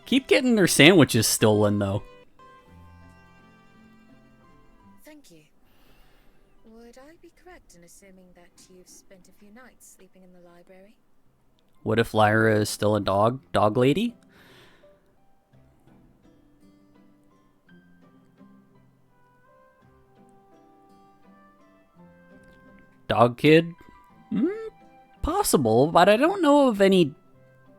Keep getting their sandwiches stolen, though. Thank you. Would I be correct in assuming that you've spent a few nights sleeping in the library? What if Lyra is still a dog lady? Dog kid? Possible, but I don't know of any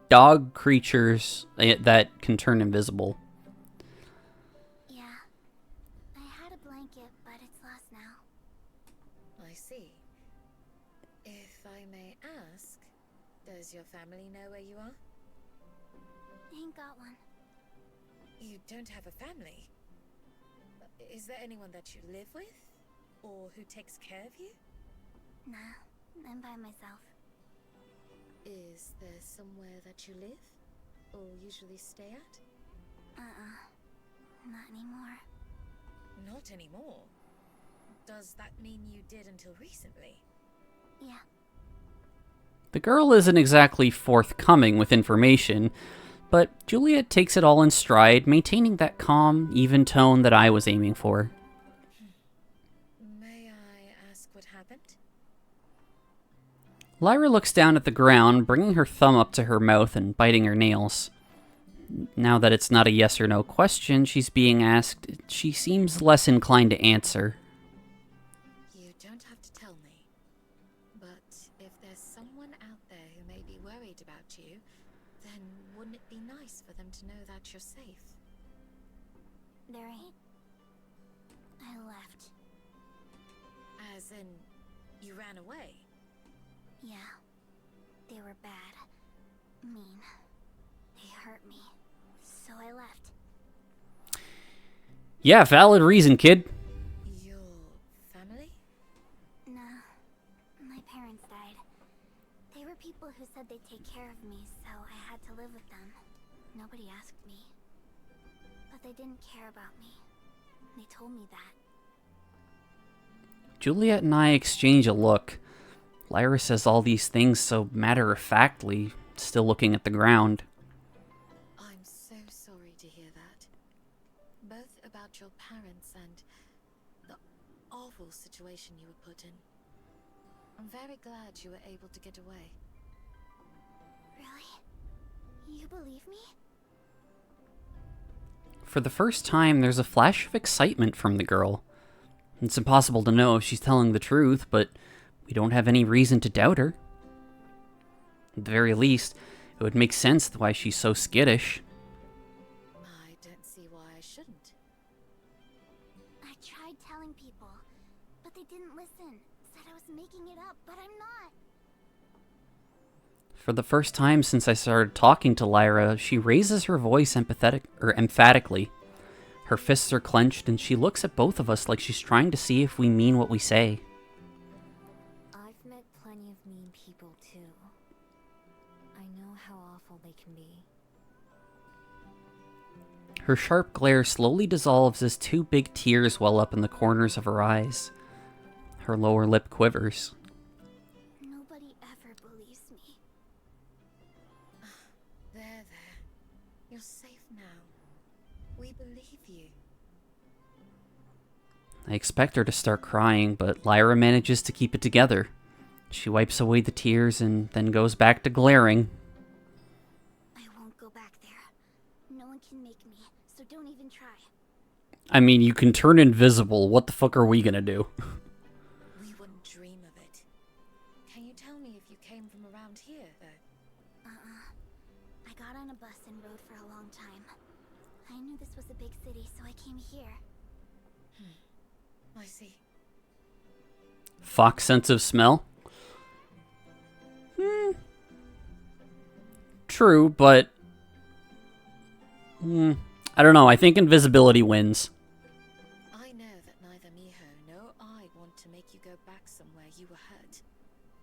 dog creatures that can turn invisible. Yeah. I had a blanket, but it's lost now. I see. If I may ask, does your family know where you are? Ain't got one. You don't have a family? Is there anyone that you live with? Or who takes care of you? Nah, I'm by myself. Is there somewhere that you live? Or usually stay at? Not anymore. Not anymore. Does that mean you did until recently? Yeah. The girl isn't exactly forthcoming with information, but Juliet takes it all in stride, maintaining that calm, even tone that I was aiming for. May I ask what happened? Lyra looks down at the ground, bringing her thumb up to her mouth and biting her nails. Now that it's not a yes or no question she's being asked, she seems less inclined to answer. You don't have to tell me. But if there's someone out there who may be worried about you, then wouldn't it be nice for them to know that you're safe? There ain't. I left. As in, you ran away? Yeah. They were bad. Mean. They hurt me. So I left. Yeah, valid reason, kid. Your family? Nah. My parents died. They were people who said they'd take care of me, so I had to live with them. Nobody asked me. But they didn't care about me. They told me that. Juliet and I exchange a look. Lyra says all these things so matter-of-factly, still looking at the ground. I'm so sorry to hear that. Both about your parents and the awful situation you were put in. I'm very glad you were able to get away. Really? You believe me? For the first time, there's a flash of excitement from the girl. It's impossible to know if she's telling the truth, but we don't have any reason to doubt her. At the very least, it would make sense why she's so skittish. I don't see why I shouldn't. I tried telling people, but they didn't listen. Said I was making it up, but I'm not. For the first time since I started talking to Lyra, she raises her voice emphatically. Her fists are clenched, and she looks at both of us like she's trying to see if we mean what we say. I've met plenty of mean people too. I know how awful they can be. Her sharp glare slowly dissolves as two big tears well up in the corners of her eyes. Her lower lip quivers. Nobody ever believes me. There. You're safe now. We believe you. I expect her to start crying, but Lyra manages to keep it together. She wipes away the tears and then goes back to glaring. I won't go back there. No one can make me, so don't even try. I mean, you can turn invisible. What the fuck are we gonna do? We wouldn't dream of it. Can you tell me if you came from around here, though? I got on a bus and rode for a long time. I knew this was a big city, so I came here. I see. Fox sense of smell? True, but... I don't know, I think invisibility wins. I know that neither Miho nor I want to make you go back somewhere you were hurt.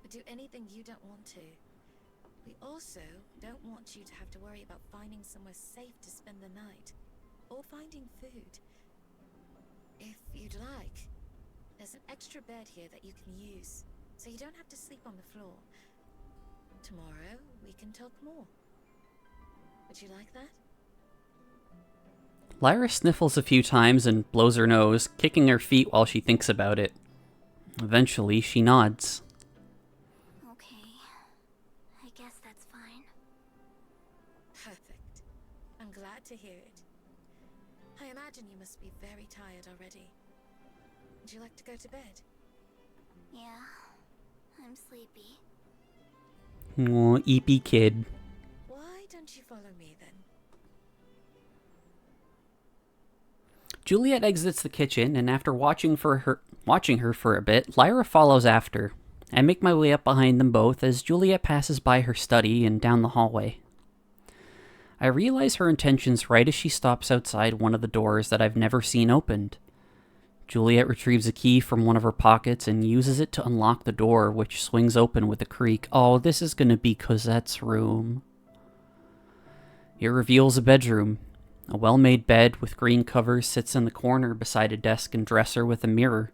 Or do anything you don't want to. We also don't want you to have to worry about finding somewhere safe to spend the night. Or finding food. If you'd like, there's an extra bed here that you can use, so you don't have to sleep on the floor. Tomorrow, we can talk more. Would you like that? Lyra sniffles a few times and blows her nose, kicking her feet while she thinks about it. Eventually, she nods. Okay. I guess that's fine. Perfect. I'm glad to hear it. I imagine you must be very tired already. Would you like to go to bed? Yeah. I'm sleepy. Oh, eepy kid. Why don't you follow me then? Juliet exits the kitchen, and after watching her for a bit, Lyra follows after. I make my way up behind them both as Juliet passes by her study and down the hallway. I realize her intentions right as she stops outside one of the doors that I've never seen opened. Juliet retrieves a key from one of her pockets and uses it to unlock the door, which swings open with a creak. Oh, this is going to be Cosette's room. It reveals a bedroom. A well-made bed with green covers sits in the corner beside a desk and dresser with a mirror.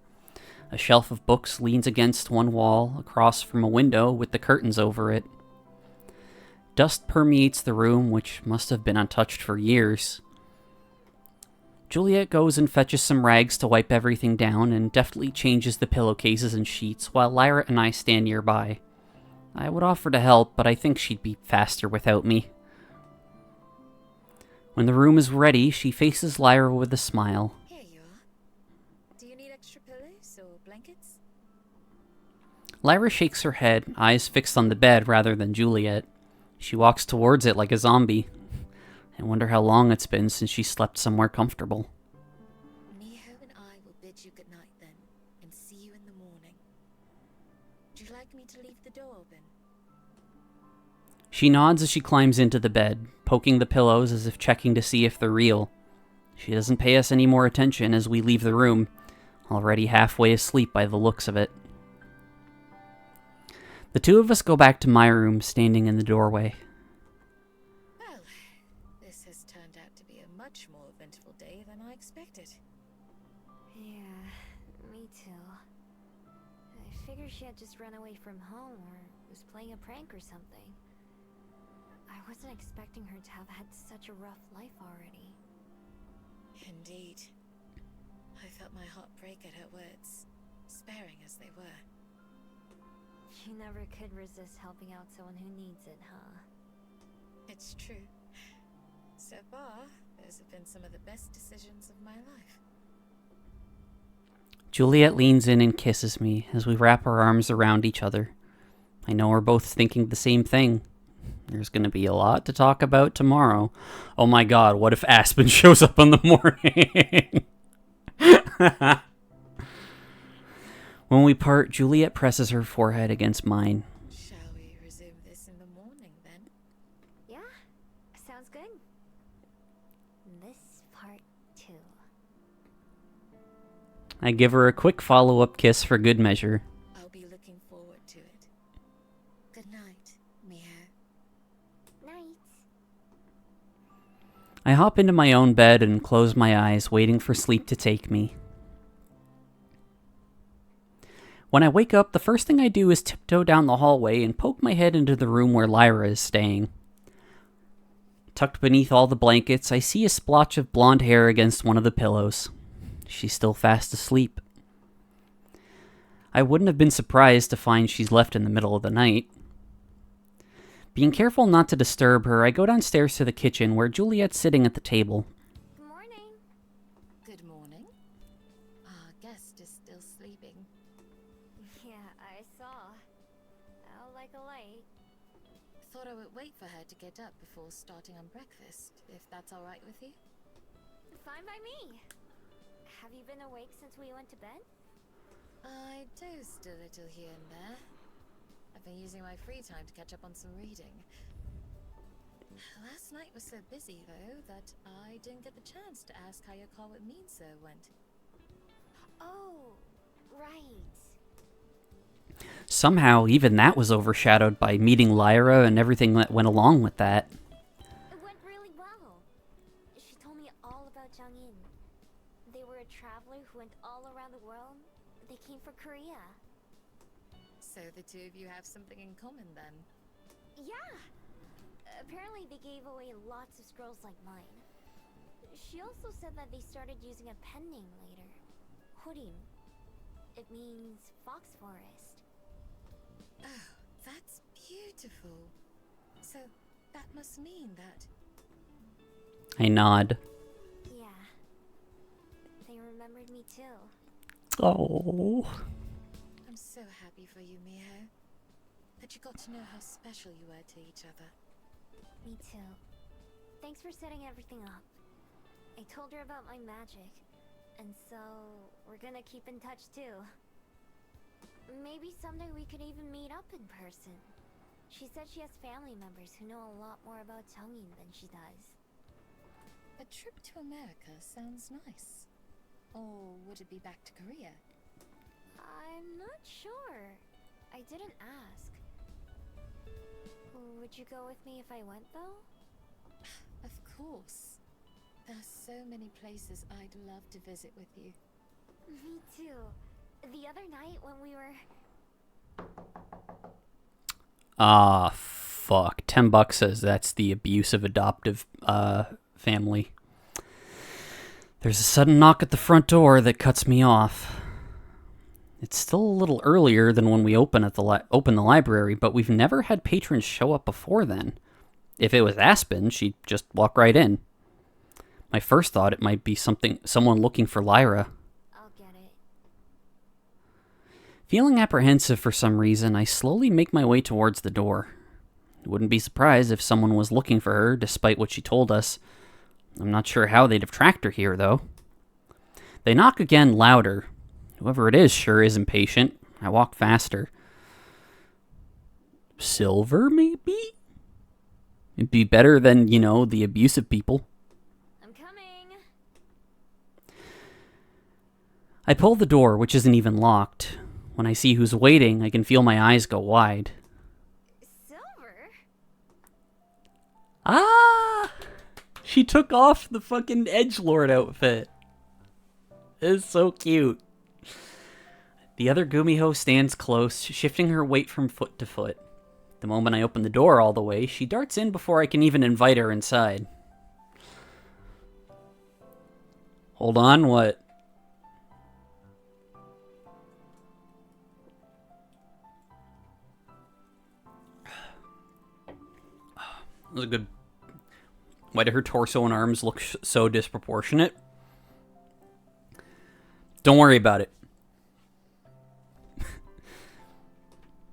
A shelf of books leans against one wall, across from a window with the curtains over it. Dust permeates the room, which must have been untouched for years. Juliet goes and fetches some rags to wipe everything down and deftly changes the pillowcases and sheets while Lyra and I stand nearby. I would offer to help, but I think she'd be faster without me. When the room is ready, she faces Lyra with a smile. Here you are. Do you need extra pillows or blankets? Lyra shakes her head, eyes fixed on the bed rather than Juliet. She walks towards it like a zombie. I wonder how long it's been since she slept somewhere comfortable. Miho and I will bid you good night then, and see you in the morning. Would you like me to leave the door open? She nods as she climbs into the bed, poking the pillows as if checking to see if they're real. She doesn't pay us any more attention as we leave the room, already halfway asleep by the looks of it. The two of us go back to my room, standing in the doorway. Well, this has turned out to be a much more eventful day than I expected. Yeah, me too. I figured she had just run away from home or was playing a prank or something. I wasn't expecting her to have had such a rough life already. Indeed. I felt my heart break at her words, sparing as they were. You never could resist helping out someone who needs it, huh? It's true. So far, those have been some of the best decisions of my life. Juliet leans in and kisses me as we wrap our arms around each other. I know we're both thinking the same thing. There's going to be a lot to talk about tomorrow. Oh my god, what if Aspen shows up in the morning? When we part, Juliet presses her forehead against mine. Shall we resume this in the morning? I give her a quick follow-up kiss for good measure. I'll be looking forward to it. Good night, Miho. Night. I hop into my own bed and close my eyes, waiting for sleep to take me. When I wake up, the first thing I do is tiptoe down the hallway and poke my head into the room where Lyra is staying. Tucked beneath all the blankets, I see a splotch of blonde hair against one of the pillows. She's still fast asleep. I wouldn't have been surprised to find she's left in the middle of the night. Being careful not to disturb her, I go downstairs to the kitchen where Juliet's sitting at the table. Good morning. Good morning. Our guest is still sleeping. Yeah, I saw. Out like a light. Thought I would wait for her to get up before starting on breakfast, if that's alright with you. Fine by me. Have you been awake since we went to bed? I dozed a little here and there. I've been using my free time to catch up on some reading. Last night was so busy, though, that I didn't get the chance to ask how your call with Minso went. Oh, right. Somehow, even that was overshadowed by meeting Lyra and everything that went along with that. It went really well. She told me all about Jongin. They were a traveler who went all around the world. They came for Korea. So the two of you have something in common, then? Yeah. Apparently they gave away lots of scrolls like mine. She also said that they started using a pen name later. Horim. It means fox forest. Oh, that's beautiful. So that must mean that... I nod. Yeah. They remembered me too. Oh. I'm so happy for you, Miho. That you got to know how special you were to each other. Me too. Thanks for setting everything up. I told her about my magic, and so we're gonna keep in touch too. Maybe someday we could even meet up in person. She said she has family members who know a lot more about Jongin than she does. A trip to America sounds nice. Or would it be back to Korea? I'm not sure. I didn't ask. Would you go with me if I went, though? Of course. There are so many places I'd love to visit with you. Me too. The other night when we were... Ah, fuck. $10 says that's the abusive adoptive family. There's a sudden knock at the front door that cuts me off. It's still a little earlier than when we open the library, but we've never had patrons show up before then. If it was Aspen, she'd just walk right in. My first thought, it might be someone looking for Lyra. I'll get it. Feeling apprehensive for some reason, I slowly make my way towards the door. Wouldn't be surprised if someone was looking for her, despite what she told us. I'm not sure how they'd have tracked her here, though. They knock again, louder. Whoever it is sure is impatient. I walk faster. Silver, maybe? It'd be better than, the abusive people. I'm coming. I pull the door, which isn't even locked. When I see who's waiting, I can feel my eyes go wide. Silver? Ah! She took off the fucking edgelord outfit. It's so cute. The other Gumiho stands close, shifting her weight from foot to foot. The moment I open the door all the way, she darts in before I can even invite her inside. Hold on, what? That was a good... Why do her torso and arms look so disproportionate? Don't worry about it.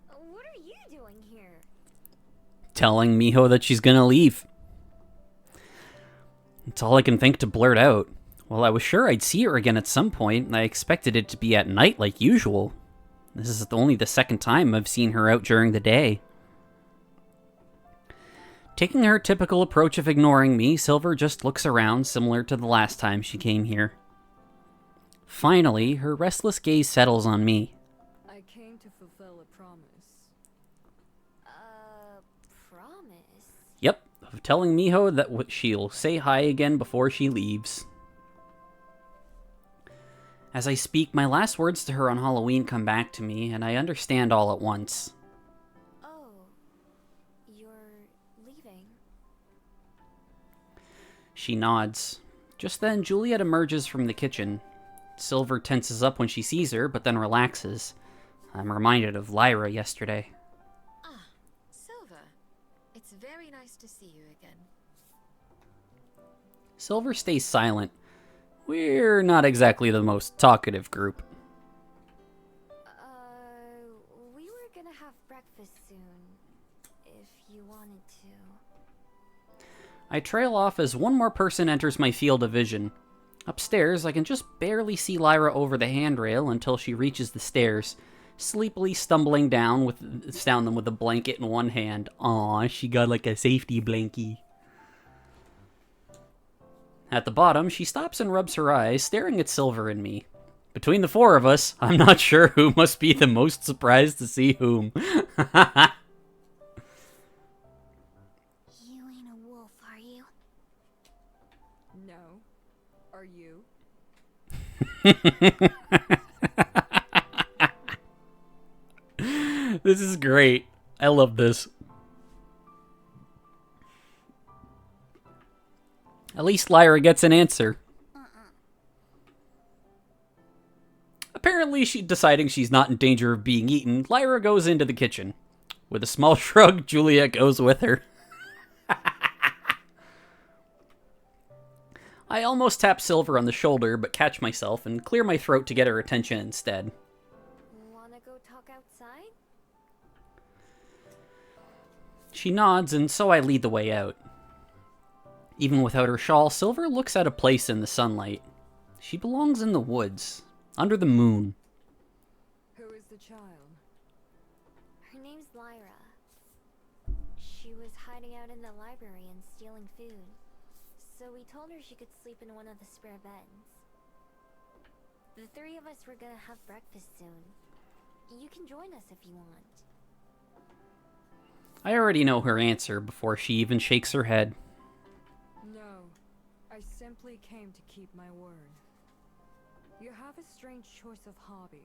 What are you doing here? Telling Miho that she's gonna leave. It's all I can think to blurt out. Well, I was sure I'd see her again at some point, and I expected it to be at night like usual. This is only the second time I've seen her out during the day. Taking her typical approach of ignoring me, Silver just looks around, similar to the last time she came here. Finally, her restless gaze settles on me. I came to fulfill a promise. Promise? Yep, of telling Miho that she'll say hi again before she leaves. As I speak, my last words to her on Halloween come back to me, and I understand all at once. Oh, you're leaving. She nods. Just then, Juliet emerges from the kitchen. Silver tenses up when she sees her, but then relaxes. I'm reminded of Lyra yesterday. Ah, Silver. It's very nice to see you again. Silver stays silent. We're not exactly the most talkative group. We were gonna have breakfast soon, if you wanted to. I trail off as one more person enters my field of vision. Upstairs, I can just barely see Lyra over the handrail until she reaches the stairs, sleepily stumbling down them with a blanket in one hand. Aw, she got like a safety blankie. At the bottom, she stops and rubs her eyes, staring at Silver and me. Between the four of us, I'm not sure who must be the most surprised to see whom. You ain't a wolf, are you? No. Are you? This is great. I love this. At least Lyra gets an answer. Apparently, deciding she's not in danger of being eaten, Lyra goes into the kitchen. With a small shrug, Juliet goes with her. I almost tap Silver on the shoulder, but catch myself and clear my throat to get her attention instead. Wanna go talk outside? She nods, and so I lead the way out. Even without her shawl, Silver looks out of place in the sunlight. She belongs in the woods, under the moon. Who is the child? Her name's Lyra. She was hiding out in the library and stealing food. So we told her she could sleep in one of the spare beds. The three of us were gonna have breakfast soon. You can join us if you want. I already know her answer before she even shakes her head. No. I simply came to keep my word. You have a strange choice of hobby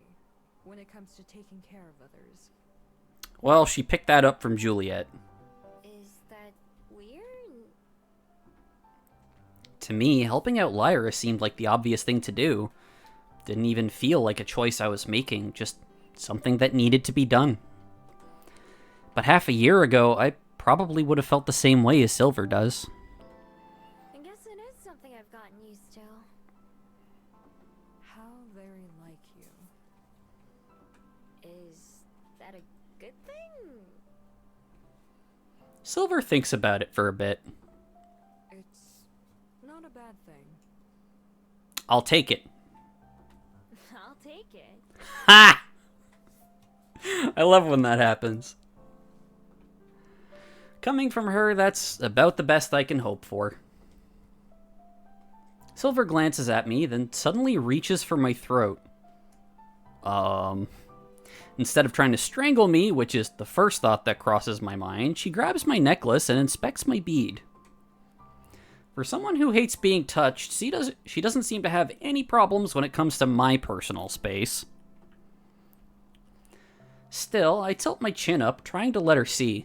when it comes to taking care of others. Well, she picked that up from Juliet. Is that weird? To me, helping out Lyra seemed like the obvious thing to do. Didn't even feel like a choice I was making, just something that needed to be done. But half a year ago, I probably would have felt the same way as Silver does. I guess it is something I've gotten used to. How very like you. Is that a good thing? Silver thinks about it for a bit. It's not a bad thing. I'll take it. I'll take it. Ha! I love when that happens. Coming from her, that's about the best I can hope for. Silver glances at me, then suddenly reaches for my throat. Instead of trying to strangle me, which is the first thought that crosses my mind, she grabs my necklace and inspects my bead. For someone who hates being touched, she doesn't seem to have any problems when it comes to my personal space. Still, I tilt my chin up, trying to let her see.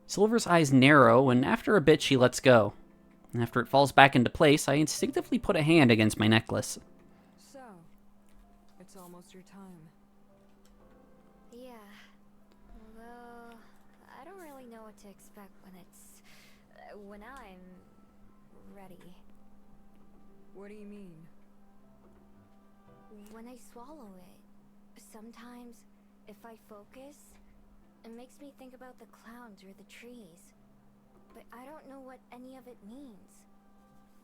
Silver's eyes narrow, and after a bit she lets go. After it falls back into place, I instinctively put a hand against my necklace. So, it's almost your time. Yeah. Although, I don't really know what to expect when I'm ready. What do you mean? When I swallow it, sometimes, if I focus, it makes me think about the clouds or the trees. But I don't know what any of it means.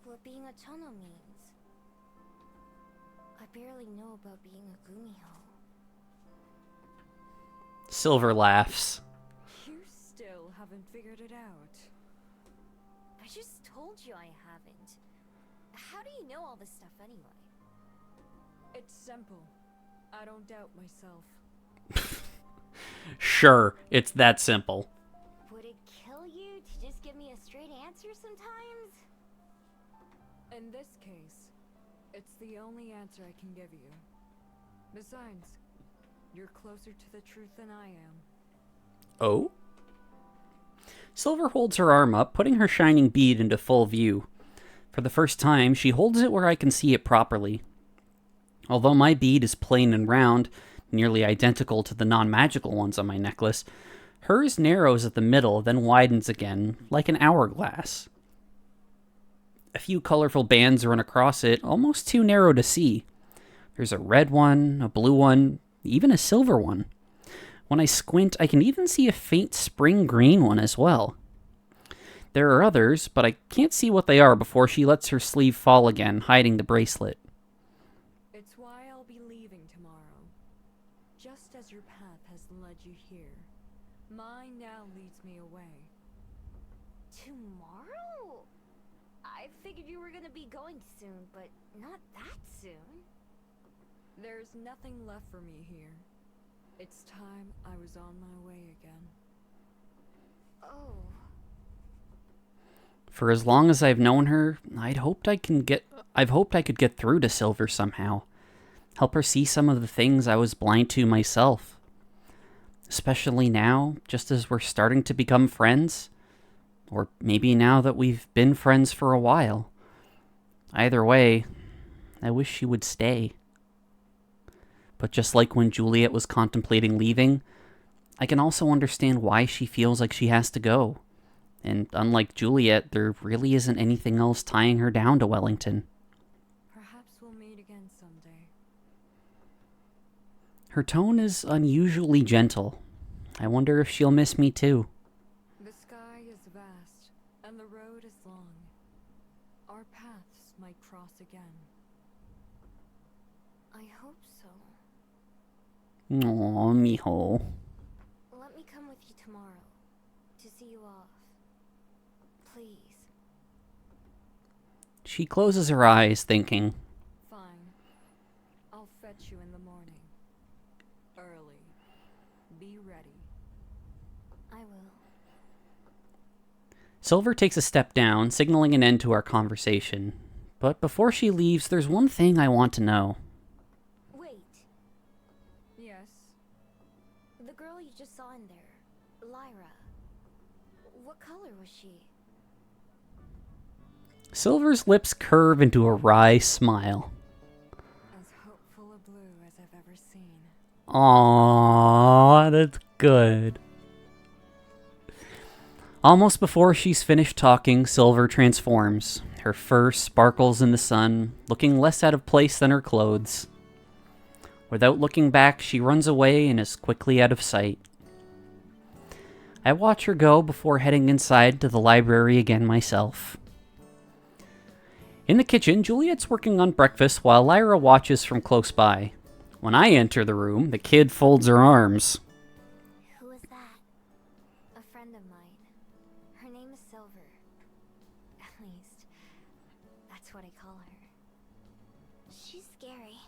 What being a Chono means. I barely know about being a Gumiho. Silver laughs. You still haven't figured it out. I just told you I haven't. How do you know all this stuff anyway? It's simple. I don't doubt myself. Sure, it's that simple. Would it kill you to just give me a straight answer sometimes? In this case, it's the only answer I can give you. Besides, you're closer to the truth than I am. Oh? Silver holds her arm up, putting her shining bead into full view. For the first time, she holds it where I can see it properly. Although my bead is plain and round, nearly identical to the non-magical ones on my necklace, hers narrows at the middle, then widens again, like an hourglass. A few colorful bands run across it, almost too narrow to see. There's a red one, a blue one, even a silver one. When I squint, I can even see a faint spring green one as well. There are others, but I can't see what they are before she lets her sleeve fall again, hiding the bracelet. It's why I'll be leaving tomorrow. Just as your path has led you here, mine now leads me away. Tomorrow? I figured you were gonna be going soon, but not that soon. There's nothing left for me here. It's time I was on my way again. Oh. For as long as I've known her, I've hoped I could get through to Silver somehow. Help her see some of the things I was blind to myself. Especially now, just as we're starting to become friends. Or maybe now that we've been friends for a while. Either way, I wish she would stay. But just like when Juliet was contemplating leaving, I can also understand why she feels like she has to go. And unlike Juliet, there really isn't anything else tying her down to Wellington. Perhaps we'll meet again someday. Her tone is unusually gentle. I wonder if she'll miss me too. The sky is vast, and the road is long. Our paths might cross again. I hope so. Aw, mijo. Let me come with you tomorrow to see you off. Please. She closes her eyes, thinking. Fine. I'll fetch you in the morning. Early. Be ready. I will. Silver takes a step down, signaling an end to our conversation. But before she leaves, there's one thing I want to know. Wait. Yes. The girl you just saw in there, Lyra. What color was she? Silver's lips curve into a wry smile. As hopeful a blue as I've ever seen. Aww, that's good. Almost before she's finished talking, Silver transforms. Her fur sparkles in the sun, looking less out of place than her clothes. Without looking back, she runs away and is quickly out of sight. I watch her go before heading inside to the library again myself. In the kitchen, Juliet's working on breakfast while Lyra watches from close by. When I enter the room, the kid folds her arms. Who is that? A friend of mine. Her name is Silver. At least, that's what I call her. She's scary.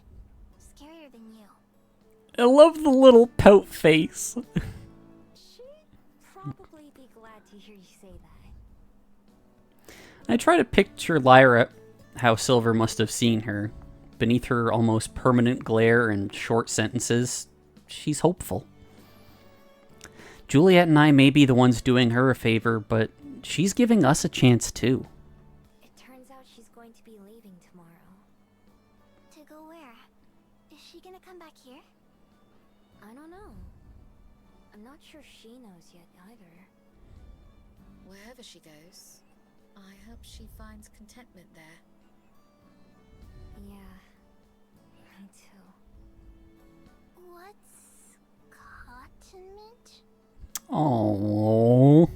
Scarier than you. I love the little pout face. She'd probably be glad to hear you say that. I try to picture Lyra how Silver must have seen her. Beneath her almost permanent glare and short sentences, she's hopeful. Juliet and I may be the ones doing her a favor, but she's giving us a chance too. It turns out she's going to be leaving tomorrow. To go where? Is she gonna come back here? I don't know. I'm not sure she knows yet either. Wherever she goes, I hope she finds contentment there. Yeah, me too. What's cottonment? Oh,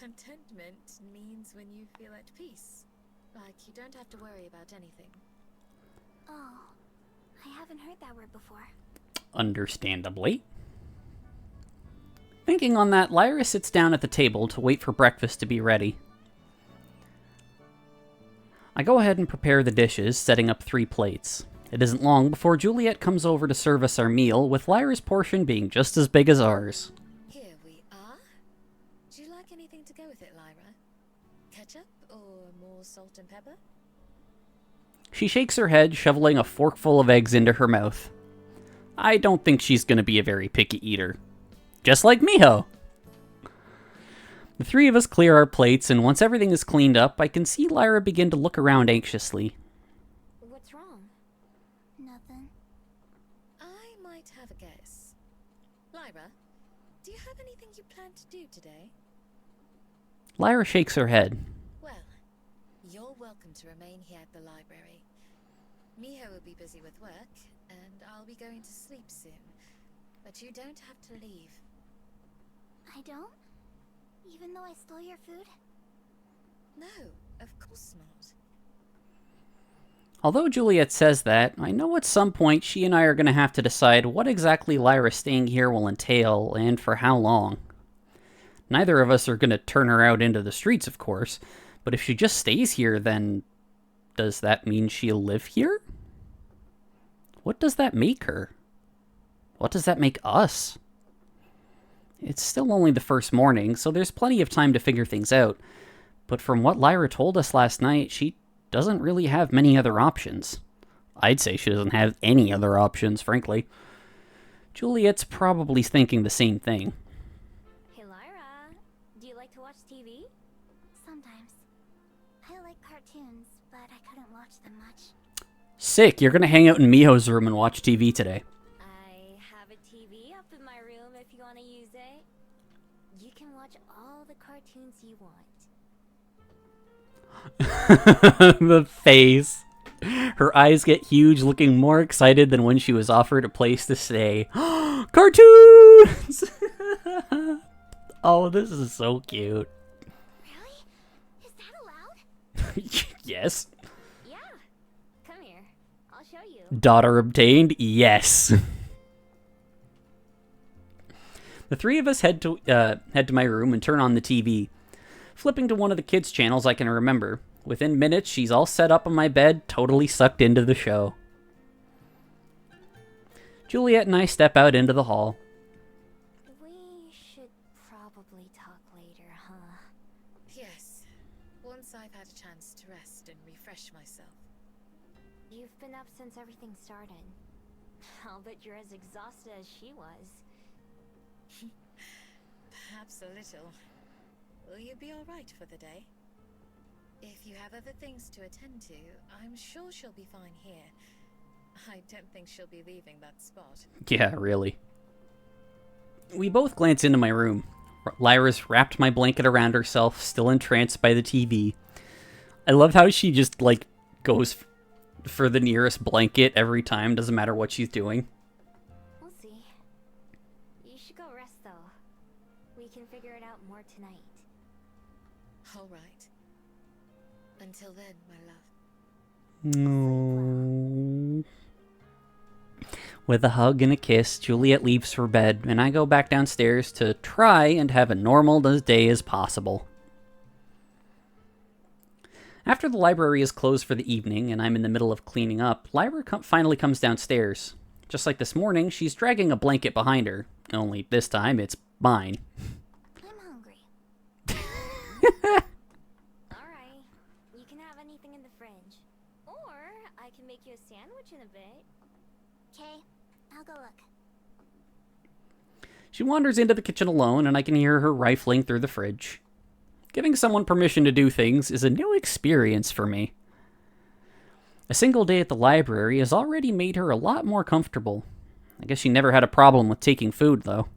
Contentment means when you feel at peace. Like you don't have to worry about anything. Oh, I haven't heard that word before. understandably. Thinking on that, Lyra sits down at the table to wait for breakfast to be ready. I go ahead and prepare the dishes, setting up 3 plates. It isn't long before Juliet comes over to serve us our meal, with Lyra's portion being just as big as ours. Here we are. Do you like anything to go with it, Lyra? Ketchup or more salt and pepper? She shakes her head, shoveling a forkful of eggs into her mouth. I don't think she's going to be a very picky eater. Just like Miho! The 3 of us clear our plates, and once everything is cleaned up, I can see Lyra begin to look around anxiously. What's wrong? Nothing. I might have a guess. Lyra, do you have anything you plan to do today? Lyra shakes her head. Well, you're welcome to remain here at the library. Miho will be busy with work, and I'll be going to sleep soon. But you don't have to leave. I don't? Even though I stole your food? No, of course not. Although Juliet says that, I know at some point she and I are going to have to decide what exactly Lyra staying here will entail, and for how long. Neither of us are going to turn her out into the streets, of course, but if she just stays here, then does that mean she'll live here? What does that make her? What does that make us? It's still only the first morning, so there's plenty of time to figure things out. But from what Lyra told us last night, she doesn't really have many other options. I'd say she doesn't have any other options, frankly. Juliet's probably thinking the same thing. Hey Lyra, do you like to watch TV? Sometimes. I like cartoons, but I couldn't watch them much. Sick, you're gonna hang out in Miho's room and watch TV today. I have a TV up in my room if you want to use it. You can watch all the cartoons you want. The face. Her eyes get huge, looking more excited than when she was offered a place to stay. Cartoons! Oh, this is so cute. Really? Is that allowed? Yes. Yeah. Come here. I'll show you. Daughter obtained? Yes. The 3 of us head to my room and turn on the TV. Flipping to one of the kids' channels I can remember. Within minutes, she's all set up on my bed, totally sucked into the show. Juliet and I step out into the hall. We should probably talk later, huh? Yes, once I've had a chance to rest and refresh myself. You've been up since everything started. I'll bet you're as exhausted as she was. Perhaps a little. Will you be alright for the day? If you have other things to attend to, I'm sure she'll be fine here. I don't think she'll be leaving that spot. Yeah, really. We both glance into my room. Lyra's wrapped my blanket around herself, still entranced by the TV. I love how she just, like, goes for the nearest blanket every time, doesn't matter what she's doing. We'll see. You should go rest, though. We can figure it out more tonight. Alright. Until then, my love. No. With a hug and a kiss, Juliet leaves for bed, and I go back downstairs to try and have a normal day as possible. After the library is closed for the evening, and I'm in the middle of cleaning up, Lyra finally comes downstairs. Just like this morning, she's dragging a blanket behind her, only this time it's mine. I'm hungry. Alright. You can have anything in the fridge. Or I can make you a sandwich in a bit. Okay, I'll go look. She wanders into the kitchen alone, and I can hear her rifling through the fridge. Giving someone permission to do things is a new experience for me. A single day at the library has already made her a lot more comfortable. I guess she never had a problem with taking food, though.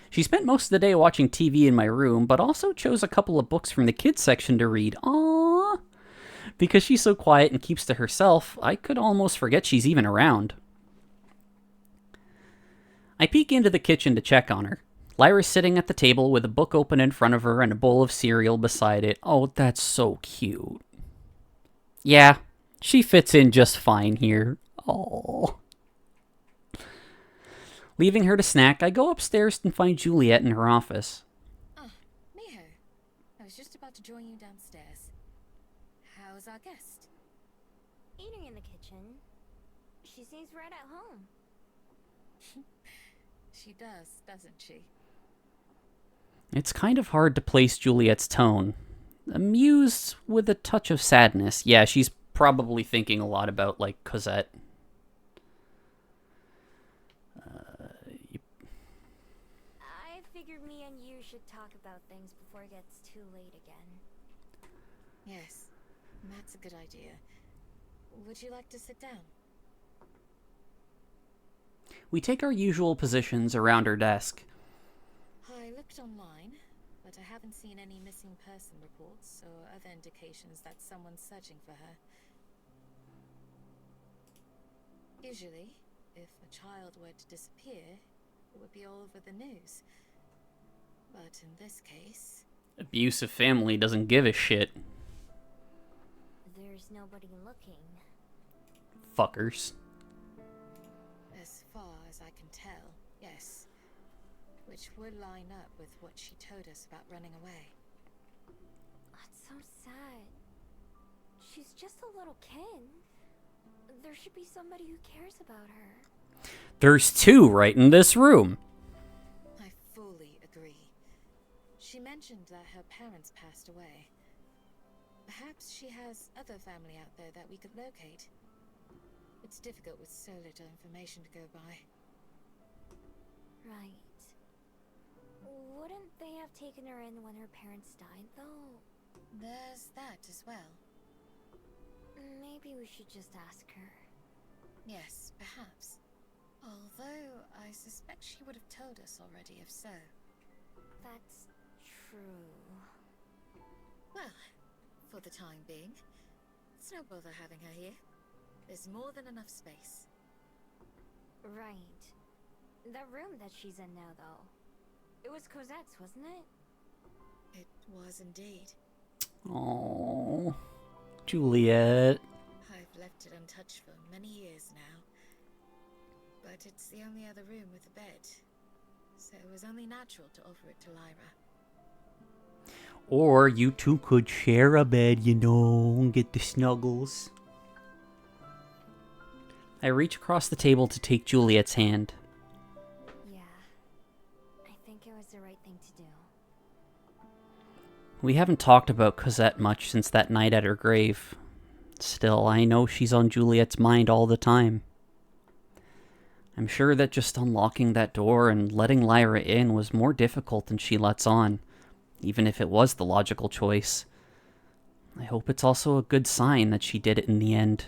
She spent most of the day watching TV in my room, but also chose a couple of books from the kids section to read. Aww! Because she's so quiet and keeps to herself, I could almost forget she's even around. I peek into the kitchen to check on her. Lyra's sitting at the table with a book open in front of her and a bowl of cereal beside it. Oh, that's so cute. Yeah, she fits in just fine here. Oh. Leaving her to snack, I go upstairs and find Juliet in her office. Ah, Miho. I was just about to join you downstairs. How's our guest? Eating in the kitchen. She seems right at home. She does, doesn't she? It's kind of hard to place Juliet's tone. Amused with a touch of sadness. Yeah, she's probably thinking a lot about, like, Cosette. I figured me and you should talk about things before it gets too late again. Yes, that's a good idea. Would you like to sit down? We take our usual positions around her desk. I looked online, but I haven't seen any missing person reports or other indications that someone's searching for her. Usually, if a child were to disappear, it would be all over the news. But in this case... Abusive family doesn't give a shit. There's nobody looking. Fuckers. As far as I can tell, yes. Which would line up with what she told us about running away. That's so sad. She's just a little kid. There should be somebody who cares about her. There's two right in this room. I fully agree. She mentioned that her parents passed away. Perhaps she has other family out there that we could locate. It's difficult with so little information to go by. Right. Wouldn't they have taken her in when her parents died, though? There's that as well. Maybe we should just ask her. Yes, perhaps. Although, I suspect she would have told us already if so. That's true. Well, for the time being, it's no bother having her here. There's more than enough space. Right. That room that she's in now, though. It was Cosette's, wasn't it? It was indeed. Oh, Juliet. I've left it untouched for many years now. But it's the only other room with a bed. So it was only natural to offer it to Lyra. Or you two could share a bed, you know, and get the snuggles. I reach across the table to take Juliet's hand. Yeah. I think it was the right thing to do. We haven't talked about Cosette much since that night at her grave. Still, I know she's on Juliet's mind all the time. I'm sure that just unlocking that door and letting Lyra in was more difficult than she lets on, even if it was the logical choice. I hope it's also a good sign that she did it in the end.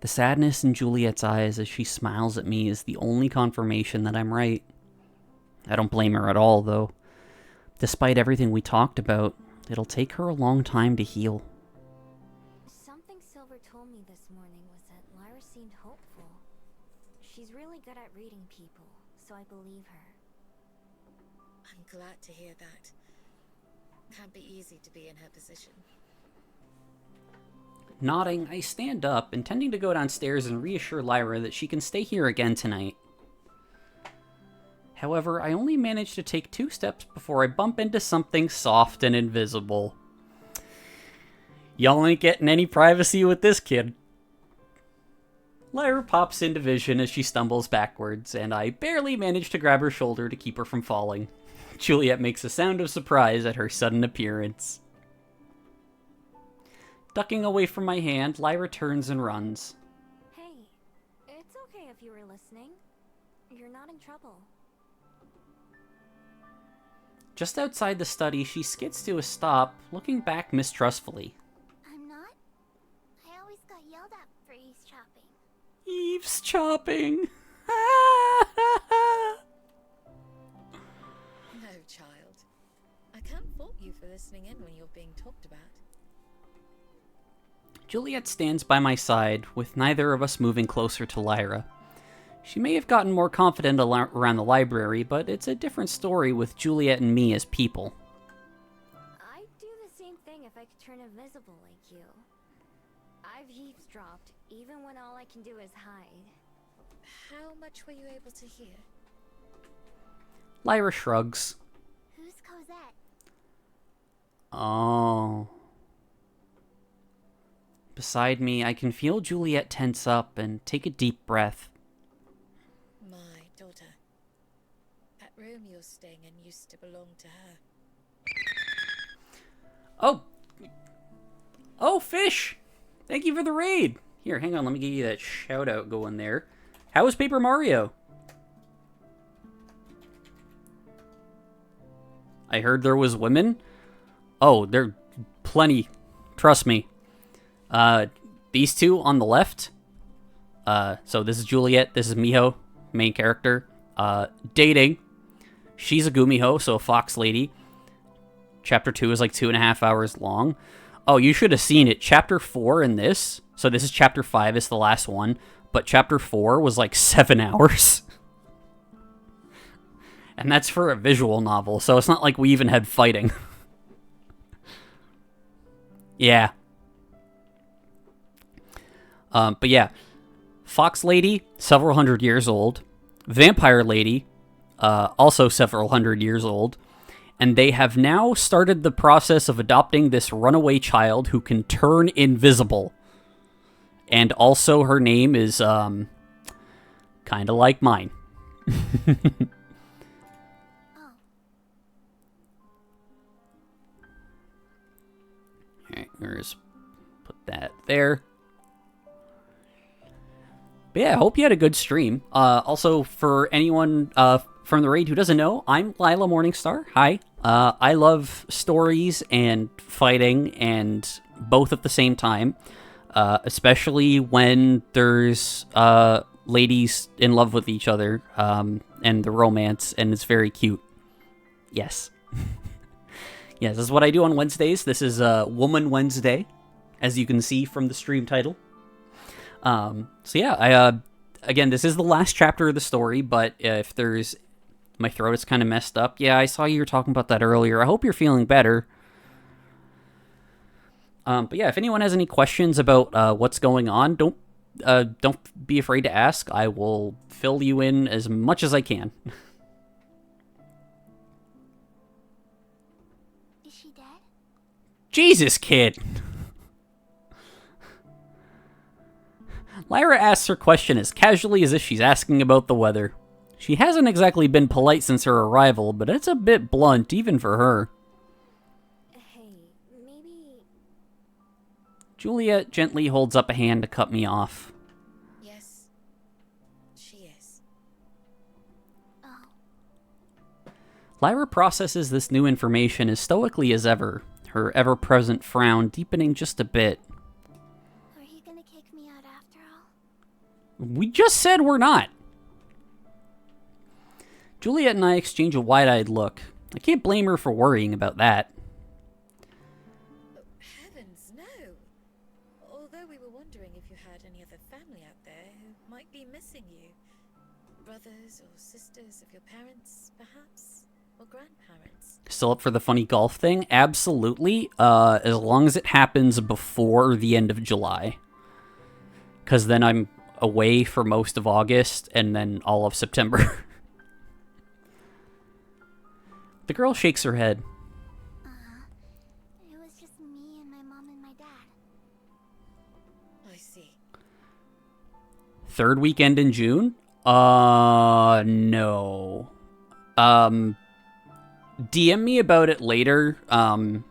The sadness in Juliet's eyes as she smiles at me is the only confirmation that I'm right. I don't blame her at all, though. Despite everything we talked about, it'll take her a long time to heal. Something Silver told me this morning was that Lyra seemed hopeful. She's really good at reading people, so I believe her. I'm glad to hear that. Can't be easy to be in her position. Nodding, I stand up, intending to go downstairs and reassure Lyra that she can stay here again tonight. However, I only manage to take 2 steps before I bump into something soft and invisible. Y'all ain't getting any privacy with this kid. Lyra pops into vision as she stumbles backwards, and I barely manage to grab her shoulder to keep her from falling. Juliet makes a sound of surprise at her sudden appearance. Ducking away from my hand, Lyra turns and runs. Hey, it's okay if you were listening. You're not in trouble. Just outside the study, she skids to a stop, looking back mistrustfully. I'm not? I always got yelled at for eavesdropping. Eavesdropping! No, child. I can't fault you for listening in when you're being talked about. Juliet stands by my side, with neither of us moving closer to Lyra. She may have gotten more confident around the library, but it's a different story with Juliet and me as people. I'd do the same thing if I could turn invisible like you. I've eavesdropped, even when all I can do is hide. How much were you able to hear? Lyra shrugs. Who's Cosette? Oh. beside me, I can feel Juliet tense up and take a deep breath. My daughter. That room you're staying in used to belong to her. Oh! Oh, Fish! Thank you for the raid! Here, hang on, let me give you that shout-out going there. How was Paper Mario? I heard there was women. Oh, there plenty. Trust me. These two on the left. So this is Juliet. This is Miho, main character. Dating. She's a Gumiho, so a fox lady. Chapter 2 is like 2.5 hours long. Oh, you should have seen it. Chapter 4 in this. So this is chapter 5. It's the last one. But chapter 4 was like 7 hours. And that's for a visual novel, so it's not like we even had fighting. Yeah. But yeah. Fox Lady, several hundred years old. Vampire Lady, also several hundred years old. And they have now started the process of adopting this runaway child who can turn invisible. And also her name is, kind of like mine. Alright, let's put that there. But yeah, I hope you had a good stream. Also, for anyone from the raid who doesn't know, I'm Lila Morningstar. Hi. I love stories and fighting and both at the same time. Especially when there's ladies in love with each other and the romance, and it's very cute. Yes. Yes, this is what I do on Wednesdays. This is Woman Wednesday, as you can see from the stream title. So yeah, again, this is the last chapter of the story, but if there's... My throat is kind of messed up. Yeah, I saw you were talking about that earlier. I hope you're feeling better. But yeah, if anyone has any questions about what's going on, don't be afraid to ask. I will fill you in as much as I can. Is she dead? Jesus, kid! Lyra asks her question as casually as if she's asking about the weather. She hasn't exactly been polite since her arrival, but it's a bit blunt, even for her. Hey, maybe... Juliet gently holds up a hand to cut me off. Yes, she is. Oh, Lyra processes this new information as stoically as ever, her ever-present frown deepening just a bit. are you gonna kick me out after all? We just said we're not. Juliet and I exchange a wide-eyed look. I can't blame her for worrying about that. Oh, heavens, no! Although we were wondering if you had any other family out there who might be missing you. Brothers or sisters of your parents, perhaps? Or grandparents? Still up for the funny golf thing? Absolutely. As long as it happens before the end of July. Because then I'm away for most of August and then all of September. The girl shakes her head. It was just me and my mom and my dad. I see. Third weekend in June? No. DM me about it later. I'm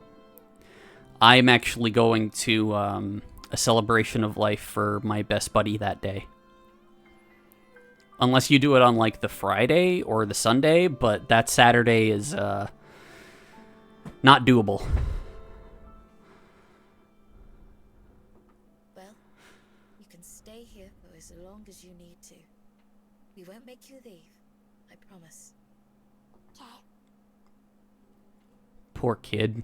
actually going to, a celebration of life for my best buddy that day. Unless you do it on, like, the Friday or the Sunday, but that Saturday is, not doable. Well, you can stay here for as long as you need to. We won't make you leave, I promise. Okay. Poor kid.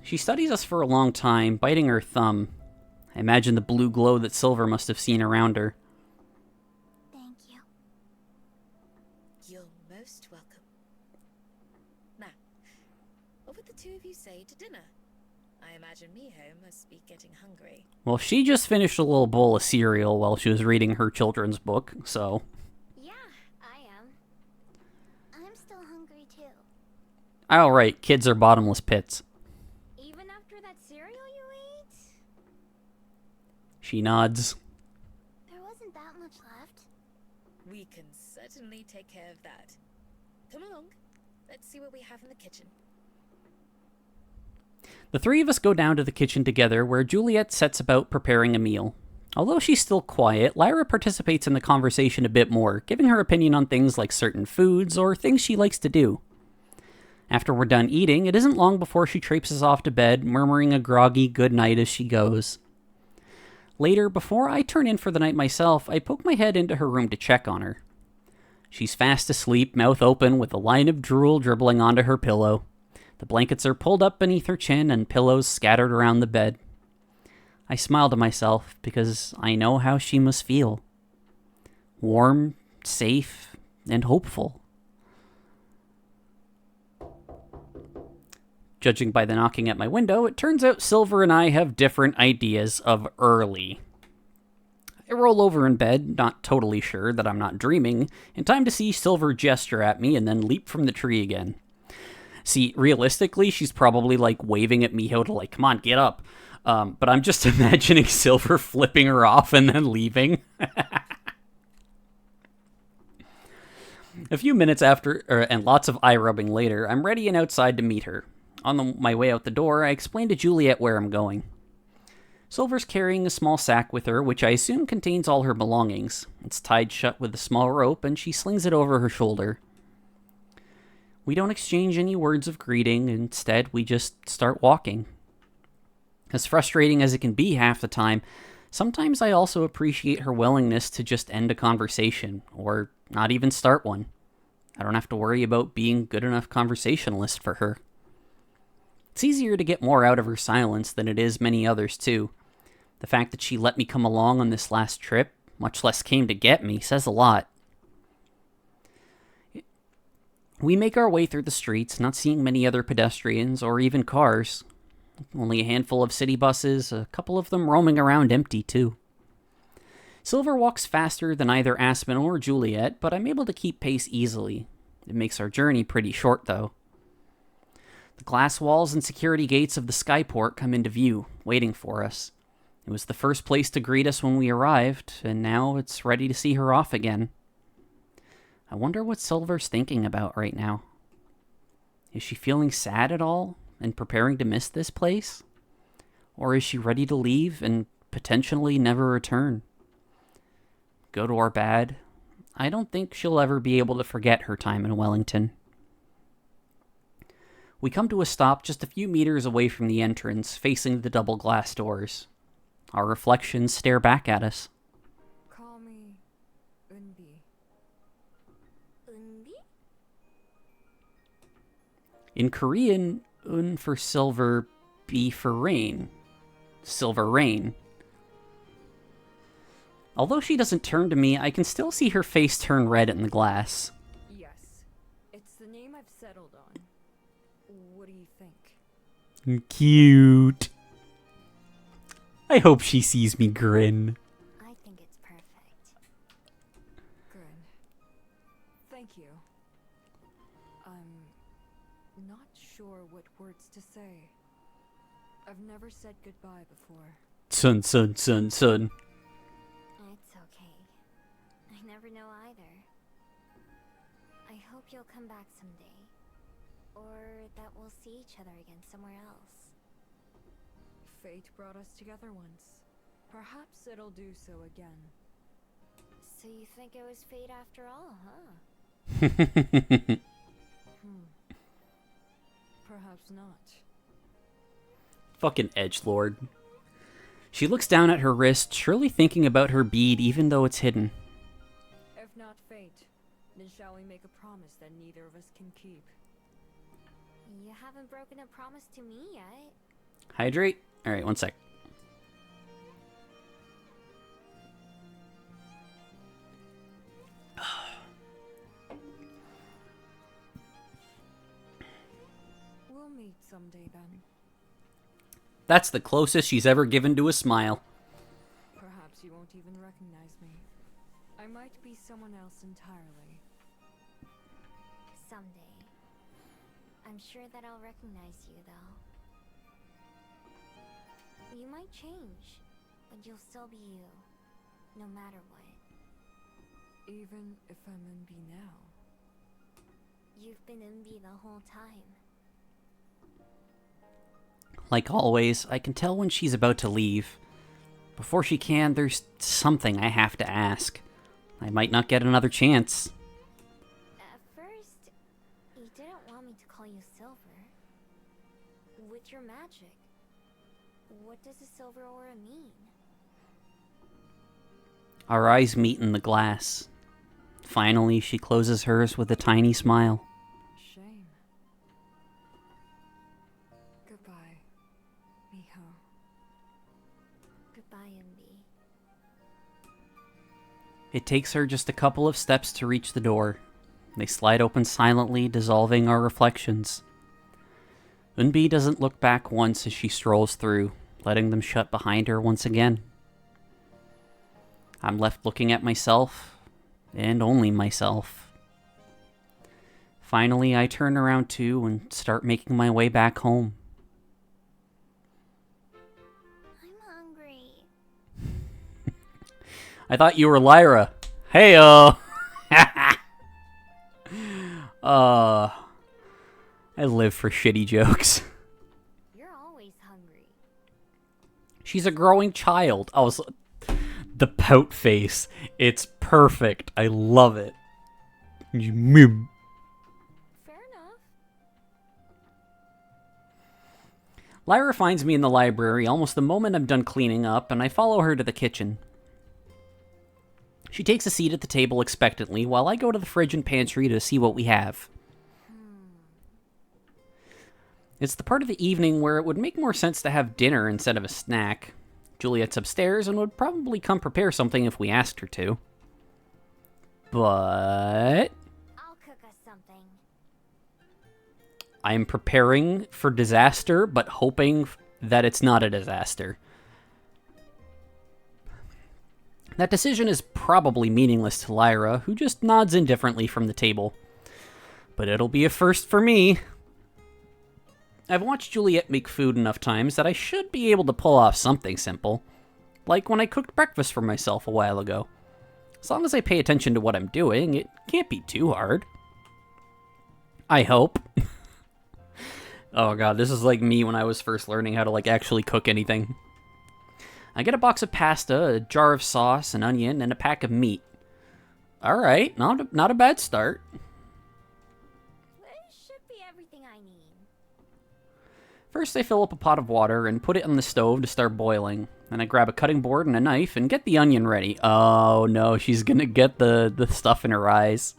She studies us for a long time, biting her thumb. I imagine the blue glow that Silver must have seen around her. Thank you. You're most welcome. Now, what would the two of you say to dinner? I imagine Miho must be getting hungry. Well, she just finished a little bowl of cereal while she was reading her children's book, so... Yeah, I am. I'm still hungry too. Alright, kids are bottomless pits. Even after that cereal She nods. There wasn't that much left. We can certainly take care of that. Come along. Let's see what we have in the kitchen. The three of us go down to the kitchen together, where Juliet sets about preparing a meal. Although she's still quiet, Lyra participates in the conversation a bit more, giving her opinion on things like certain foods or things she likes to do. After we're done eating, it isn't long before she traipses off to bed, murmuring a groggy good night as she goes. Later, before I turn in for the night myself, I poke my head into her room to check on her. She's fast asleep, mouth open, with a line of drool dribbling onto her pillow. The blankets are pulled up beneath her chin and pillows scattered around the bed. I smile to myself because I know how she must feel. Warm, safe, and hopeful. Judging by the knocking at my window, it turns out Silver and I have different ideas of early. I roll over in bed, not totally sure that I'm not dreaming, in time to see Silver gesture at me and then leap from the tree again. See, realistically, she's probably like waving at Miho to like, come on, get up. But I'm just imagining Silver flipping her off and then leaving. A few minutes after, and lots of eye rubbing later, I'm ready and outside to meet her. On my way out the door, I explain to Juliet where I'm going. Silver's carrying a small sack with her, which I assume contains all her belongings. It's tied shut with a small rope, and she slings it over her shoulder. We don't exchange any words of greeting. Instead, we just start walking. As frustrating as it can be half the time, sometimes I also appreciate her willingness to just end a conversation, or not even start one. I don't have to worry about being good enough conversationalist for her. It's easier to get more out of her silence than it is many others, too. The fact that she let me come along on this last trip, much less came to get me, says a lot. We make our way through the streets, not seeing many other pedestrians or even cars. Only a handful of city buses, a couple of them roaming around empty, too. Silver walks faster than either Aspen or Juliet, but I'm able to keep pace easily. It makes our journey pretty short, though. The glass walls and security gates of the Skyport come into view, waiting for us. It was the first place to greet us when we arrived, and now it's ready to see her off again. I wonder what Silver's thinking about right now. Is she feeling sad at all and preparing to miss this place? Or is she ready to leave and potentially never return? Good or bad, I don't think she'll ever be able to forget her time in Wellington. We come to a stop just a few meters away from the entrance, facing the double glass doors. Our reflections stare back at us. Call me Unbi. Unbi? In Korean, Un for silver, B for rain. Silver rain. Although she doesn't turn to me, I can still see her face turn red in the glass. Yes. It's the name I've settled on. What do you think? Cute. I hope she sees me grin. I think it's perfect. Good. Thank you. I'm not sure what words to say. I've never said goodbye before. Sun. It's okay. I never know either. I hope you'll come back someday. Or that we'll see each other again somewhere else. Fate brought us together once. Perhaps it'll do so again. So you think it was fate after all, huh? Perhaps not. Fucking edgelord. She looks down at her wrist, surely thinking about her bead even though it's hidden. If not fate, then shall we make a promise that neither of us can keep? You haven't broken a promise to me yet. Hydrate? Alright, one sec. We'll meet someday then. That's the closest she's ever given to a smile. Perhaps you won't even recognize me. I might be someone else entirely. Someday. I'm sure that I'll recognize you, though. You might change, But you'll still be you, no matter what. Even if I'm MB now. You've been MB the whole time. Like always, I can tell when she's about to leave. Before she can, there's something I have to ask. I might not get another chance. At first, you didn't want me to call you Silver. With your magic, what does a silver aura mean? Our eyes meet in the glass. Finally, she closes hers with a tiny smile. Shame. Goodbye, Miho. Goodbye, MB. It takes her just a couple of steps to reach the door. They slide open silently, dissolving our reflections. Unbi doesn't look back once as she strolls through, letting them shut behind her once again. I'm left looking at myself, and only myself. Finally, I turn around too and start making my way back home. I'm hungry. I thought you were Lyra. Heyo! I live for shitty jokes. You're always hungry. She's a growing child. The pout face. It's perfect. I love it. Fair enough. Lyra finds me in the library almost the moment I'm done cleaning up, and I follow her to the kitchen. She takes a seat at the table expectantly while I go to the fridge and pantry to see what we have. It's the part of the evening where it would make more sense to have dinner instead of a snack. Juliet's upstairs and would probably come prepare something if we asked her to. But I'll cook us something. I'm preparing for disaster, but hoping that it's not a disaster. That decision is probably meaningless to Lyra, who just nods indifferently from the table. But it'll be a first for me. I've watched Juliet make food enough times that I should be able to pull off something simple. Like when I cooked breakfast for myself a while ago. As long as I pay attention to what I'm doing, it can't be too hard. I hope. Oh god, this is like me when I was first learning how to actually cook anything. I get a box of pasta, a jar of sauce, an onion, and a pack of meat. Alright, not a bad start. This should be everything I need. First, I fill up a pot of water and put it on the stove to start boiling. Then I grab a cutting board and a knife and get the onion ready. Oh no, she's gonna get the stuff in her eyes.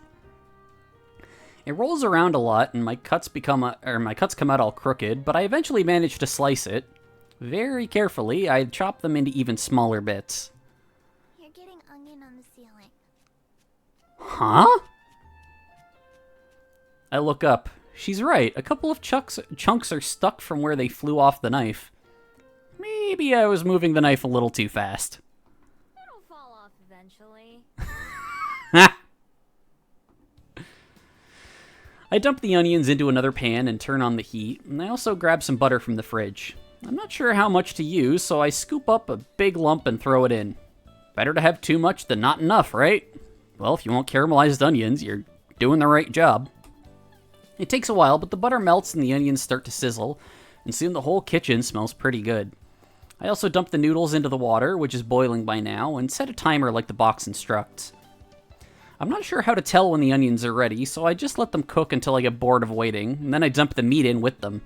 It rolls around a lot and my cuts come out all crooked, but I eventually manage to slice it. Very carefully, I chop them into even smaller bits. You're getting onion on the ceiling. Huh? I look up. She's right. A couple of chunks are stuck from where they flew off the knife. Maybe I was moving the knife a little too fast. It'll fall off eventually. I dump the onions into another pan and turn on the heat, and I also grab some butter from the fridge. I'm not sure how much to use, so I scoop up a big lump and throw it in. Better to have too much than not enough, right? Well, if you want caramelized onions, you're doing the right job. It takes a while, but the butter melts and the onions start to sizzle, and soon the whole kitchen smells pretty good. I also dump the noodles into the water, which is boiling by now, and set a timer like the box instructs. I'm not sure how to tell when the onions are ready, so I just let them cook until I get bored of waiting, and then I dump the meat in with them.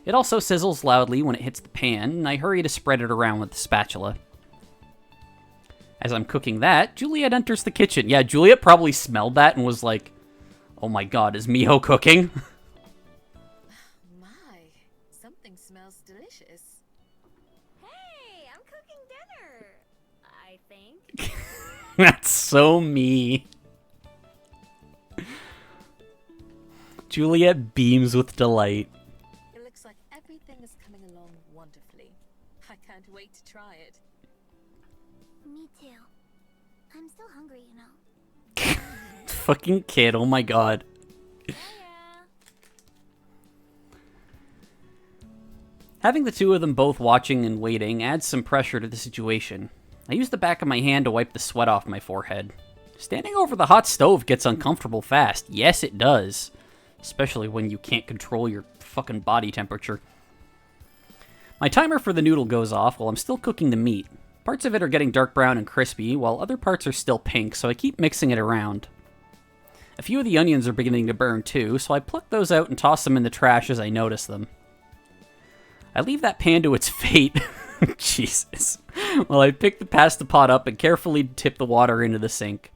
It also sizzles loudly when it hits the pan, and I hurry to spread it around with the spatula. As I'm cooking that, Juliet enters the kitchen. Yeah, Juliet probably smelled that and was like, oh my god, is Miho cooking? My, something smells delicious. Hey, I'm cooking dinner. I think. That's so me. Juliet beams with delight. It looks like everything is coming along wonderfully. I can't wait to try it. Me too. I'm still hungry, you know. Fucking kid, oh my god. Yeah. Having the two of them both watching and waiting adds some pressure to the situation. I use the back of my hand to wipe the sweat off my forehead. Standing over the hot stove gets uncomfortable fast. Yes, it does. Especially when you can't control your fucking body temperature. My timer for the noodle goes off while I'm still cooking the meat. Parts of it are getting dark brown and crispy, while other parts are still pink, so I keep mixing it around. A few of the onions are beginning to burn too, so I pluck those out and toss them in the trash as I notice them. I leave that pan to its fate. Jesus. While I pick the pasta pot up and carefully tip the water into the sink.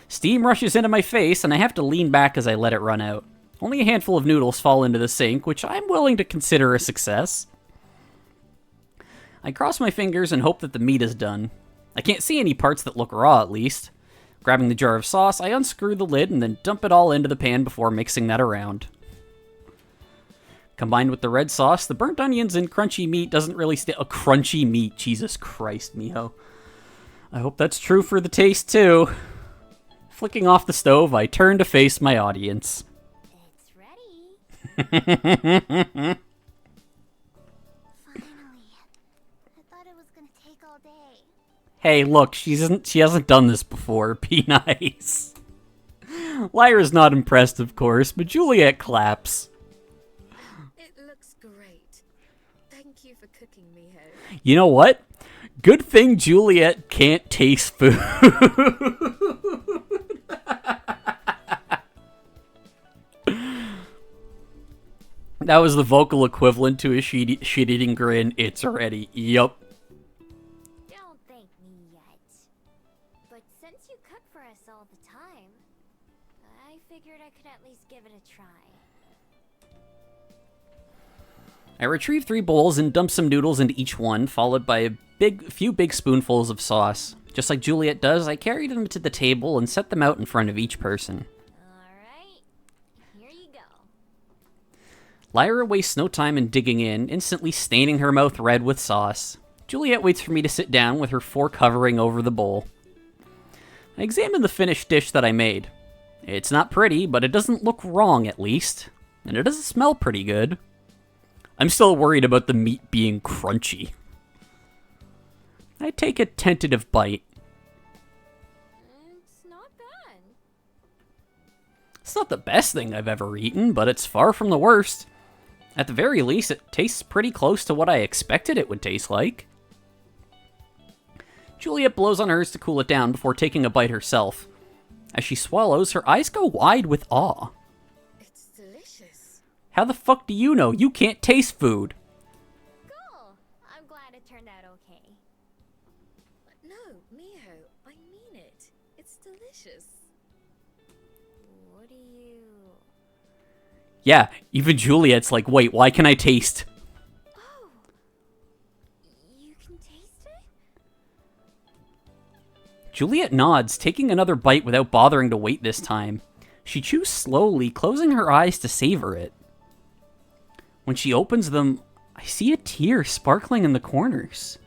Steam rushes into my face, and I have to lean back as I let it run out. Only a handful of noodles fall into the sink, which I'm willing to consider a success. I cross my fingers and hope that the meat is done. I can't see any parts that look raw, at least. Grabbing the jar of sauce, I unscrew the lid and then dump it all into the pan before mixing that around. Combined with the red sauce, the burnt onions and crunchy meat doesn't really stay... Oh, crunchy meat. Jesus Christ, Miho. I hope that's true for the taste, too. Flicking off the stove, I turn to face my audience. It's ready. All day. Hey, look, she hasn't done this before. Be nice. Lyra's not impressed, of course, but Juliet claps. It looks great. Thank you for cooking, Miho. You know what? Good thing Juliet can't taste food. That was the vocal equivalent to a shit-eating grin. It's ready. Yup. Don't thank me yet. But since you cook for us all the time, I figured I could at least give it a try. I retrieve 3 bowls and dump some noodles into each one, followed by a few big spoonfuls of sauce. Just like Juliet does, I carry them to the table and set them out in front of each person. Alright, here you go. Lyra wastes no time in digging in, instantly staining her mouth red with sauce. Juliet waits for me to sit down with her fork hovering over the bowl. I examine the finished dish that I made. It's not pretty, but it doesn't look wrong at least. And it doesn't smell pretty good. I'm still worried about the meat being crunchy. I take a tentative bite. It's not bad. It's not the best thing I've ever eaten, but it's far from the worst. At the very least, it tastes pretty close to what I expected it would taste like. Juliet blows on hers to cool it down before taking a bite herself. As she swallows, her eyes go wide with awe. It's delicious. How the fuck do you know? You can't taste food. Cool. I'm glad it turned out okay. No, Miho, I mean it. It's delicious. What do you... Yeah, even Juliet's like, wait, why can I taste? Oh! You can taste it? Juliet nods, taking another bite without bothering to wait this time. She chews slowly, closing her eyes to savor it. When she opens them, I see a tear sparkling in the corners.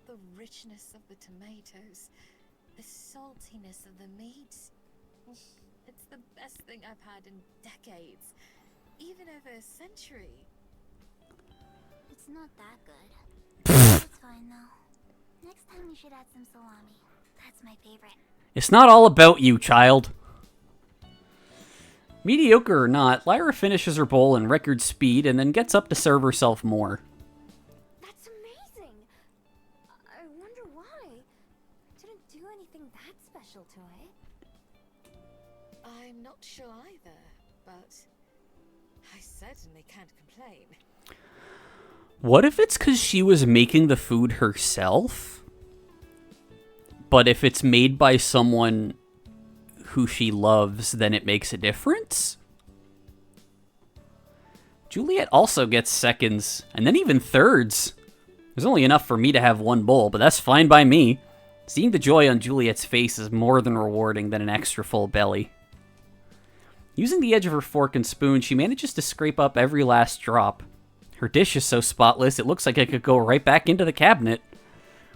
The richness of the tomatoes, the saltiness of the meat. It's the best thing I've had in decades, even over a century. It's not that good. It's fine though. Next time you should add some salami. That's my favorite. It's not all about you, child. Mediocre or not, Lyra finishes her bowl in record speed and then gets up to serve herself more. That's amazing! I wonder why. Didn't do anything that special to it. I'm not sure either, but I certainly can't complain. What if it's because she was making the food herself? But if it's made by someone who she loves, then it makes a difference? Juliet also gets seconds, and then even thirds. There's only enough for me to have one bowl, but that's fine by me. Seeing the joy on Juliet's face is more than rewarding than an extra full belly. Using the edge of her fork and spoon, she manages to scrape up every last drop. Her dish is so spotless, it looks like it could go right back into the cabinet.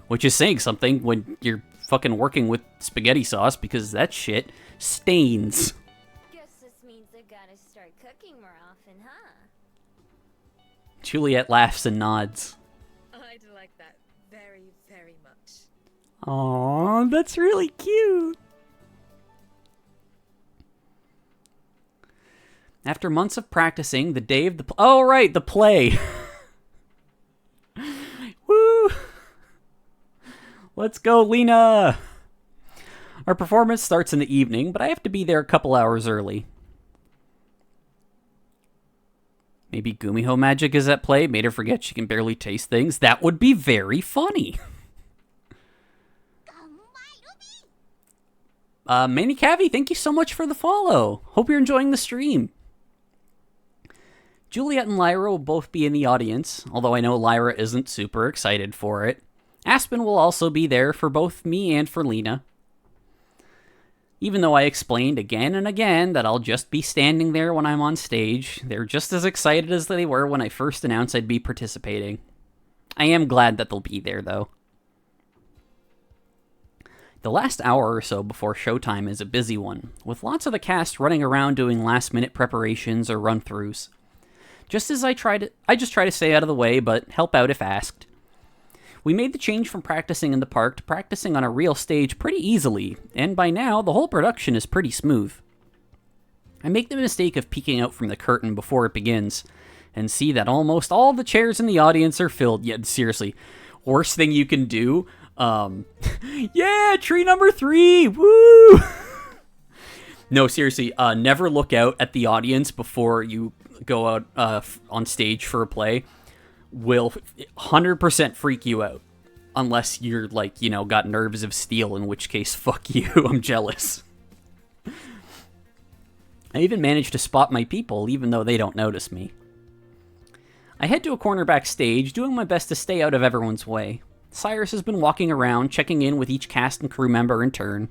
Which is saying something when you're fucking working with spaghetti sauce, because that shit stains. Guess this means I gotta start cooking more often, huh? Juliet laughs and nods. I'd like that very, very much. Aww, that's really cute. After months of practicing, the day of the... Oh, right, the play. Woo! Let's go, Lena! Our performance starts in the evening, but I have to be there a couple hours early. Maybe Gumiho magic is at play, made her forget she can barely taste things. That would be very funny. Manny Cavi, thank you so much for the follow. Hope you're enjoying the stream. Juliet and Lyra will both be in the audience, although I know Lyra isn't super excited for it. Aspen will also be there for both me and for Lena. Even though I explained again and again that I'll just be standing there when I'm on stage, they're just as excited as they were when I first announced I'd be participating. I am glad that they'll be there, though. The last hour or so before showtime is a busy one, with lots of the cast running around doing last-minute preparations or run-throughs. I just try to stay out of the way, but help out if asked. We made the change from practicing in the park to practicing on a real stage pretty easily, and by now, the whole production is pretty smooth. I make the mistake of peeking out from the curtain before it begins, and see that almost all the chairs in the audience are filled. Yet, seriously, worst thing you can do, yeah, tree number 3, woo! No, seriously, never look out at the audience before you go out on stage for a play. Will 100% freak you out. Unless you're, like, you know, got nerves of steel, in which case, fuck you, I'm jealous. I even managed to spot my people, even though they don't notice me. I head to a corner backstage, doing my best to stay out of everyone's way. Cyrus has been walking around, checking in with each cast and crew member in turn.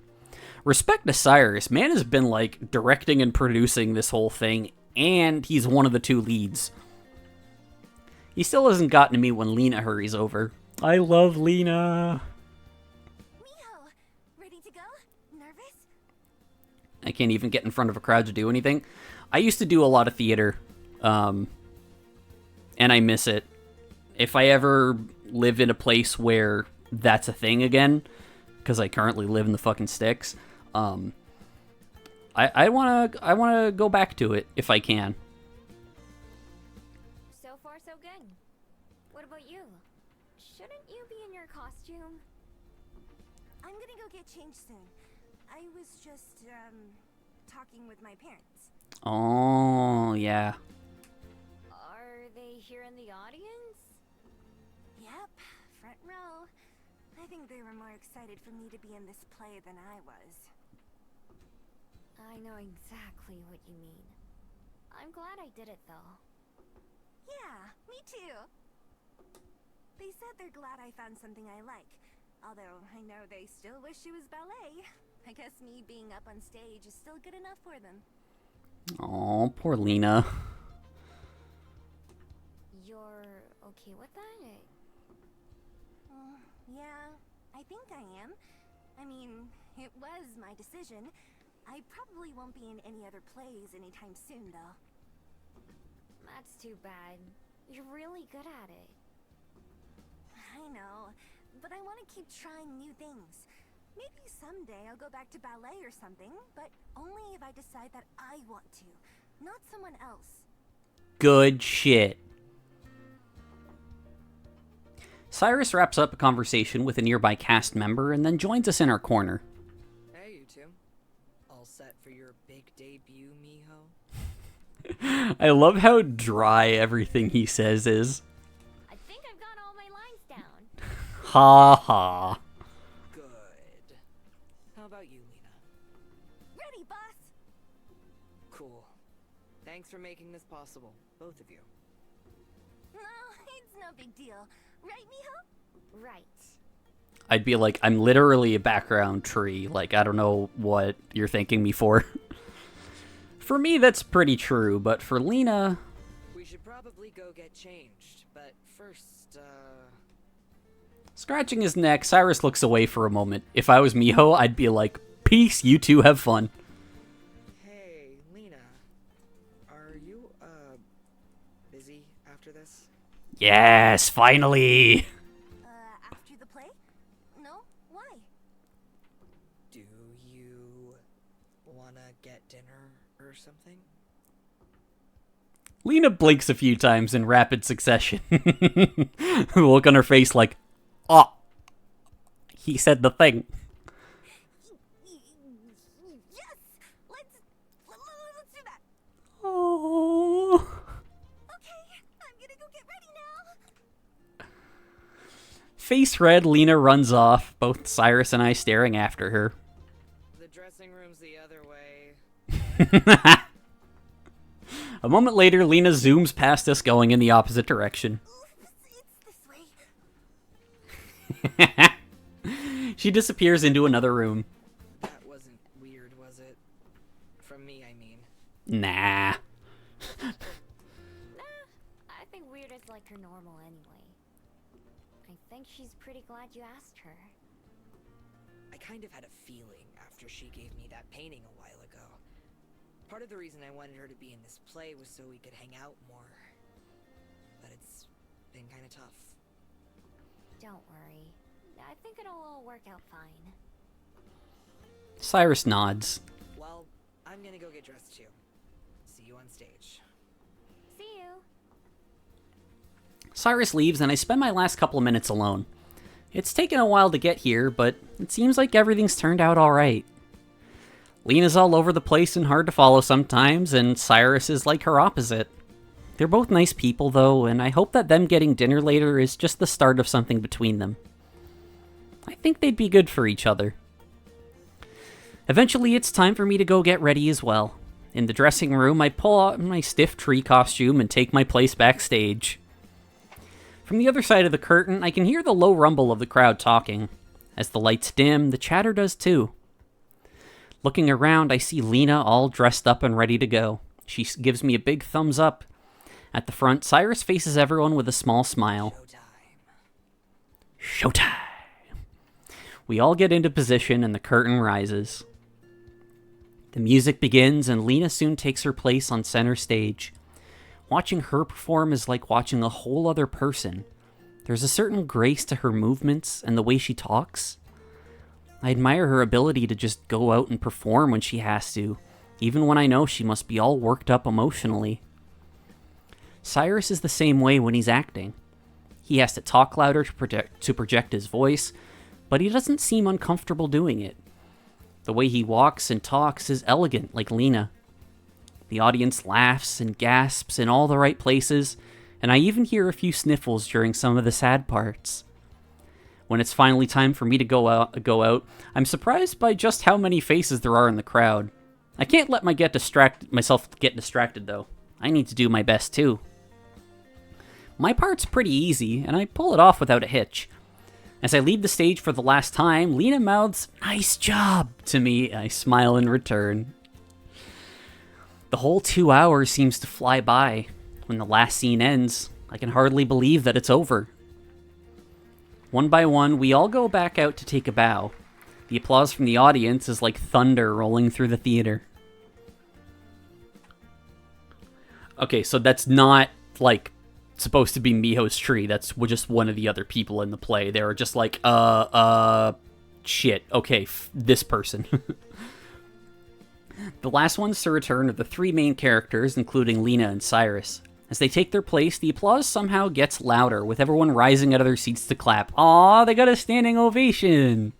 Respect to Cyrus, man has been, like, directing and producing this whole thing, and he's one of the 2 leads. He still hasn't gotten to me when Lena hurries over. I love Lena. Miho, ready to go? Nervous? I can't even get in front of a crowd to do anything. I used to do a lot of theater, and I miss it. If I ever live in a place where that's a thing again, because I currently live in the fucking sticks, I wanna go back to it if I can. So far, so good. What about you? Shouldn't you be in your costume? I'm gonna go get changed soon. I was just, talking with my parents. Oh, yeah. Are they here in the audience? Yep, front row. I think they were more excited for me to be in this play than I was. I know exactly what you mean. I'm glad I did it, though. Yeah, me too. They said they're glad I found something I like. Although I know they still wish it was ballet. I guess me being up on stage is still good enough for them. Oh, poor Lena. You're okay with that? Yeah, I think I am. I mean, it was my decision. I probably won't be in any other plays anytime soon, though. That's too bad. You're really good at it. I know, but I want to keep trying new things. Maybe someday I'll go back to ballet or something, but only if I decide that I want to, not someone else. Good shit. Cyrus wraps up a conversation with a nearby cast member and then joins us in our corner. Hey, you two. All set for your big debut, Miho? I love how dry everything he says is. I think I've got all my lines down. Ha ha. Good. How about you, Lena? Ready, boss! Cool. Thanks for making this possible, both of you. No, it's no big deal. Right, Miho? Right. I'd be like, I'm literally a background tree. Like, I don't know what you're thanking me for. For me, that's pretty true, but for Lena... We should probably go get changed, but first, Scratching his neck, Cyrus looks away for a moment. If I was Miho, I'd be like, peace, you two have fun. Hey, Lena. Are you, busy after this? Yes, finally! After the play? No? Why? Do you wanna get dinner or something? Lena blinks a few times in rapid succession. The look on her face like, oh, he said the thing. Yes! Let's do that. Oh. Okay, I'm gonna go get ready now. Face red, Lena runs off, both Cyrus and I staring after her. The dressing room's the other way. A moment later, Lena zooms past us going in the opposite direction. Oops, it's this way. She disappears into another room. That wasn't weird, was it? From me, I mean. Nah. I think weird is like her normal anyway. I think she's pretty glad you asked her. I kind of had a feeling after she gave me that painting a while ago. Part of the reason I wanted her to be in this play was so we could hang out more. But it's been kind of tough. Don't worry. I think it'll all work out fine. Cyrus nods. Well, I'm gonna go get dressed too. See you on stage. See you. Cyrus leaves and I spend my last couple of minutes alone. It's taken a while to get here, but it seems like everything's turned out alright. Lena's all over the place and hard to follow sometimes, and Cyrus is like her opposite. They're both nice people though, and I hope that them getting dinner later is just the start of something between them. I think they'd be good for each other. Eventually it's time for me to go get ready as well. In the dressing room, I pull out my stiff tree costume and take my place backstage. From the other side of the curtain, I can hear the low rumble of the crowd talking. As the lights dim, the chatter does too. Looking around, I see Lena all dressed up and ready to go. She gives me a big thumbs up. At the front, Cyrus faces everyone with a small smile. Showtime! We all get into position and the curtain rises. The music begins and Lena soon takes her place on center stage. Watching her perform is like watching a whole other person. There's a certain grace to her movements and the way she talks. I admire her ability to just go out and perform when she has to, even when I know she must be all worked up emotionally. Cyrus is the same way when he's acting. He has to talk louder to project his voice, but he doesn't seem uncomfortable doing it. The way he walks and talks is elegant, like Lena. The audience laughs and gasps in all the right places, and I even hear a few sniffles during some of the sad parts. When it's finally time for me to go out, I'm surprised by just how many faces there are in the crowd. I can't let myself get distracted though. I need to do my best too. My part's pretty easy, and I pull it off without a hitch. As I leave the stage for the last time, Lena mouths, "Nice job," to me. I smile in return. The whole 2 hours seems to fly by. When the last scene ends, I can hardly believe that it's over. One by one, we all go back out to take a bow. The applause from the audience is like thunder rolling through the theater. Okay, so that's not, like, supposed to be Miho's tree. That's just one of the other people in the play. They were just like, shit. Okay, this person. The last ones to return are the three main characters, including Lena and Cyrus. As they take their place, the applause somehow gets louder, with everyone rising out of their seats to clap. Aww, they got a standing ovation!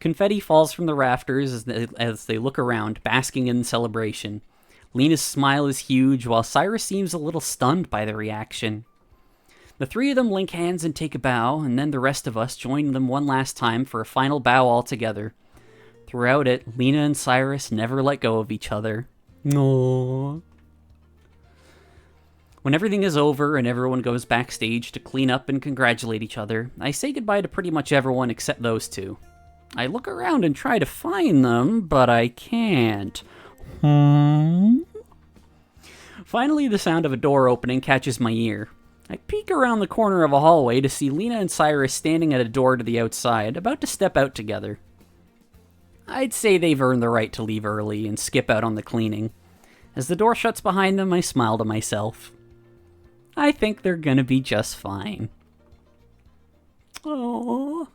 Confetti falls from the rafters as they look around, basking in the celebration. Lena's smile is huge, while Cyrus seems a little stunned by the reaction. The three of them link hands and take a bow, and then the rest of us join them one last time for a final bow all together. Throughout it, Lena and Cyrus never let go of each other. Aww. When everything is over and everyone goes backstage to clean up and congratulate each other, I say goodbye to pretty much everyone except those two. I look around and try to find them, but I can't. Finally, the sound of a door opening catches my ear. I peek around the corner of a hallway to see Lena and Cyrus standing at a door to the outside, about to step out together. I'd say they've earned the right to leave early and skip out on the cleaning. As the door shuts behind them, I smile to myself. I think they're gonna be just fine. Oh,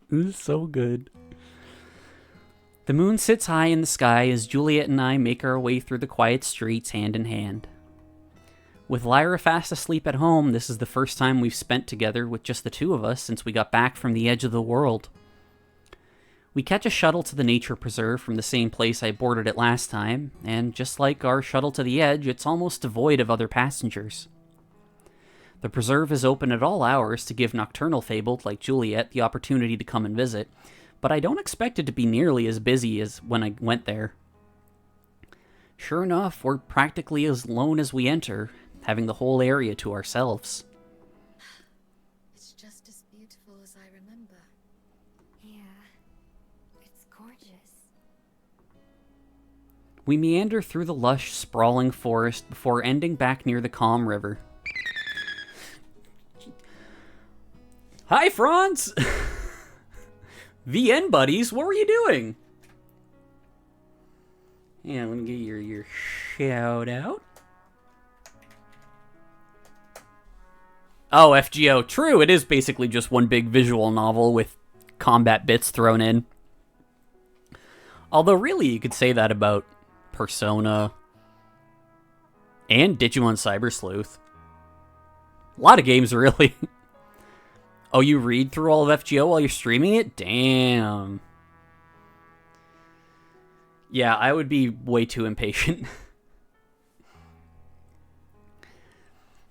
this is so good. The moon sits high in the sky as Juliet and I make our way through the quiet streets hand in hand. With Lyra fast asleep at home, this is the first time we've spent together with just the two of us since we got back from the edge of the world. We catch a shuttle to the nature preserve from the same place I boarded it last time, and just like our shuttle to the edge, it's almost devoid of other passengers. The preserve is open at all hours to give nocturnal fabled like Juliet the opportunity to come and visit, but I don't expect it to be nearly as busy as when I went there. Sure enough, we're practically as alone as we enter, having the whole area to ourselves. It's just as beautiful as I remember. Yeah, it's gorgeous. We meander through the lush, sprawling forest before ending back near the calm river. Hi, Franz! VN buddies, what were you doing? Yeah, let me get your shout out. Oh, FGO. True, it is basically just one big visual novel with combat bits thrown in. Although, really, you could say that about Persona and Digimon Cyber Sleuth. A lot of games, really. Oh, you read through all of FGO while you're streaming it? Damn. Yeah, I would be way too impatient.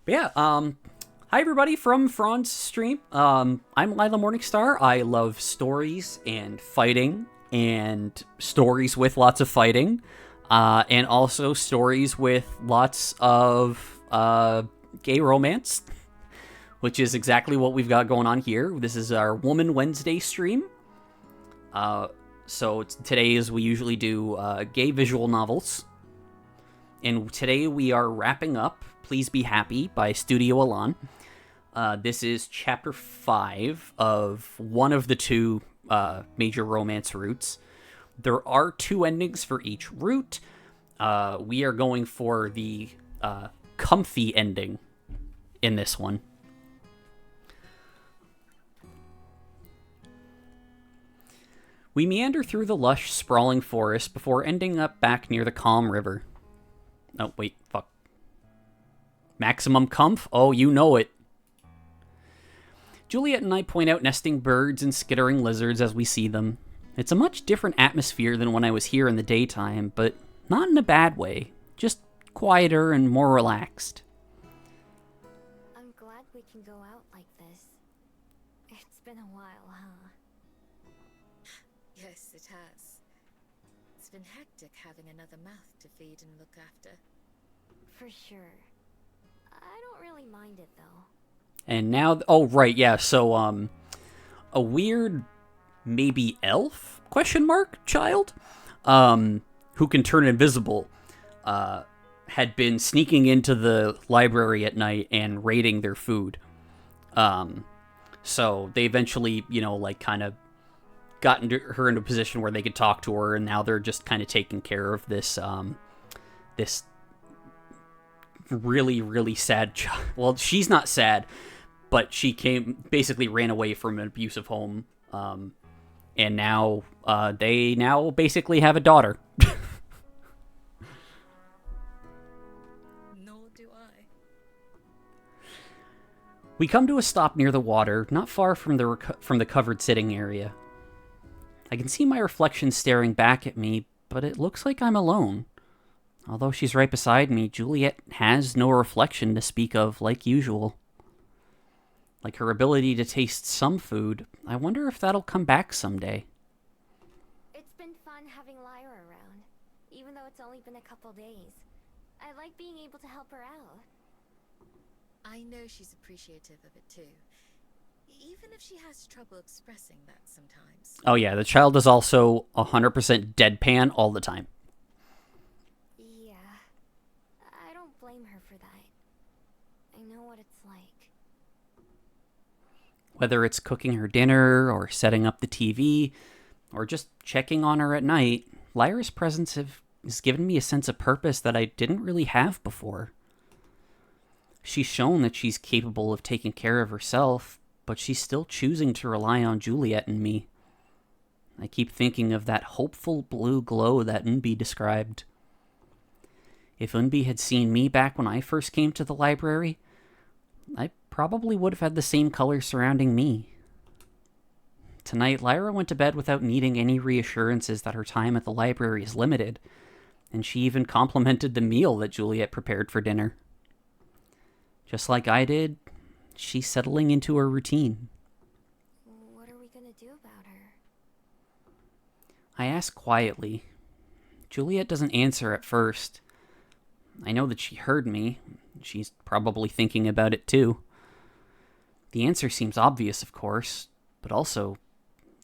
But yeah, hi everybody from Franz Stream. I'm Lila Morningstar. I love stories and fighting, and stories with lots of fighting, and also stories with lots of gay romance, which is exactly what we've got going on here. This is our Woman Wednesday stream. So today, as we usually do, gay visual novels. And today we are wrapping up Please Be Happy by Studio Elan. This is chapter 5 of one of the two major romance routes. There are 2 endings for each route. We are going for the comfy ending in this one. We meander through the lush, sprawling forest before ending up back near the calm river. Oh, wait, fuck. Maximum comf? Oh, you know it. Juliet and I point out nesting birds and skittering lizards as we see them. It's a much different atmosphere than when I was here in the daytime, but not in a bad way. Just quieter and more relaxed. I'm glad we can go out like this. It's been a while, huh? Yes, it has. It's been hectic having another mouth to feed and look after. For sure. I don't really mind it, though. And now, oh, right, yeah, so, a weird, maybe elf, child, who can turn invisible, had been sneaking into the library at night and raiding their food. So they eventually, kind of got her into a position where they could talk to her, and now they're just kind of taking care of this, this really, really sad child. Well, she's not sad, but she basically ran away from an abusive home, and now they basically have a daughter. Nor do I. We come to a stop near the water, not far from the covered sitting area. I can see my reflection staring back at me, but it looks like I'm alone. Although she's right beside me, Juliet has no reflection to speak of like usual. Like her ability to taste some food, I wonder if that'll come back someday. It's been fun having Lyra around, even though it's only been a couple days. I like being able to help her out. I know she's appreciative of it too. Even if she has trouble expressing that sometimes. Oh yeah, the child is also 100% deadpan all the time. Yeah. I don't blame her for that. I know what it's like. Whether it's cooking her dinner, or setting up the TV, or just checking on her at night, Lyra's presence has given me a sense of purpose that I didn't really have before. She's shown that she's capable of taking care of herself, but she's still choosing to rely on Juliet and me. I keep thinking of that hopeful blue glow that Unbi described. If Unbi had seen me back when I first came to the library, I probably would have had the same color surrounding me. Tonight, Lyra went to bed without needing any reassurances that her time at the library is limited, and she even complimented the meal that Juliet prepared for dinner. Just like I did, she's settling into her routine. What are we gonna do about her? I ask quietly. Juliet doesn't answer at first. I know that she heard me. She's probably thinking about it too. The answer seems obvious, of course, but also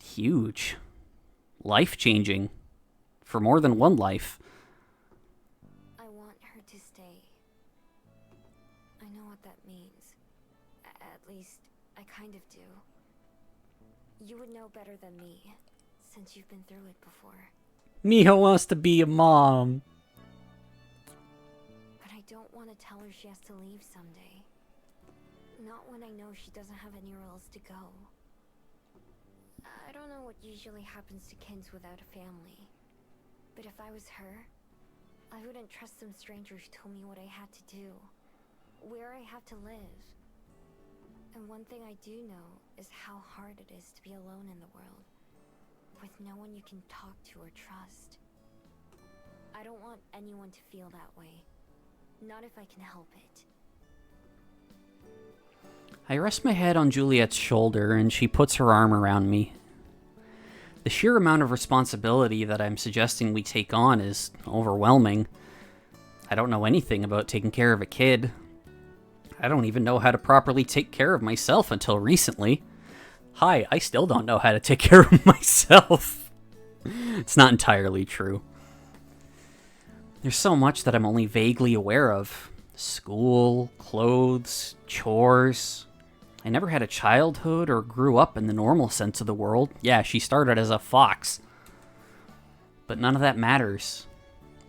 huge. Life-changing. For more than one life. I want her to stay. I know what that means. At least, I kind of do. You would know better than me, since you've been through it before. Miho wants to be a mom. But I don't want to tell her she has to leave someday. Not when I know she doesn't have anywhere else to go. I don't know what usually happens to kids without a family. But if I was her, I wouldn't trust some stranger who told me what I had to do. Where I have to live. And one thing I do know is how hard it is to be alone in the world. With no one you can talk to or trust. I don't want anyone to feel that way. Not if I can help it. I rest my head on Juliet's shoulder and she puts her arm around me. The sheer amount of responsibility that I'm suggesting we take on is overwhelming. I don't know anything about taking care of a kid. I don't even know how to properly take care of myself until recently. Hi, I still don't know how to take care of myself. It's not entirely true. There's so much that I'm only vaguely aware of. School, clothes, chores. I never had a childhood or grew up in the normal sense of the word. Yeah, she started as a fox. But none of that matters.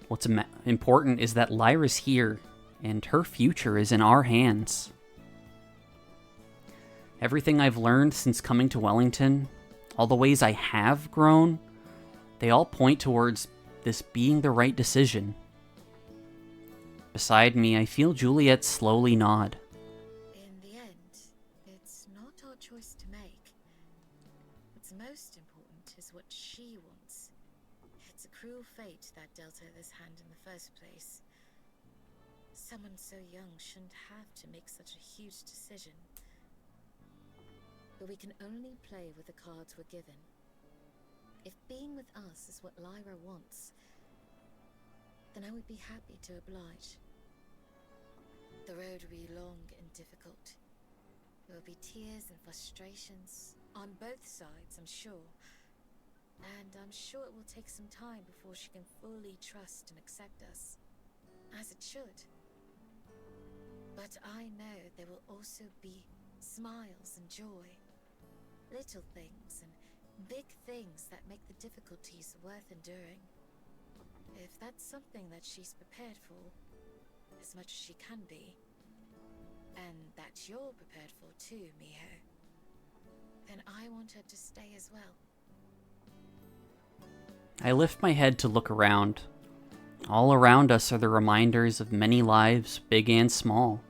What's important is that Lyra's here, and her future is in our hands. Everything I've learned since coming to Wellington, all the ways I have grown, they all point towards this being the right decision. Beside me, I feel Juliet slowly nod. In the end, it's not our choice to make. What's most important is what she wants. It's a cruel fate that dealt her this hand in the first place. Someone so young shouldn't have to make such a huge decision. But we can only play with the cards we're given. If being with us is what Lyra wants, then I would be happy to oblige. The road will be long and difficult. There will be tears and frustrations on both sides, I'm sure. And I'm sure it will take some time before she can fully trust and accept us, as it should. But I know there will also be smiles and joy. Little things and big things that make the difficulties worth enduring. If that's something that she's prepared for, as much as she can be, and that you're prepared for too, Miho, then I want her to stay as well. I lift my head to look around. All around us are the reminders of many lives, big and small.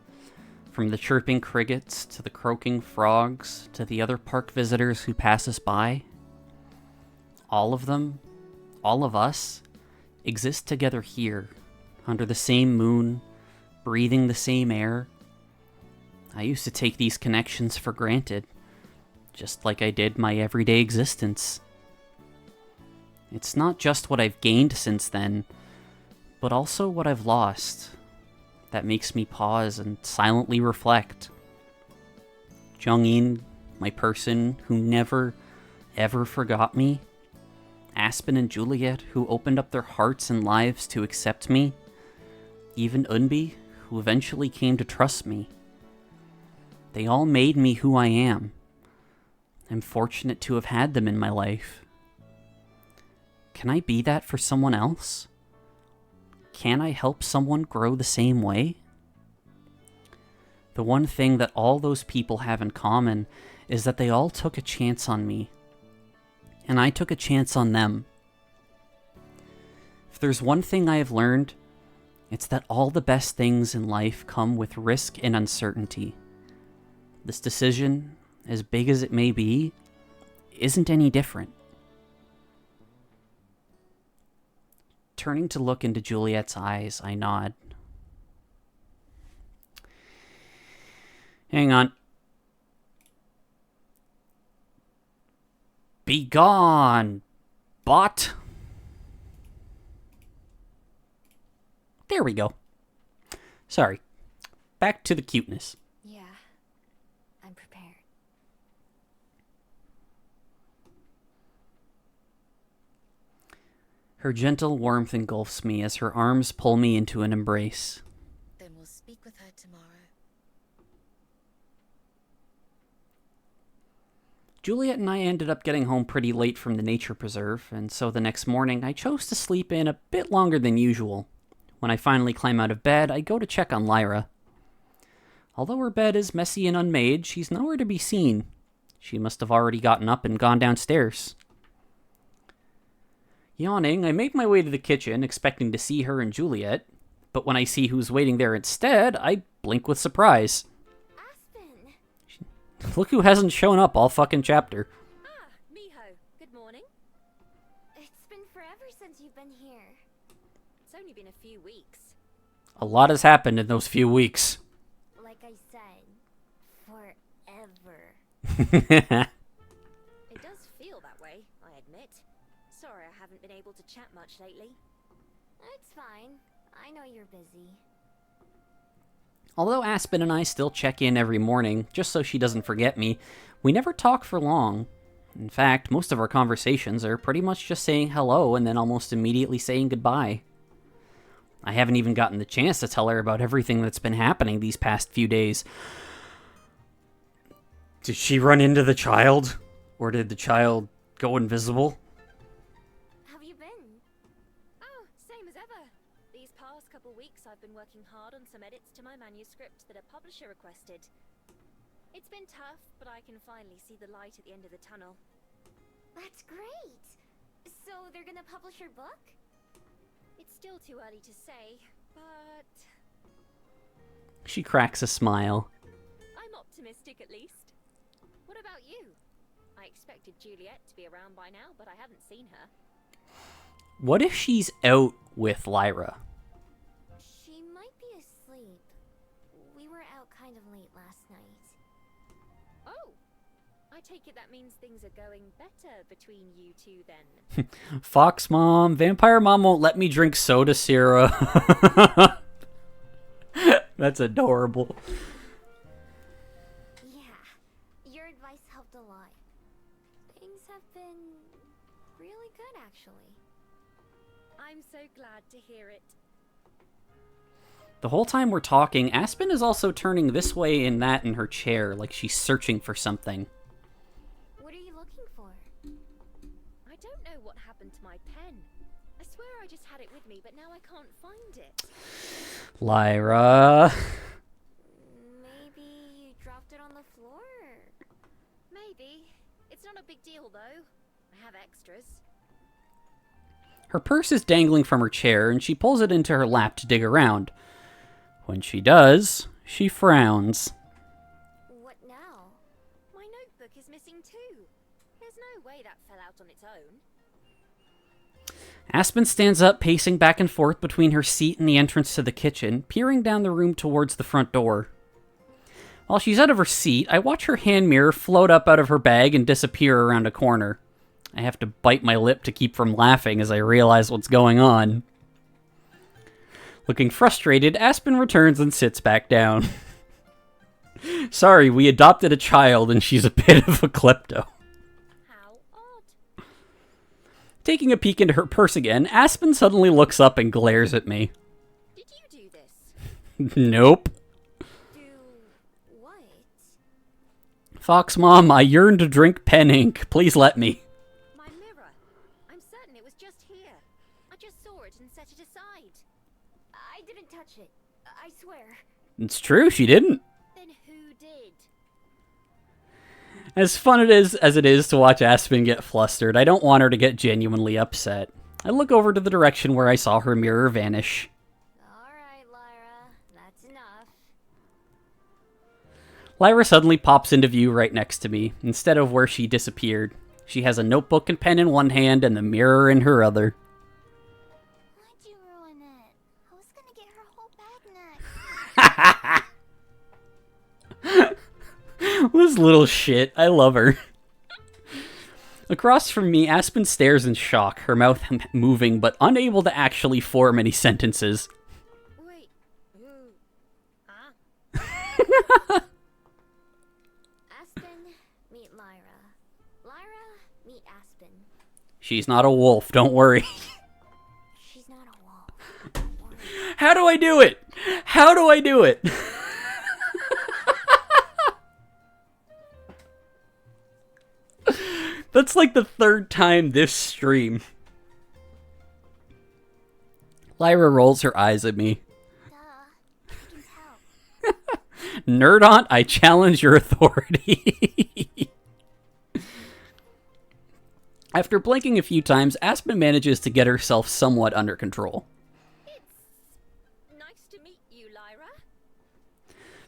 From the chirping crickets, to the croaking frogs, to the other park visitors who pass us by. All of them, all of us, exist together here, under the same moon, breathing the same air. I used to take these connections for granted, just like I did my everyday existence. It's not just what I've gained since then, but also what I've lost, that makes me pause and silently reflect. Jung-in, my person who never, ever forgot me. Aspen and Juliet, who opened up their hearts and lives to accept me. Even Unbi, who eventually came to trust me. They all made me who I am. I'm fortunate to have had them in my life. Can I be that for someone else? Can I help someone grow the same way? The one thing that all those people have in common is that they all took a chance on me. And I took a chance on them. If there's one thing I have learned, it's that all the best things in life come with risk and uncertainty. This decision, as big as it may be, isn't any different. Turning to look into Juliet's eyes, I nod. Hang on. Be gone, bot. There we go. Sorry. Back to the cuteness. Yeah, I'm prepared. Her gentle warmth engulfs me as her arms pull me into an embrace. Then we'll speak with her tomorrow. Juliet and I ended up getting home pretty late from the nature preserve, and so the next morning I chose to sleep in a bit longer than usual. When I finally climb out of bed, I go to check on Lyra. Although her bed is messy and unmade, she's nowhere to be seen. She must have already gotten up and gone downstairs. Yawning, I make my way to the kitchen, expecting to see her and Juliet, but when I see who's waiting there instead, I blink with surprise. Aspen! Look who hasn't shown up all fucking chapter. Ah, Miho. Good morning. It's been forever since you've been here. It's only been a few weeks. A lot has happened in those few weeks. Like I said, forever. It does feel that way, I admit. Sorry I haven't been able to chat much lately. It's fine. I know you're busy. Although Aspen and I still check in every morning, just so she doesn't forget me, we never talk for long. In fact, most of our conversations are pretty much just saying hello and then almost immediately saying goodbye. I haven't even gotten the chance to tell her about everything that's been happening these past few days. Did she run into the child? Or did the child go invisible? Have you been? Oh, same as ever. These past couple weeks I've been working hard on some edits to my manuscript that a publisher requested. It's been tough, but I can finally see the light at the end of the tunnel. That's great! So they're gonna publish your book? It's still too early to say, but She cracks a smile. I'm optimistic at least. What about you? I expected Juliet to be around by now, but I haven't seen her. What if she's out with Lyra? She might be asleep. We were out kind of late last night. Oh! I take it that means things are going better between you two then. Fox Mom, Vampire Mom won't let me drink soda syrup. That's adorable. Yeah, your advice helped a lot. Things have been really good, actually. I'm so glad to hear it. The whole time we're talking, Aspen is also turning this way and that in her chair, like she's searching for something. What are you looking for? I don't know what happened to my pen. I swear I just had it with me, but now I can't find it. Lyra. Maybe you dropped it on the floor? Maybe. It's not a big deal, though. I have extras. Her purse is dangling from her chair, and she pulls it into her lap to dig around. When she does, she frowns. What now? My notebook is missing too. There's no way that fell out on its own. Aspen stands up, pacing back and forth between her seat and the entrance to the kitchen, peering down the room towards the front door. While she's out of her seat, I watch her hand mirror float up out of her bag and disappear around a corner. I have to bite my lip to keep from laughing as I realize what's going on. Looking frustrated, Aspen returns and sits back down. Sorry, we adopted a child and she's a bit of a klepto. How odd. Taking a peek into her purse again, Aspen suddenly looks up and glares at me. Did you do this? Nope. Do what? Fox Mom, I yearn to drink pen ink. Please let me. My mirror. I'm certain it was just here. I just saw it and set it aside. I didn't touch it. I swear. It's true, she didn't. then who did? As fun as it is to watch Aspen get flustered, I don't want her to get genuinely upset. I look over to the direction where I saw her mirror vanish. Alright, Lyra. That's enough. Lyra suddenly pops into view right next to me, instead of where she disappeared. She has a notebook and pen in one hand and the mirror in her other. Why'd you ruin it? I was gonna get her whole bag next. This little shit. I love her. Across from me, Aspen stares in shock, her mouth moving but unable to actually form any sentences. Wait. Ooh. Huh? Aspen, meet Lyra. Lyra, meet Aspen. She's not a wolf, don't worry. She's not a wolf. Don't worry. How do I do it? How do I do it? That's like the third time this stream. Lyra rolls her eyes at me. Duh. I can tell. Nerdaunt, I challenge your authority. After blinking a few times, Aspen manages to get herself somewhat under control. It's nice to meet you, Lyra.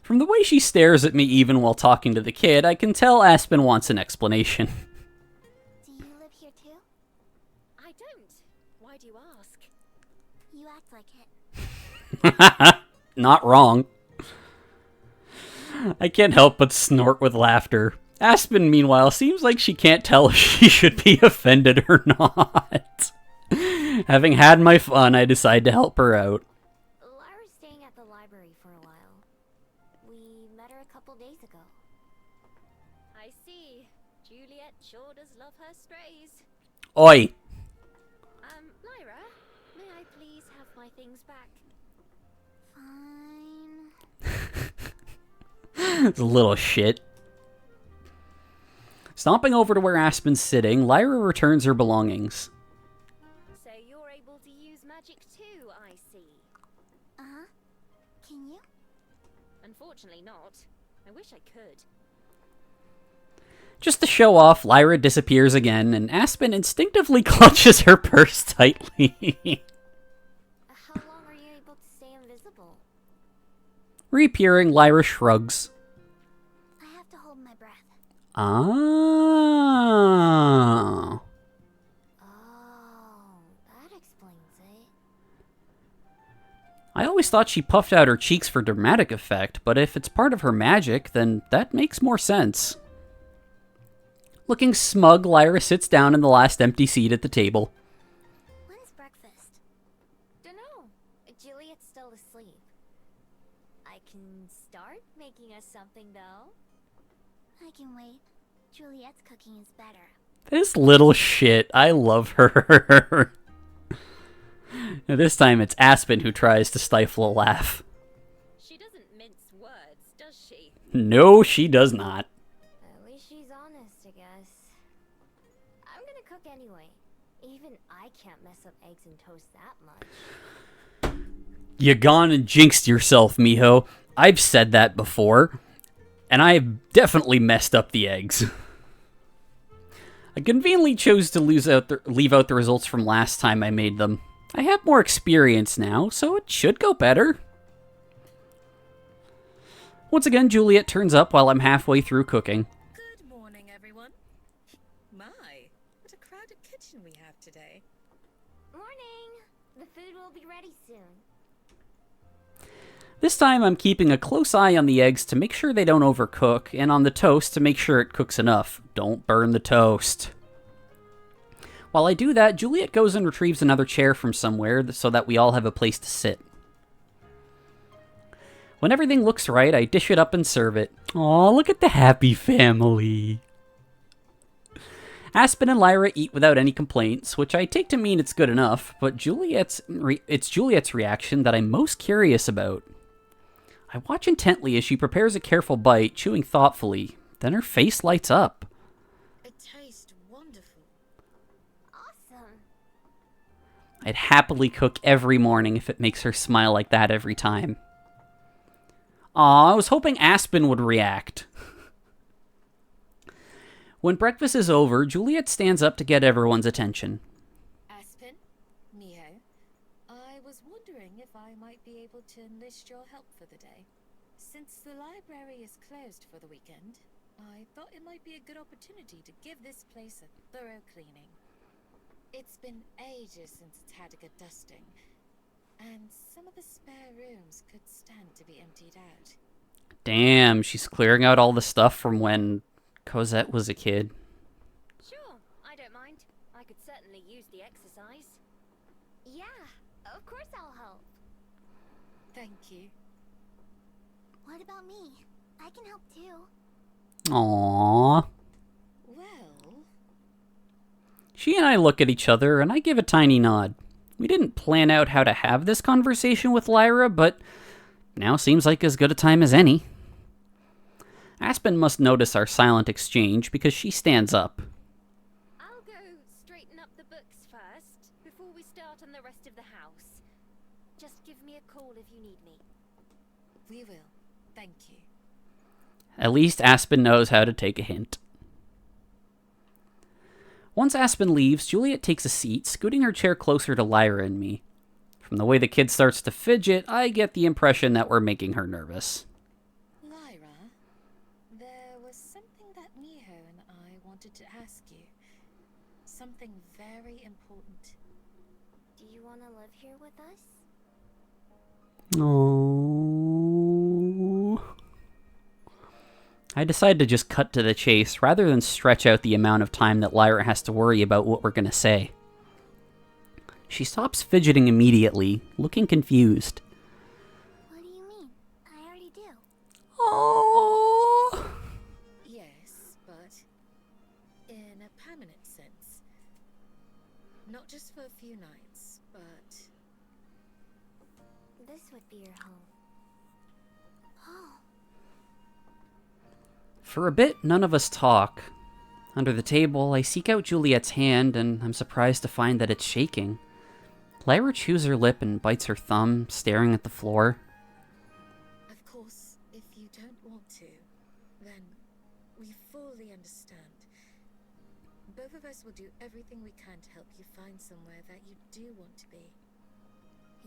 From the way she stares at me even while talking to the kid, I can tell Aspen wants an explanation. Do you live here too? I don't. Why do you ask? You act like it. Not wrong. I can't help but snort with laughter. Aspen, meanwhile, seems like she can't tell if she should be offended or not. Having had my fun, I decide to help her out. Lyra's staying at the library for a while. We met her a couple days ago. I see. Juliet sure does love her strays. Oi! Lyra, may I please have my things back? Fine. It's a little shit. Stomping over to where Aspen's sitting, Lyra returns her belongings. So you're able to use magic too, I see. Uh-huh. Can you? Unfortunately not. I wish I could. Just to show off, Lyra disappears again, and Aspen instinctively clutches her purse tightly. How long are you able to stay invisible? Reappearing, Lyra shrugs. I have to hold my breath. Ah. Oh, that explains it. I always thought she puffed out her cheeks for dramatic effect, but if it's part of her magic, then that makes more sense. Looking smug, Lyra sits down in the last empty seat at the table. When's breakfast? Dunno. Juliet's still asleep. I can start making us something, though. I can wait. Juliet's cooking is better. This little shit, I love her. Now, this time it's Aspen who tries to stifle a laugh. She doesn't mince words, does she? No, she does not. At least she's honest, I guess. I'm gonna cook anyway. Even I can't mess up eggs and toast that much. You gone and jinxed yourself, mijo. I've said that before, and I've definitely messed up the eggs. I conveniently chose to leave out the results from last time I made them. I have more experience now, so it should go better. Once again, Juliet turns up while I'm halfway through cooking. Good morning, everyone. My, what a crowded kitchen we have today. Morning! The food will be ready soon. This time I'm keeping a close eye on the eggs to make sure they don't overcook, and on the toast to make sure it cooks enough. Don't burn the toast. While I do that, Juliet goes and retrieves another chair from somewhere so that we all have a place to sit. When everything looks right, I dish it up and serve it. Aw, look at the happy family. Aspen and Lyra eat without any complaints, which I take to mean it's good enough, but it's Juliet's reaction that I'm most curious about. I watch intently as she prepares a careful bite, chewing thoughtfully. Then her face lights up. It tastes wonderful. Awesome! I'd happily cook every morning if it makes her smile like that every time. Aw, I was hoping Aspen would react. When breakfast is over, Juliet stands up to get everyone's attention. Aspen, Miho, I was wondering if I might be able to enlist your help for the day. Since the library is closed for the weekend, I thought it might be a good opportunity to give this place a thorough cleaning. It's been ages since it's had a good dusting, and some of the spare rooms could stand to be emptied out. Damn, she's clearing out all the stuff from when Cosette was a kid. Sure, I don't mind. I could certainly use the exercise. Yeah, of course I'll help. Thank you. What about me? I can help too. Aww. Well, She and I look at each other, and I give a tiny nod. We didn't plan out how to have this conversation with Lyra, but now seems like as good a time as any. Aspen must notice our silent exchange because she stands up. I'll go straighten up the books first, before we start on the rest of the house. Just give me a call if you need me. we will. Thank you. At least Aspen knows how to take a hint. Once Aspen leaves, Juliet takes a seat, scooting her chair closer to Lyra and me. From the way the kid starts to fidget, I get the impression that we're making her nervous. Lyra, there was something that Miho and I wanted to ask you. Something very important. Do you want to live here with us? Oh. I decide to just cut to the chase rather than stretch out the amount of time that Lyra has to worry about what we're going to say. She stops fidgeting immediately, looking confused. What do you mean? I already do. Oh. Yes, but in a permanent sense. Not just for a few nights, but This would be your home. Oh, For a bit, none of us talk. Under the table, I seek out Juliet's hand, and I'm surprised to find that it's shaking. Lyra chews her lip and bites her thumb, staring at the floor. of course, if you don't want to, then we fully understand. Both of us will do everything we can to help you find somewhere that you do want to be.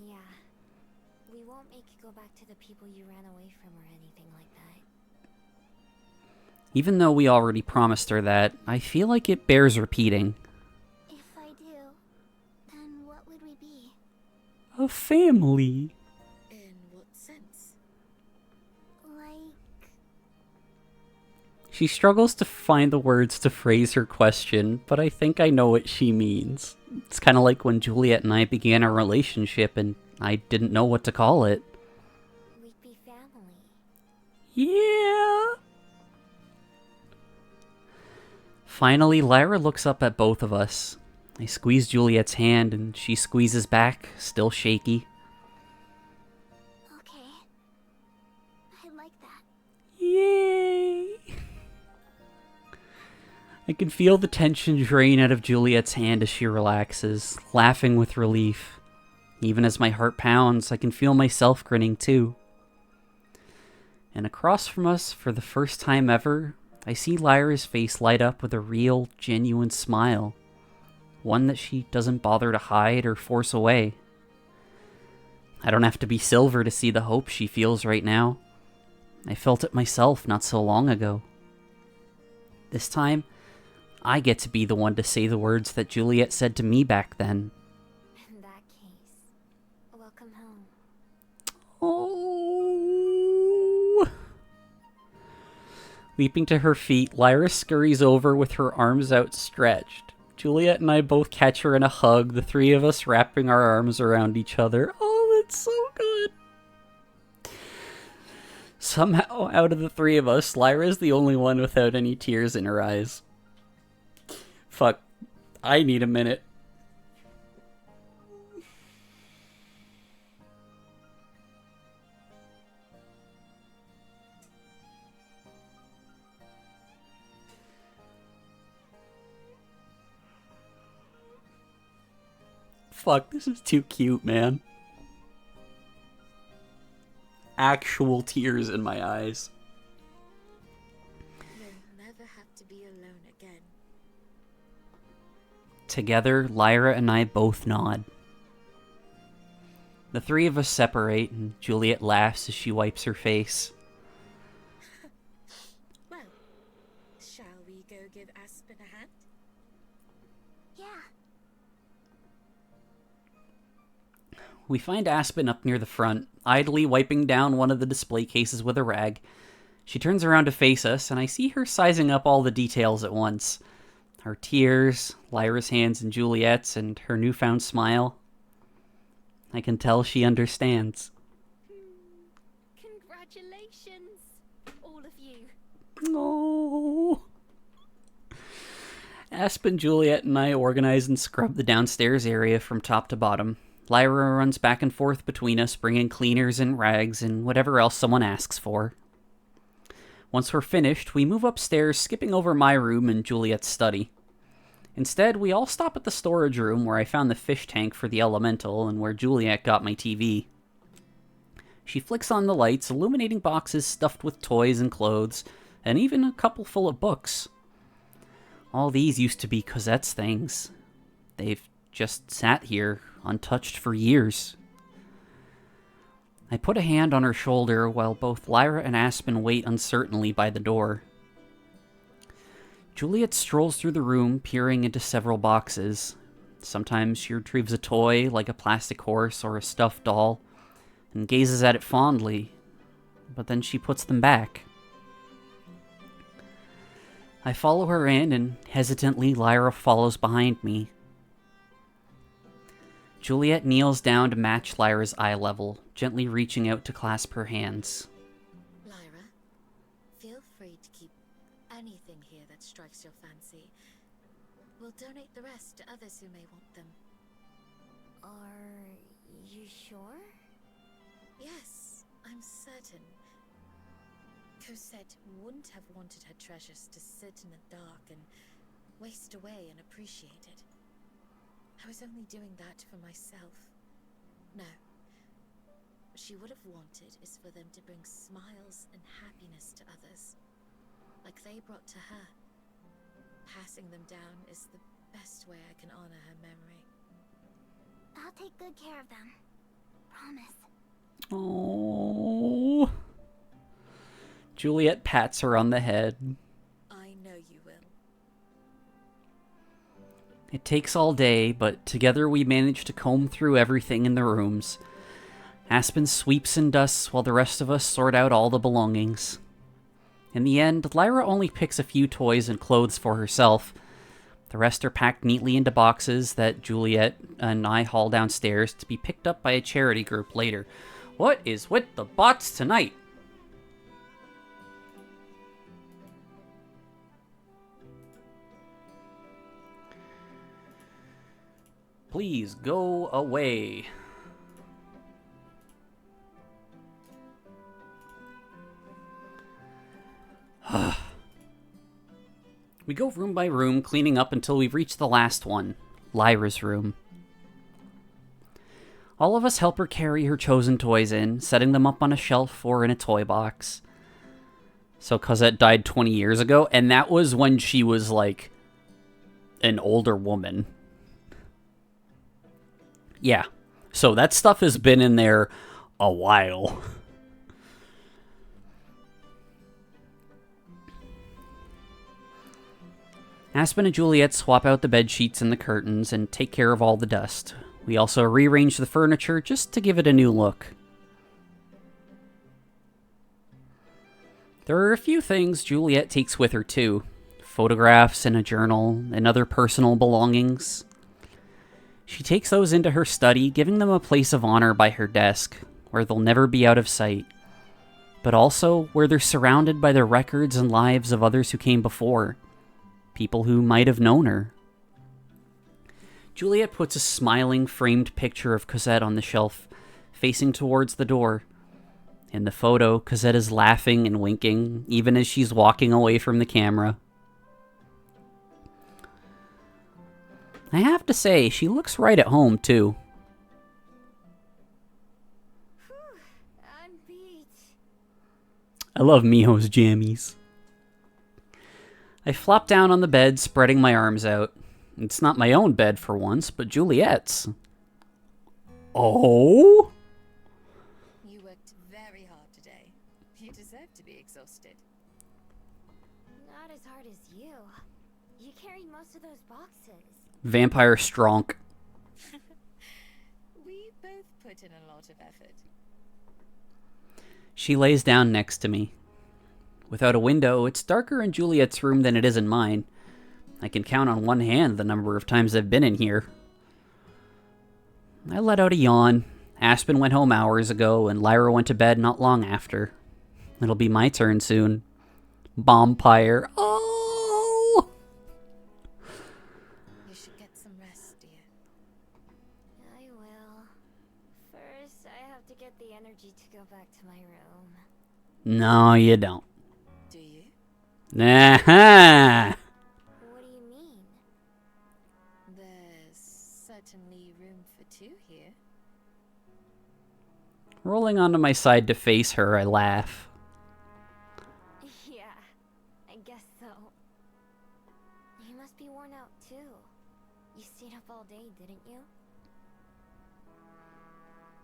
Yeah. We won't make you go back to the people you ran away from or anything like that. Even though we already promised her that, I feel like it bears repeating. if I do, then what would we be? A family. In what sense? Like, She struggles to find the words to phrase her question, but I think I know what she means. It's kind of like when Juliet and I began our relationship and I didn't know what to call it. We'd be family. Yeah. Finally, Lyra looks up at both of us. I squeeze Juliet's hand and she squeezes back, still shaky. okay. I like that. Yay! I can feel the tension drain out of Juliet's hand as she relaxes, laughing with relief. Even as my heart pounds, I can feel myself grinning too. And across from us, for the first time ever, I see Lyra's face light up with a real, genuine smile. One that she doesn't bother to hide or force away. I don't have to be Silver to see the hope she feels right now. I felt it myself not so long ago. This time, I get to be the one to say the words that Juliet said to me back then. In that case, welcome home. Oh. Leaping to her feet, Lyra scurries over with her arms outstretched. Juliet and I both catch her in a hug, the three of us wrapping our arms around each other. Oh, that's so good. Somehow, out of the three of us, Lyra's the only one without any tears in her eyes. Fuck. I need a minute. Fuck, this is too cute, man. actual tears in my eyes. You'll never have to be alone again. Together, Lyra and I both nod. The three of us separate, and Juliet laughs as she wipes her face. Well, shall we go give Aspen a hand? Yeah. We find Aspen up near the front, idly wiping down one of the display cases with a rag. She turns around to face us, and I see her sizing up all the details at once. Her tears, Lyra's hands in Juliet's, and her newfound smile. I can tell she understands. Congratulations, all of you. Oh. Aspen, Juliet, and I organize and scrub the downstairs area from top to bottom. Lyra runs back and forth between us, bringing cleaners and rags and whatever else someone asks for. Once we're finished, we move upstairs, skipping over my room and Juliet's study. Instead, we all stop at the storage room where I found the fish tank for the elemental and where Juliet got my TV. She flicks on the lights, illuminating boxes stuffed with toys and clothes, and even a couple full of books. All these used to be Cosette's things. They've just sat here, untouched for years. I put a hand on her shoulder while both Lyra and Aspen wait uncertainly by the door. Juliet strolls through the room, peering into several boxes. Sometimes she retrieves a toy, like a plastic horse or a stuffed doll, and gazes at it fondly, but then she puts them back. I follow her in, and hesitantly Lyra follows behind me. Juliet kneels down to match Lyra's eye level, gently reaching out to clasp her hands. Lyra, feel free to keep anything here that strikes your fancy. We'll donate the rest to others who may want them. Are you sure? Yes, I'm certain. Cosette wouldn't have wanted her treasures to sit in the dark and waste away unappreciated. I was only doing that for myself. No. What she would have wanted is for them to bring smiles and happiness to others, like they brought to her. Passing them down is the best way I can honor her memory. I'll take good care of them. Promise. Oh. Juliet pats her on the head. I know you will. It takes all day, but together we manage to comb through everything in the rooms. Aspen sweeps and dusts while the rest of us sort out all the belongings. In the end, Lyra only picks a few toys and clothes for herself. The rest are packed neatly into boxes that Juliet and I haul downstairs to be picked up by a charity group later. What is with the bots tonight? Please go away. We go room by room, cleaning up until we reach the last one, Lyra's room. All of us help her carry her chosen toys in, setting them up on a shelf or in a toy box. So Cosette died 20 years ago, and that was when she was, like, an older woman. Yeah. So that stuff has been in there a while. Aspen and Juliet swap out the bed sheets and the curtains and take care of all the dust. We also rearrange the furniture just to give it a new look. There are a few things Juliet takes with her too. Photographs and a journal and other personal belongings. She takes those into her study, giving them a place of honor by her desk, where they'll never be out of sight, but also where they're surrounded by the records and lives of others who came before, people who might have known her. Juliet puts a smiling, framed picture of Cosette on the shelf, facing towards the door. In the photo, Cosette is laughing and winking, even as she's walking away from the camera. I have to say, she looks right at home, too. Whew, I'm beat. I love Miho's jammies. I flop down on the bed, spreading my arms out. It's not my own bed for once, but Juliet's. Oh? You worked very hard today. You deserve to be exhausted. Not as hard as you. You carried most of those boxes. Vampire Stronk. We both put in a lot of effort. She lays down next to me. Without a window, it's darker in Juliet's room than it is in mine. I can count on one hand the number of times I've been in here. I let out a yawn. Aspen went home hours ago, and Lyra went to bed not long after. It'll be my turn soon. Bompire. Oh! You should get some rest, dear. I will. First, I have to get the energy to go back to my room. No, you don't. Do you? Aha! What do you mean? There's certainly room for two here. Rolling onto my side to face her, I laugh. Yeah, I guess so. You must be worn out too. You stayed up all day, didn't you?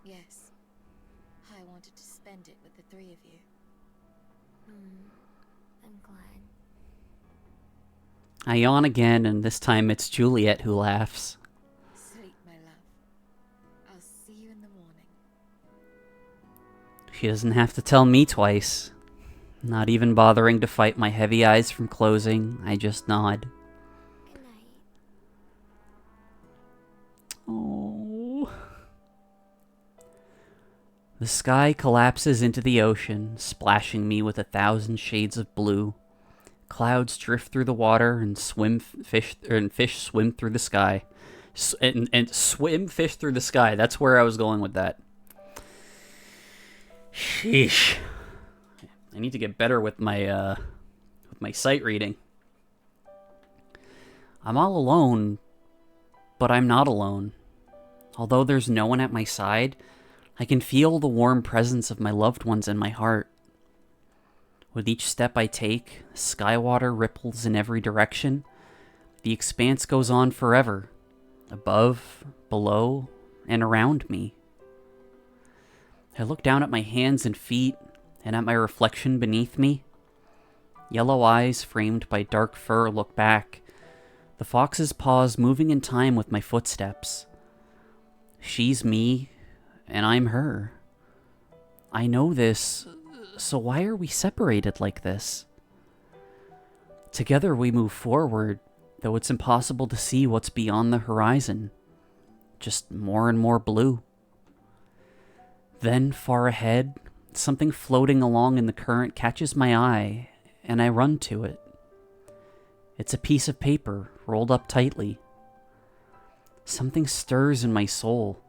Yes. I wanted to spend it with the three of you. I'm glad. I yawn again, and this time it's Juliet who laughs. Sleep, my love. I'll see you in the morning. She doesn't have to tell me twice. Not even bothering to fight my heavy eyes from closing, I just nod. Good night. Oh. The sky collapses into the ocean, splashing me with 1,000 shades of blue. Clouds drift through the water and fish swim through the sky. And swim fish through the sky. That's where I was going with that. Sheesh. I need to get better with my sight reading. I'm all alone, but I'm not alone. Although there's no one at my side, I can feel the warm presence of my loved ones in my heart. With each step I take, skywater ripples in every direction. The expanse goes on forever, above, below, and around me. I look down at my hands and feet, and at my reflection beneath me. Yellow eyes framed by dark fur look back, the fox's paws moving in time with my footsteps. She's me, and I'm her. I know this, so why are we separated like this? Together we move forward, though it's impossible to see what's beyond the horizon. Just more and more blue. Then, far ahead, something floating along in the current catches my eye, and I run to it. It's a piece of paper, rolled up tightly. Something stirs in my soul,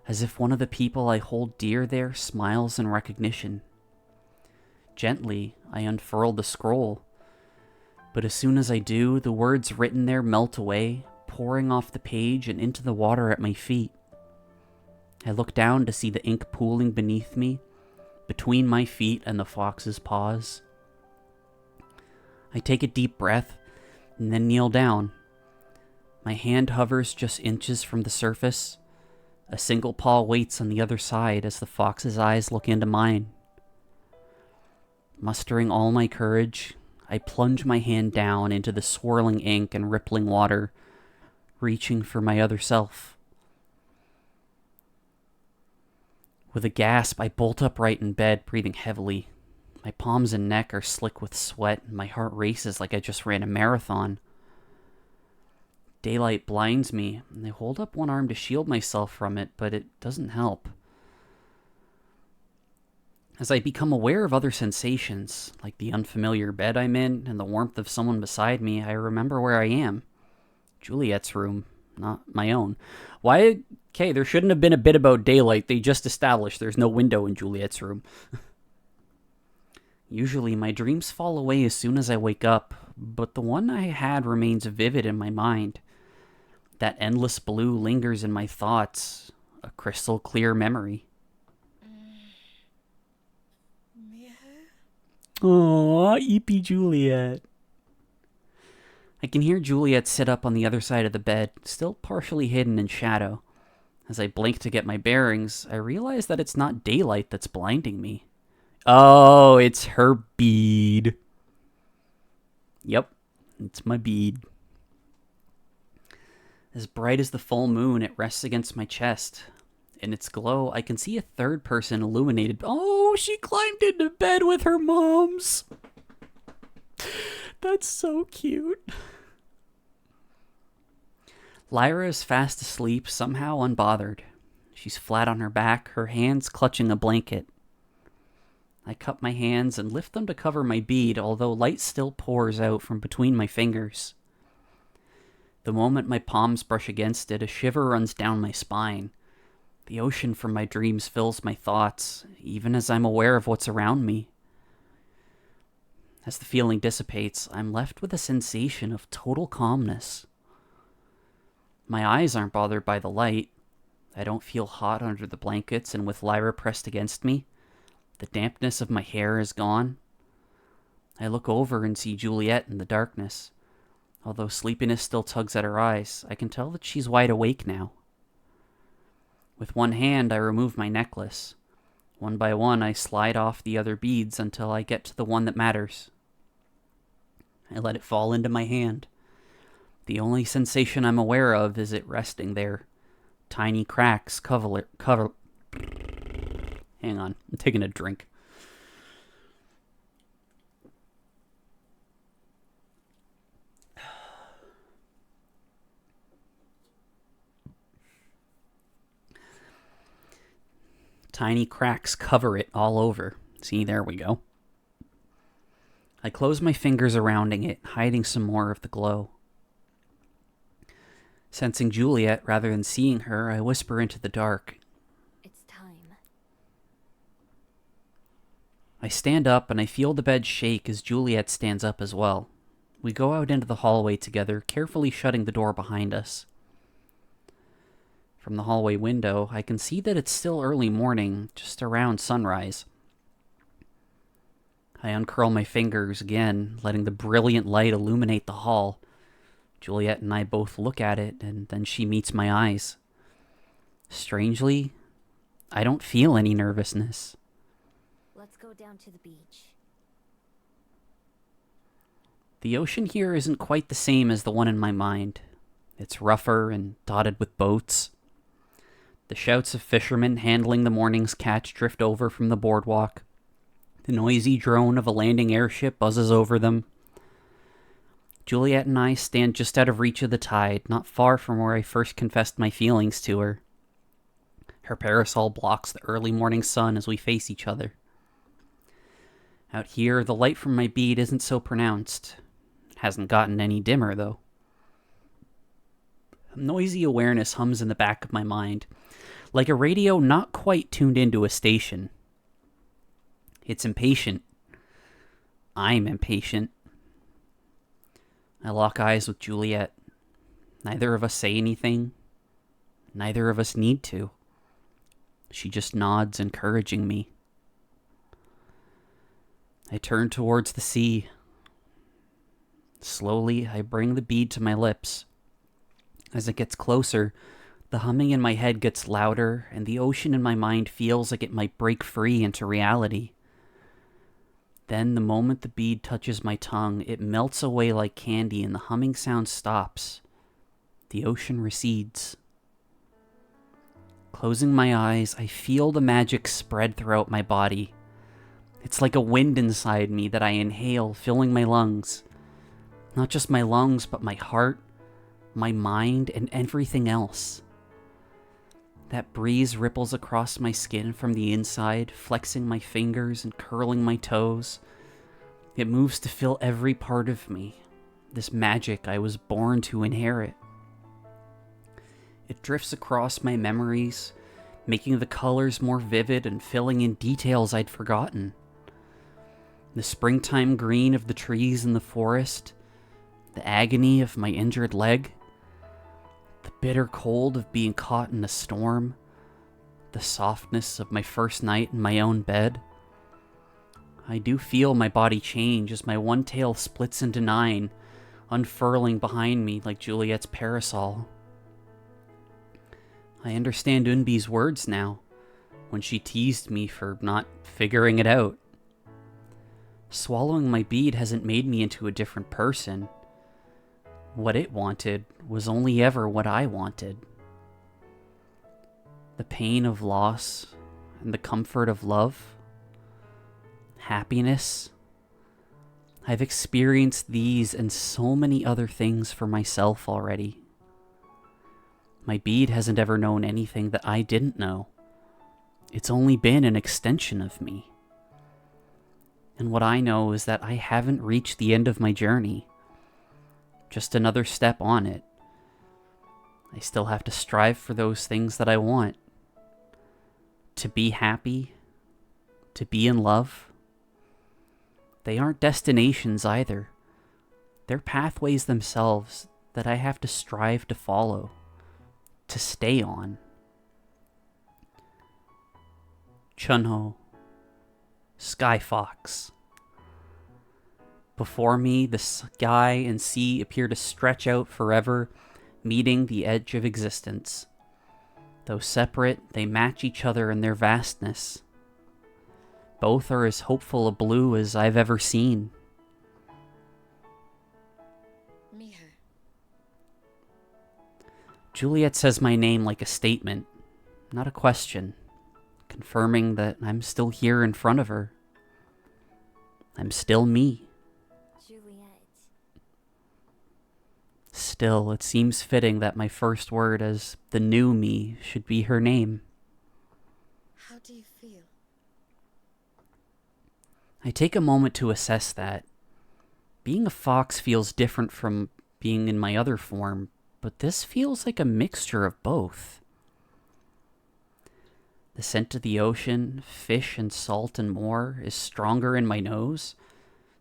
as if one of the people I hold dear there smiles in recognition. Gently, I unfurl the scroll, but as soon as I do, the words written there melt away, pouring off the page and into the water at my feet. I look down to see the ink pooling beneath me, between my feet and the fox's paws. I take a deep breath, and then kneel down. My hand hovers just inches from the surface. A single paw waits on the other side as the fox's eyes look into mine. Mustering all my courage, I plunge my hand down into the swirling ink and rippling water, reaching for my other self. With a gasp, I bolt upright in bed, breathing heavily. My palms and neck are slick with sweat, and my heart races like I just ran a marathon. Daylight blinds me, and I hold up one arm to shield myself from it, but it doesn't help. As I become aware of other sensations, like the unfamiliar bed I'm in and the warmth of someone beside me, I remember where I am. Juliet's room, not my own. Why? Okay, there shouldn't have been a bit about daylight. They just established there's no window in Juliet's room. Usually my dreams fall away as soon as I wake up, but the one I had remains vivid in my mind. That endless blue lingers in my thoughts, a crystal clear memory. Aww, Eepy Juliet. I can hear Juliet sit up on the other side of the bed, still partially hidden in shadow. As I blink to get my bearings, I realize that it's not daylight that's blinding me. Oh, it's her bead. Yep, it's my bead. As bright as the full moon, it rests against my chest. In its glow, I can see a third person illuminated. Oh, she climbed into bed with her moms. That's so cute. Lyra is fast asleep, somehow unbothered. She's flat on her back, her hands clutching a blanket. I cup my hands and lift them to cover my bead, although light still pours out from between my fingers. The moment my palms brush against it, a shiver runs down my spine. The ocean from my dreams fills my thoughts, even as I'm aware of what's around me. As the feeling dissipates, I'm left with a sensation of total calmness. My eyes aren't bothered by the light. I don't feel hot under the blankets, and with Lyra pressed against me, the dampness of my hair is gone. I look over and see Juliet in the darkness. Although sleepiness still tugs at her eyes, I can tell that she's wide awake now. With one hand, I remove my necklace. One by one, I slide off the other beads until I get to the one that matters. I let it fall into my hand. The only sensation I'm aware of is it resting there. Tiny cracks cover. Hang on, I'm taking a drink. Tiny cracks cover it all over. See, there we go. I close my fingers around it, hiding some more of the glow. Sensing Juliet rather than seeing her, I whisper into the dark. It's time. I stand up and I feel the bed shake as Juliet stands up as well. We go out into the hallway together, carefully shutting the door behind us. From the hallway window, I can see that it's still early morning, just around sunrise. I uncurl my fingers again, letting the brilliant light illuminate the hall. Juliet and I both look at it, and then she meets my eyes. Strangely, I don't feel any nervousness. Let's go down to the beach. The ocean here isn't quite the same as the one in my mind. It's rougher and dotted with boats. The shouts of fishermen handling the morning's catch drift over from the boardwalk. The noisy drone of a landing airship buzzes over them. Juliet and I stand just out of reach of the tide, not far from where I first confessed my feelings to her. Her parasol blocks the early morning sun as we face each other. Out here, the light from my bead isn't so pronounced. It hasn't gotten any dimmer, though. A noisy awareness hums in the back of my mind, like a radio not quite tuned into a station. It's impatient. I'm impatient. I lock eyes with Juliet. Neither of us say anything. Neither of us need to. She just nods, encouraging me. I turn towards the sea. Slowly, I bring the bead to my lips. As it gets closer, the humming in my head gets louder, and the ocean in my mind feels like it might break free into reality. Then, the moment the bead touches my tongue, it melts away like candy and the humming sound stops. The ocean recedes. Closing my eyes, I feel the magic spread throughout my body. It's like a wind inside me that I inhale, filling my lungs. Not just my lungs, but my heart, my mind, and everything else. That breeze ripples across my skin from the inside, flexing my fingers and curling my toes. It moves to fill every part of me, this magic I was born to inherit. It drifts across my memories, making the colors more vivid and filling in details I'd forgotten. The springtime green of the trees in the forest, the agony of my injured leg, the bitter cold of being caught in a storm, the softness of my first night in my own bed. I do feel my body change as my one tail splits into 9, unfurling behind me like Juliet's parasol. I understand Unbi's words now, when she teased me for not figuring it out. Swallowing my bead hasn't made me into a different person. What it wanted was only ever what I wanted. The pain of loss and the comfort of love, happiness. I've experienced these and so many other things for myself already. My bead hasn't ever known anything that I didn't know. It's only been an extension of me. And what I know is that I haven't reached the end of my journey. Just another step on it. I still have to strive for those things that I want. To be happy, to be in love. They aren't destinations either. They're pathways themselves that I have to strive to follow, to stay on. Chunho, Sky Fox. Before me, the sky and sea appear to stretch out forever, meeting the edge of existence. Though separate, they match each other in their vastness. Both are as hopeful a blue as I've ever seen. Miho. Juliet says my name like a statement, not a question, confirming that I'm still here in front of her. I'm still me. Juliet. Still, it seems fitting that my first word as the new me should be her name. How do you feel? I take a moment to assess that. Being a fox feels different from being in my other form, but this feels like a mixture of both. The scent of the ocean, fish and salt and more, is stronger in my nose.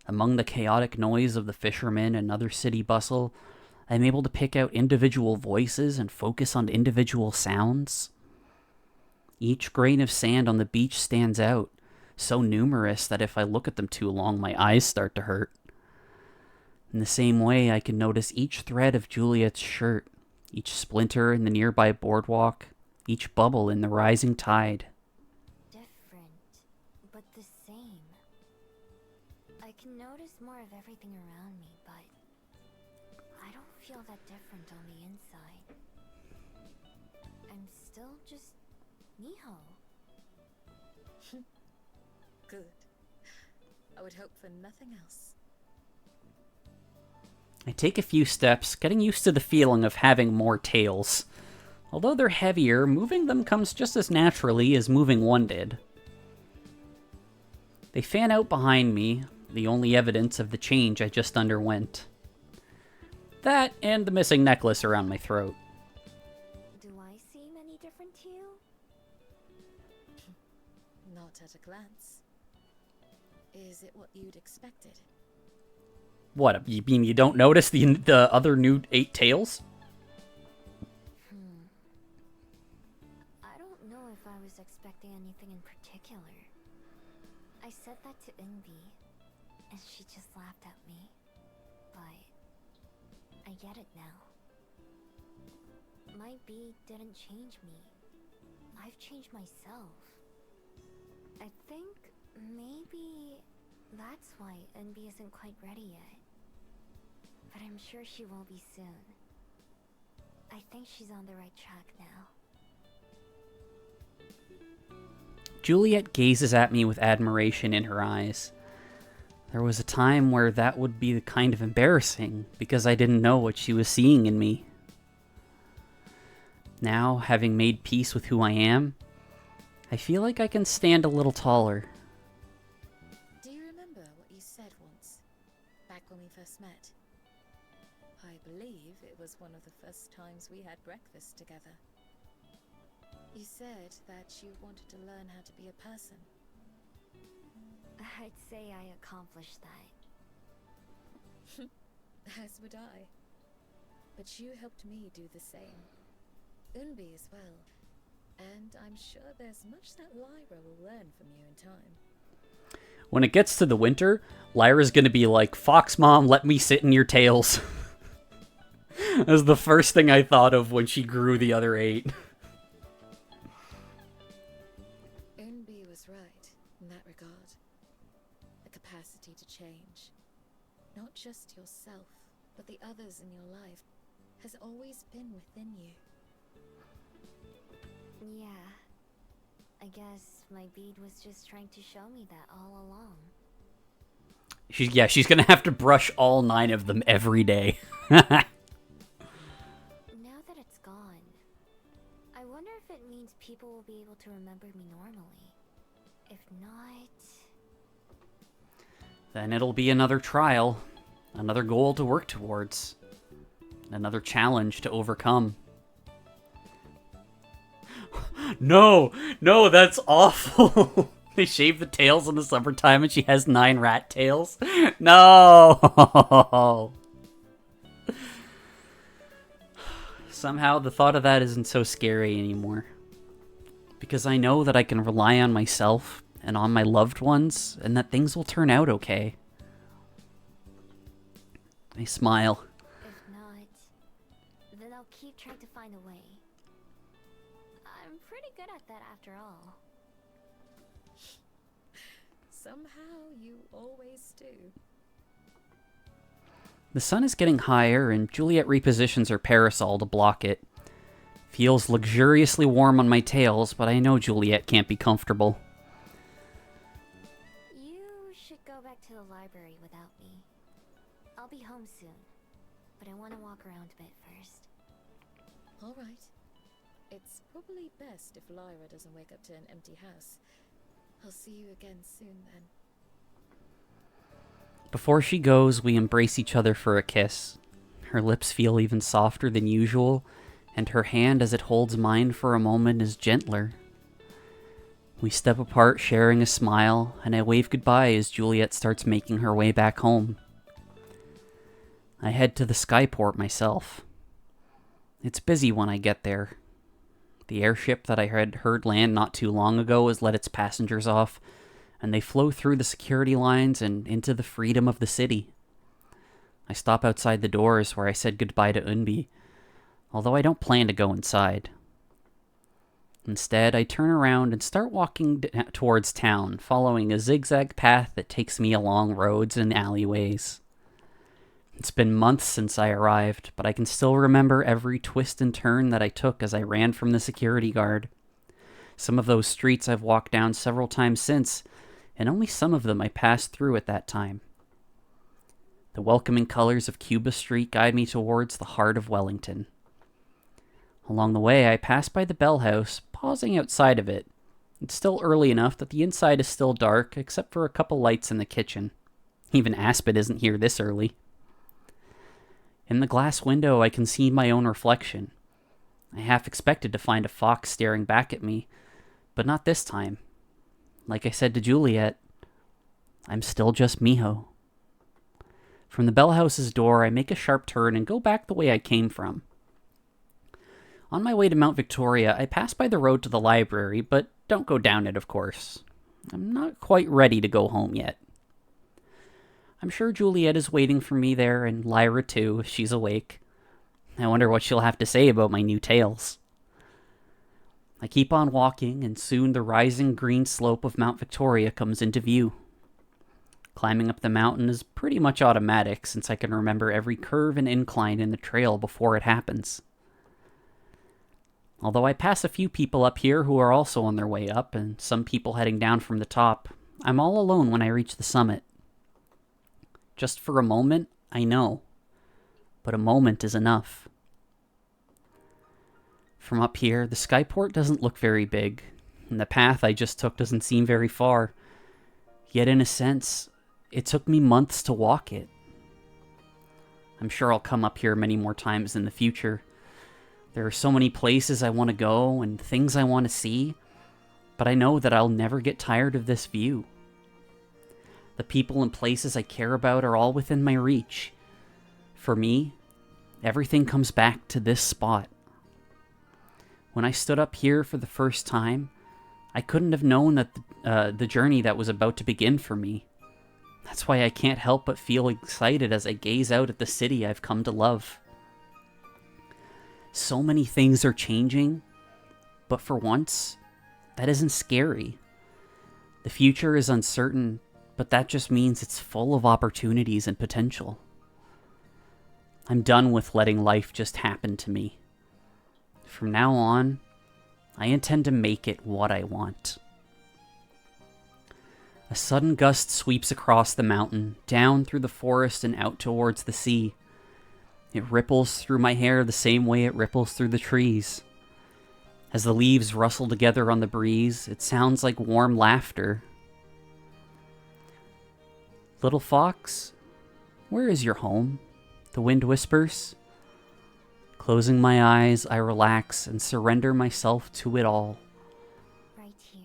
Among the chaotic noise of the fishermen and other city bustle, I'm able to pick out individual voices and focus on individual sounds. Each grain of sand on the beach stands out, so numerous that if I look at them too long, my eyes start to hurt. In the same way, I can notice each thread of Juliet's shirt, each splinter in the nearby boardwalk, each bubble in the rising tide. Different, but the same. I can notice more of everything around me, but I don't feel that different on the inside. I'm still just Miho. Good. I would hope for nothing else. I take a few steps, getting used to the feeling of having more tails. Although they're heavier, moving them comes just as naturally as moving one did. They fan out behind me, the only evidence of the change I just underwent. That and the missing necklace around my throat. Do I seem any different to you? Not at a glance. Is it what you'd expected? What, you mean you don't notice the other new 8 tails? I don't know if I was expecting anything in particular. I said that to Unbi, and she just laughed at me. But I get it now. My bead didn't change me. I've changed myself. I think maybe that's why Unbi isn't quite ready yet. But I'm sure she will be soon. I think she's on the right track now. Juliet gazes at me with admiration in her eyes. There was a time where that would be kind of embarrassing, because I didn't know what she was seeing in me. Now, having made peace with who I am, I feel like I can stand a little taller. Do you remember what you said once, back when we first met? I believe it was one of the first times we had breakfast together. You said that you wanted to learn how to be a person. I'd say I accomplished that. As would I. But you helped me do the same. Unbi as well. And I'm sure there's much that Lyra will learn from you in time. When it gets to the winter, Lyra's gonna be like, Fox Mom, let me sit in your tails. That was the first thing I thought of when she grew the other 8. Unbi was right in that regard. The capacity to change, not just yourself, but the others in your life, has always been within you. Yeah. I guess my bead was just trying to show me that all along. She's gonna have to brush all 9 of them every day. Now that it's gone, I wonder if it means people will be able to remember me normally. If not... Then it'll be another trial, another goal to work towards, another challenge to overcome. No, that's awful. They shave the tails in the summertime and she has 9 rat tails. No. Somehow the thought of that isn't so scary anymore. Because I know that I can rely on myself and on my loved ones and that things will turn out okay. I smile. If not, then I'll keep trying to find a way. I'm pretty good at that after all. Somehow you always do. The sun is getting higher, and Juliet repositions her parasol to block it. Feels luxuriously warm on my tails, but I know Juliet can't be comfortable. You should go back to the library without me. I'll be home soon, but I want to walk around a bit first. All right. It's probably best if Lyra doesn't wake up to an empty house. I'll see you again soon then. Before she goes, we embrace each other for a kiss. Her lips feel even softer than usual, and her hand as it holds mine for a moment is gentler. We step apart, sharing a smile, and I wave goodbye as Juliet starts making her way back home. I head to the skyport myself. It's busy when I get there. The airship that I had heard land not too long ago has let its passengers off, and they flow through the security lines and into the freedom of the city. I stop outside the doors where I said goodbye to Unbi, although I don't plan to go inside. Instead, I turn around and start walking towards town, following a zigzag path that takes me along roads and alleyways. It's been months since I arrived, but I can still remember every twist and turn that I took as I ran from the security guard. Some of those streets I've walked down several times since, and only some of them I passed through at that time. The welcoming colors of Cuba Street guide me towards the heart of Wellington. Along the way, I pass by the Bell House, pausing outside of it. It's still early enough that the inside is still dark, except for a couple lights in the kitchen. Even Aspid isn't here this early. In the glass window, I can see my own reflection. I half expected to find a fox staring back at me, but not this time. Like I said to Juliet, I'm still just Miho. From the Bell House's door, I make a sharp turn and go back the way I came from. On my way to Mount Victoria, I pass by the road to the library, but don't go down it, of course. I'm not quite ready to go home yet. I'm sure Juliet is waiting for me there, and Lyra too, if she's awake. I wonder what she'll have to say about my new tails. I keep on walking, and soon the rising green slope of Mount Victoria comes into view. Climbing up the mountain is pretty much automatic, since I can remember every curve and incline in the trail before it happens. Although I pass a few people up here who are also on their way up, and some people heading down from the top, I'm all alone when I reach the summit. Just for a moment, I know. But a moment is enough. From up here, the skyport doesn't look very big, and the path I just took doesn't seem very far. Yet in a sense, it took me months to walk it. I'm sure I'll come up here many more times in the future. There are so many places I want to go and things I want to see, but I know that I'll never get tired of this view. The people and places I care about are all within my reach. For me, everything comes back to this spot. When I stood up here for the first time, I couldn't have known that the journey that was about to begin for me. That's why I can't help but feel excited as I gaze out at the city I've come to love. So many things are changing, but for once, that isn't scary. The future is uncertain, but that just means it's full of opportunities and potential. I'm done with letting life just happen to me. From now on, I intend to make it what I want. A sudden gust sweeps across the mountain, down through the forest and out towards the sea. It ripples through my hair the same way it ripples through the trees. As the leaves rustle together on the breeze, it sounds like warm laughter. Little fox, where is your home? The wind whispers. Closing my eyes, I relax and surrender myself to it all. Right here.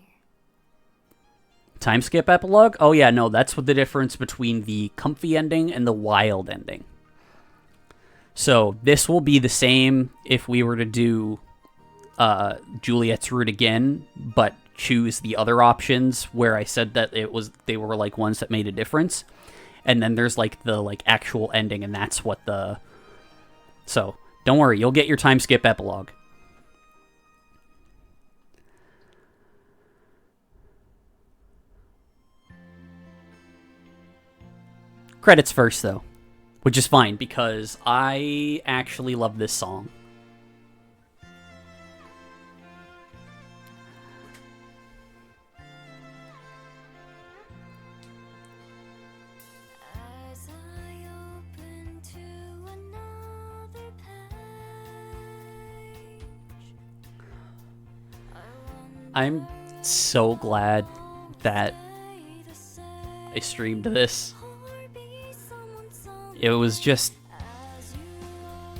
Time skip epilogue? Oh yeah, no, that's what the difference between the comfy ending and the wild ending. So this will be the same if we were to do Juliet's route again, but choose the other options where I said that they were like ones that made a difference. And then there's like the actual ending, and that's what the... So, don't worry, you'll get your time skip epilogue. Credits first, though. Which is fine, because I actually love this song. As I open to another page, I'm so glad that I streamed this. It was just...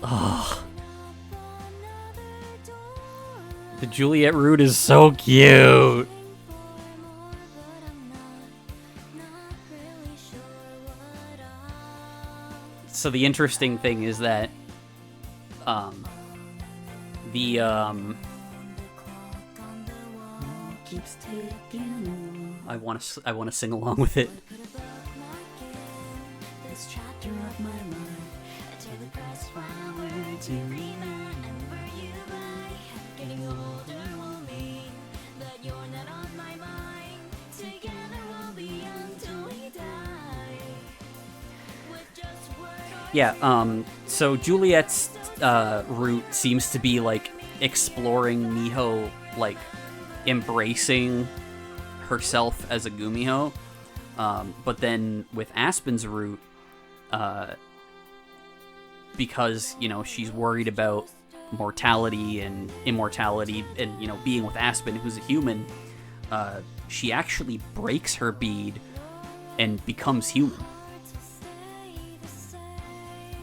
Oh. The Juliet route is so cute. So the interesting thing is that keeps ticking. I want to sing along with it. This chapter of my life, till the grass flower to remember you by. Getting older will mean that you're not on my mind. Together we'll be until we die. With just word or yeah, so Juliet's route seems to be like exploring Miho, like embracing herself as a Gumiho. But then with Aspen's route, because, you know, she's worried about mortality and immortality and, you know, being with Aspen, who's a human, she actually breaks her bead and becomes human.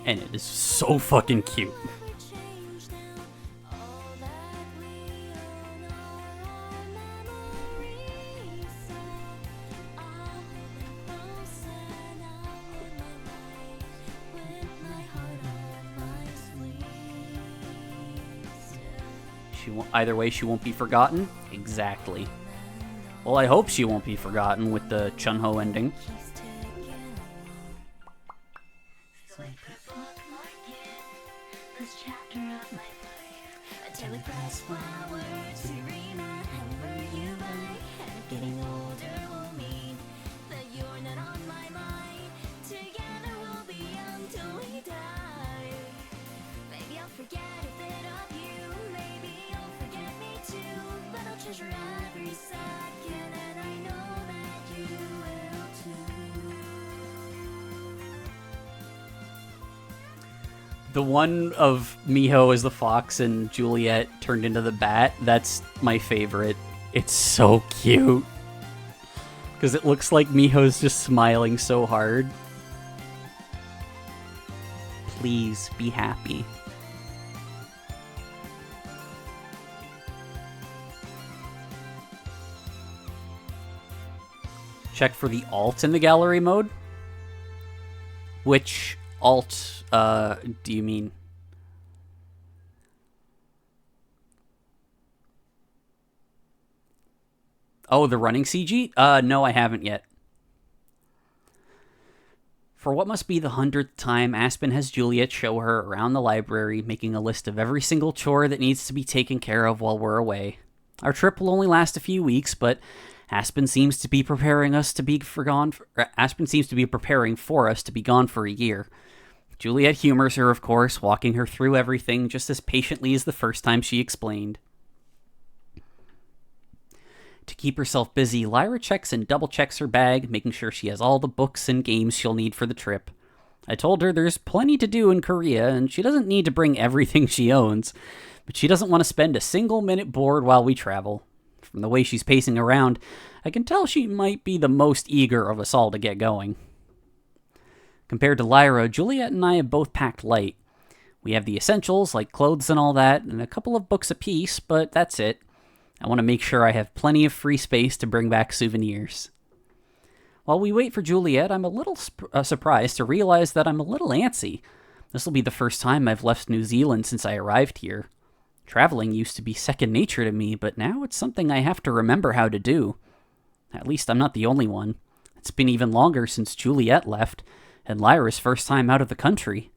And it is so fucking cute. Either way, she won't be forgotten. Exactly. Well, I hope she won't be forgotten with the Chunho ending. The one of Miho as the fox and Juliet turned into the bat, that's my favorite. It's so cute. Because it looks like Miho's just smiling so hard. Please be happy. Check for the alt in the gallery mode. Which alt do you mean? Oh, the running CG? No, I haven't yet. For what must be the 100th time, Aspen has Juliet show her around the library, making a list of every single chore that needs to be taken care of while we're away. Our trip will only last a few weeks, but Aspen seems to be preparing us to be Aspen seems to be preparing for us to be gone for a year. Juliet humors her, of course, walking her through everything just as patiently as the first time she explained. To keep herself busy, Lyra checks and double-checks her bag, making sure she has all the books and games she'll need for the trip. I told her there's plenty to do in Korea, and she doesn't need to bring everything she owns, but she doesn't want to spend a single minute bored while we travel. From the way she's pacing around, I can tell she might be the most eager of us all to get going. Compared to Lyra, Juliet and I have both packed light. We have the essentials, like clothes and all that, and a couple of books apiece, but that's it. I want to make sure I have plenty of free space to bring back souvenirs. While we wait for Juliet, I'm a little surprised to realize that I'm a little antsy. This will be the first time I've left New Zealand since I arrived here. Traveling used to be second nature to me, but now it's something I have to remember how to do. At least I'm not the only one. It's been even longer since Juliet left, and Lyra's first time out of the country.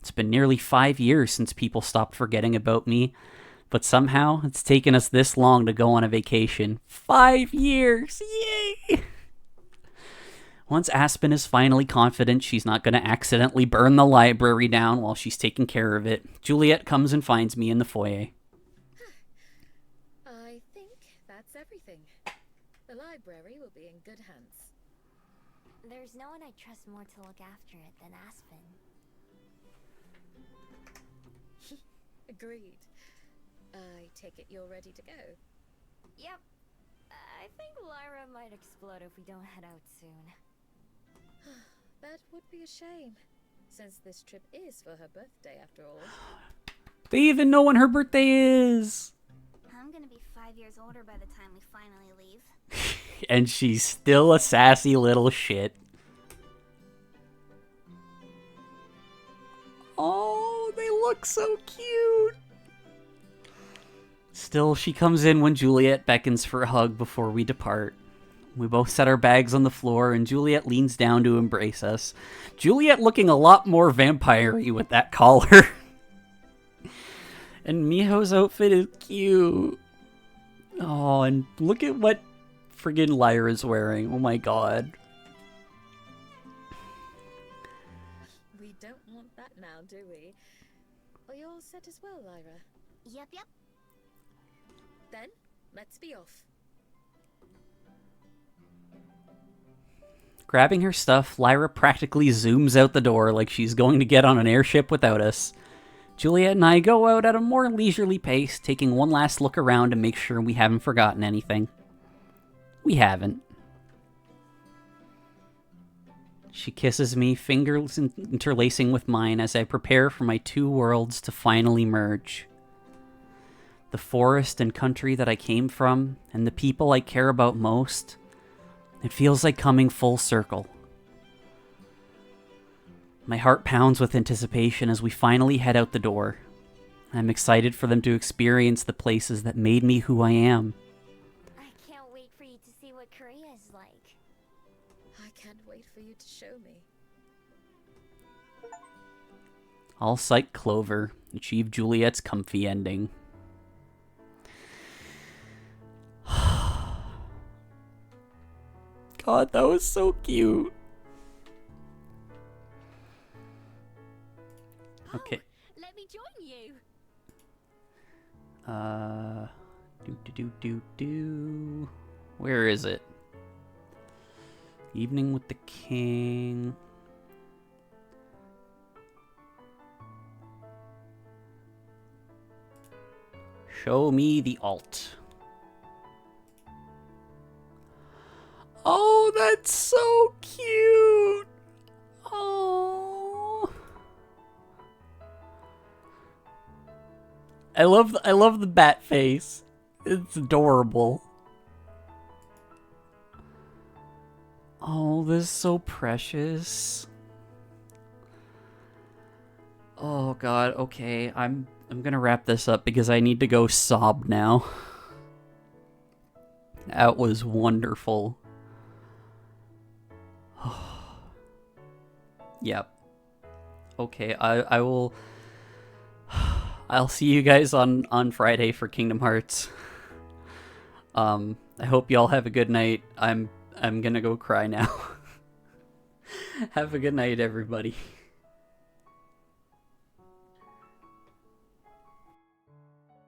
It's been nearly 5 years since people stopped forgetting about me, but somehow it's taken us this long to go on a vacation. 5 years! Yay! Once Aspen is finally confident she's not going to accidentally burn the library down while she's taking care of it, Juliet comes and finds me in the foyer. I think that's everything. The library will be in good hands. There's no one I trust more to look after it than Aspen. Agreed. I take it you're ready to go. Yep. I think Lyra might explode if we don't head out soon. That would be a shame, since this trip is for her birthday after all. They even know when her birthday is! I'm gonna be 5 years older by the time we finally leave. And she's still a sassy little shit. Oh, they look so cute! Still, she comes in when Juliet beckons for a hug before we depart. We both set our bags on the floor, and Juliet leans down to embrace us. Juliet looking a lot more vampire-y with that collar. And Miho's outfit is cute. Oh, and look at what friggin' Lyra's wearing. Oh my god. We don't want that now, do we? Are you all set as well, Lyra? Yep. Then, let's be off. Grabbing her stuff, Lyra practically zooms out the door like she's going to get on an airship without us. Juliet and I go out at a more leisurely pace, taking one last look around to make sure we haven't forgotten anything. We haven't. She kisses me, fingers interlacing with mine as I prepare for my two worlds to finally merge. The forest and country that I came from, and the people I care about most. It feels like coming full circle. My heart pounds with anticipation as we finally head out the door. I'm excited for them to experience the places that made me who I am. I can't wait for you to see what Korea is like. I can't wait for you to show me. All Sight Clover achieve Juliet's comfy ending. God, that was so cute. Okay. Let me join you. Where is it? Evening with the King. Show me the alt. Oh, that's so cute. Oh. I love the bat face. It's adorable. Oh, this is so precious. Oh god, okay. I'm gonna wrap this up because I need to go sob now. That was wonderful. Yep. Okay, I will... I'll see you guys on Friday for Kingdom Hearts. I hope y'all have a good night. I'm gonna go cry now. Have a good night, everybody.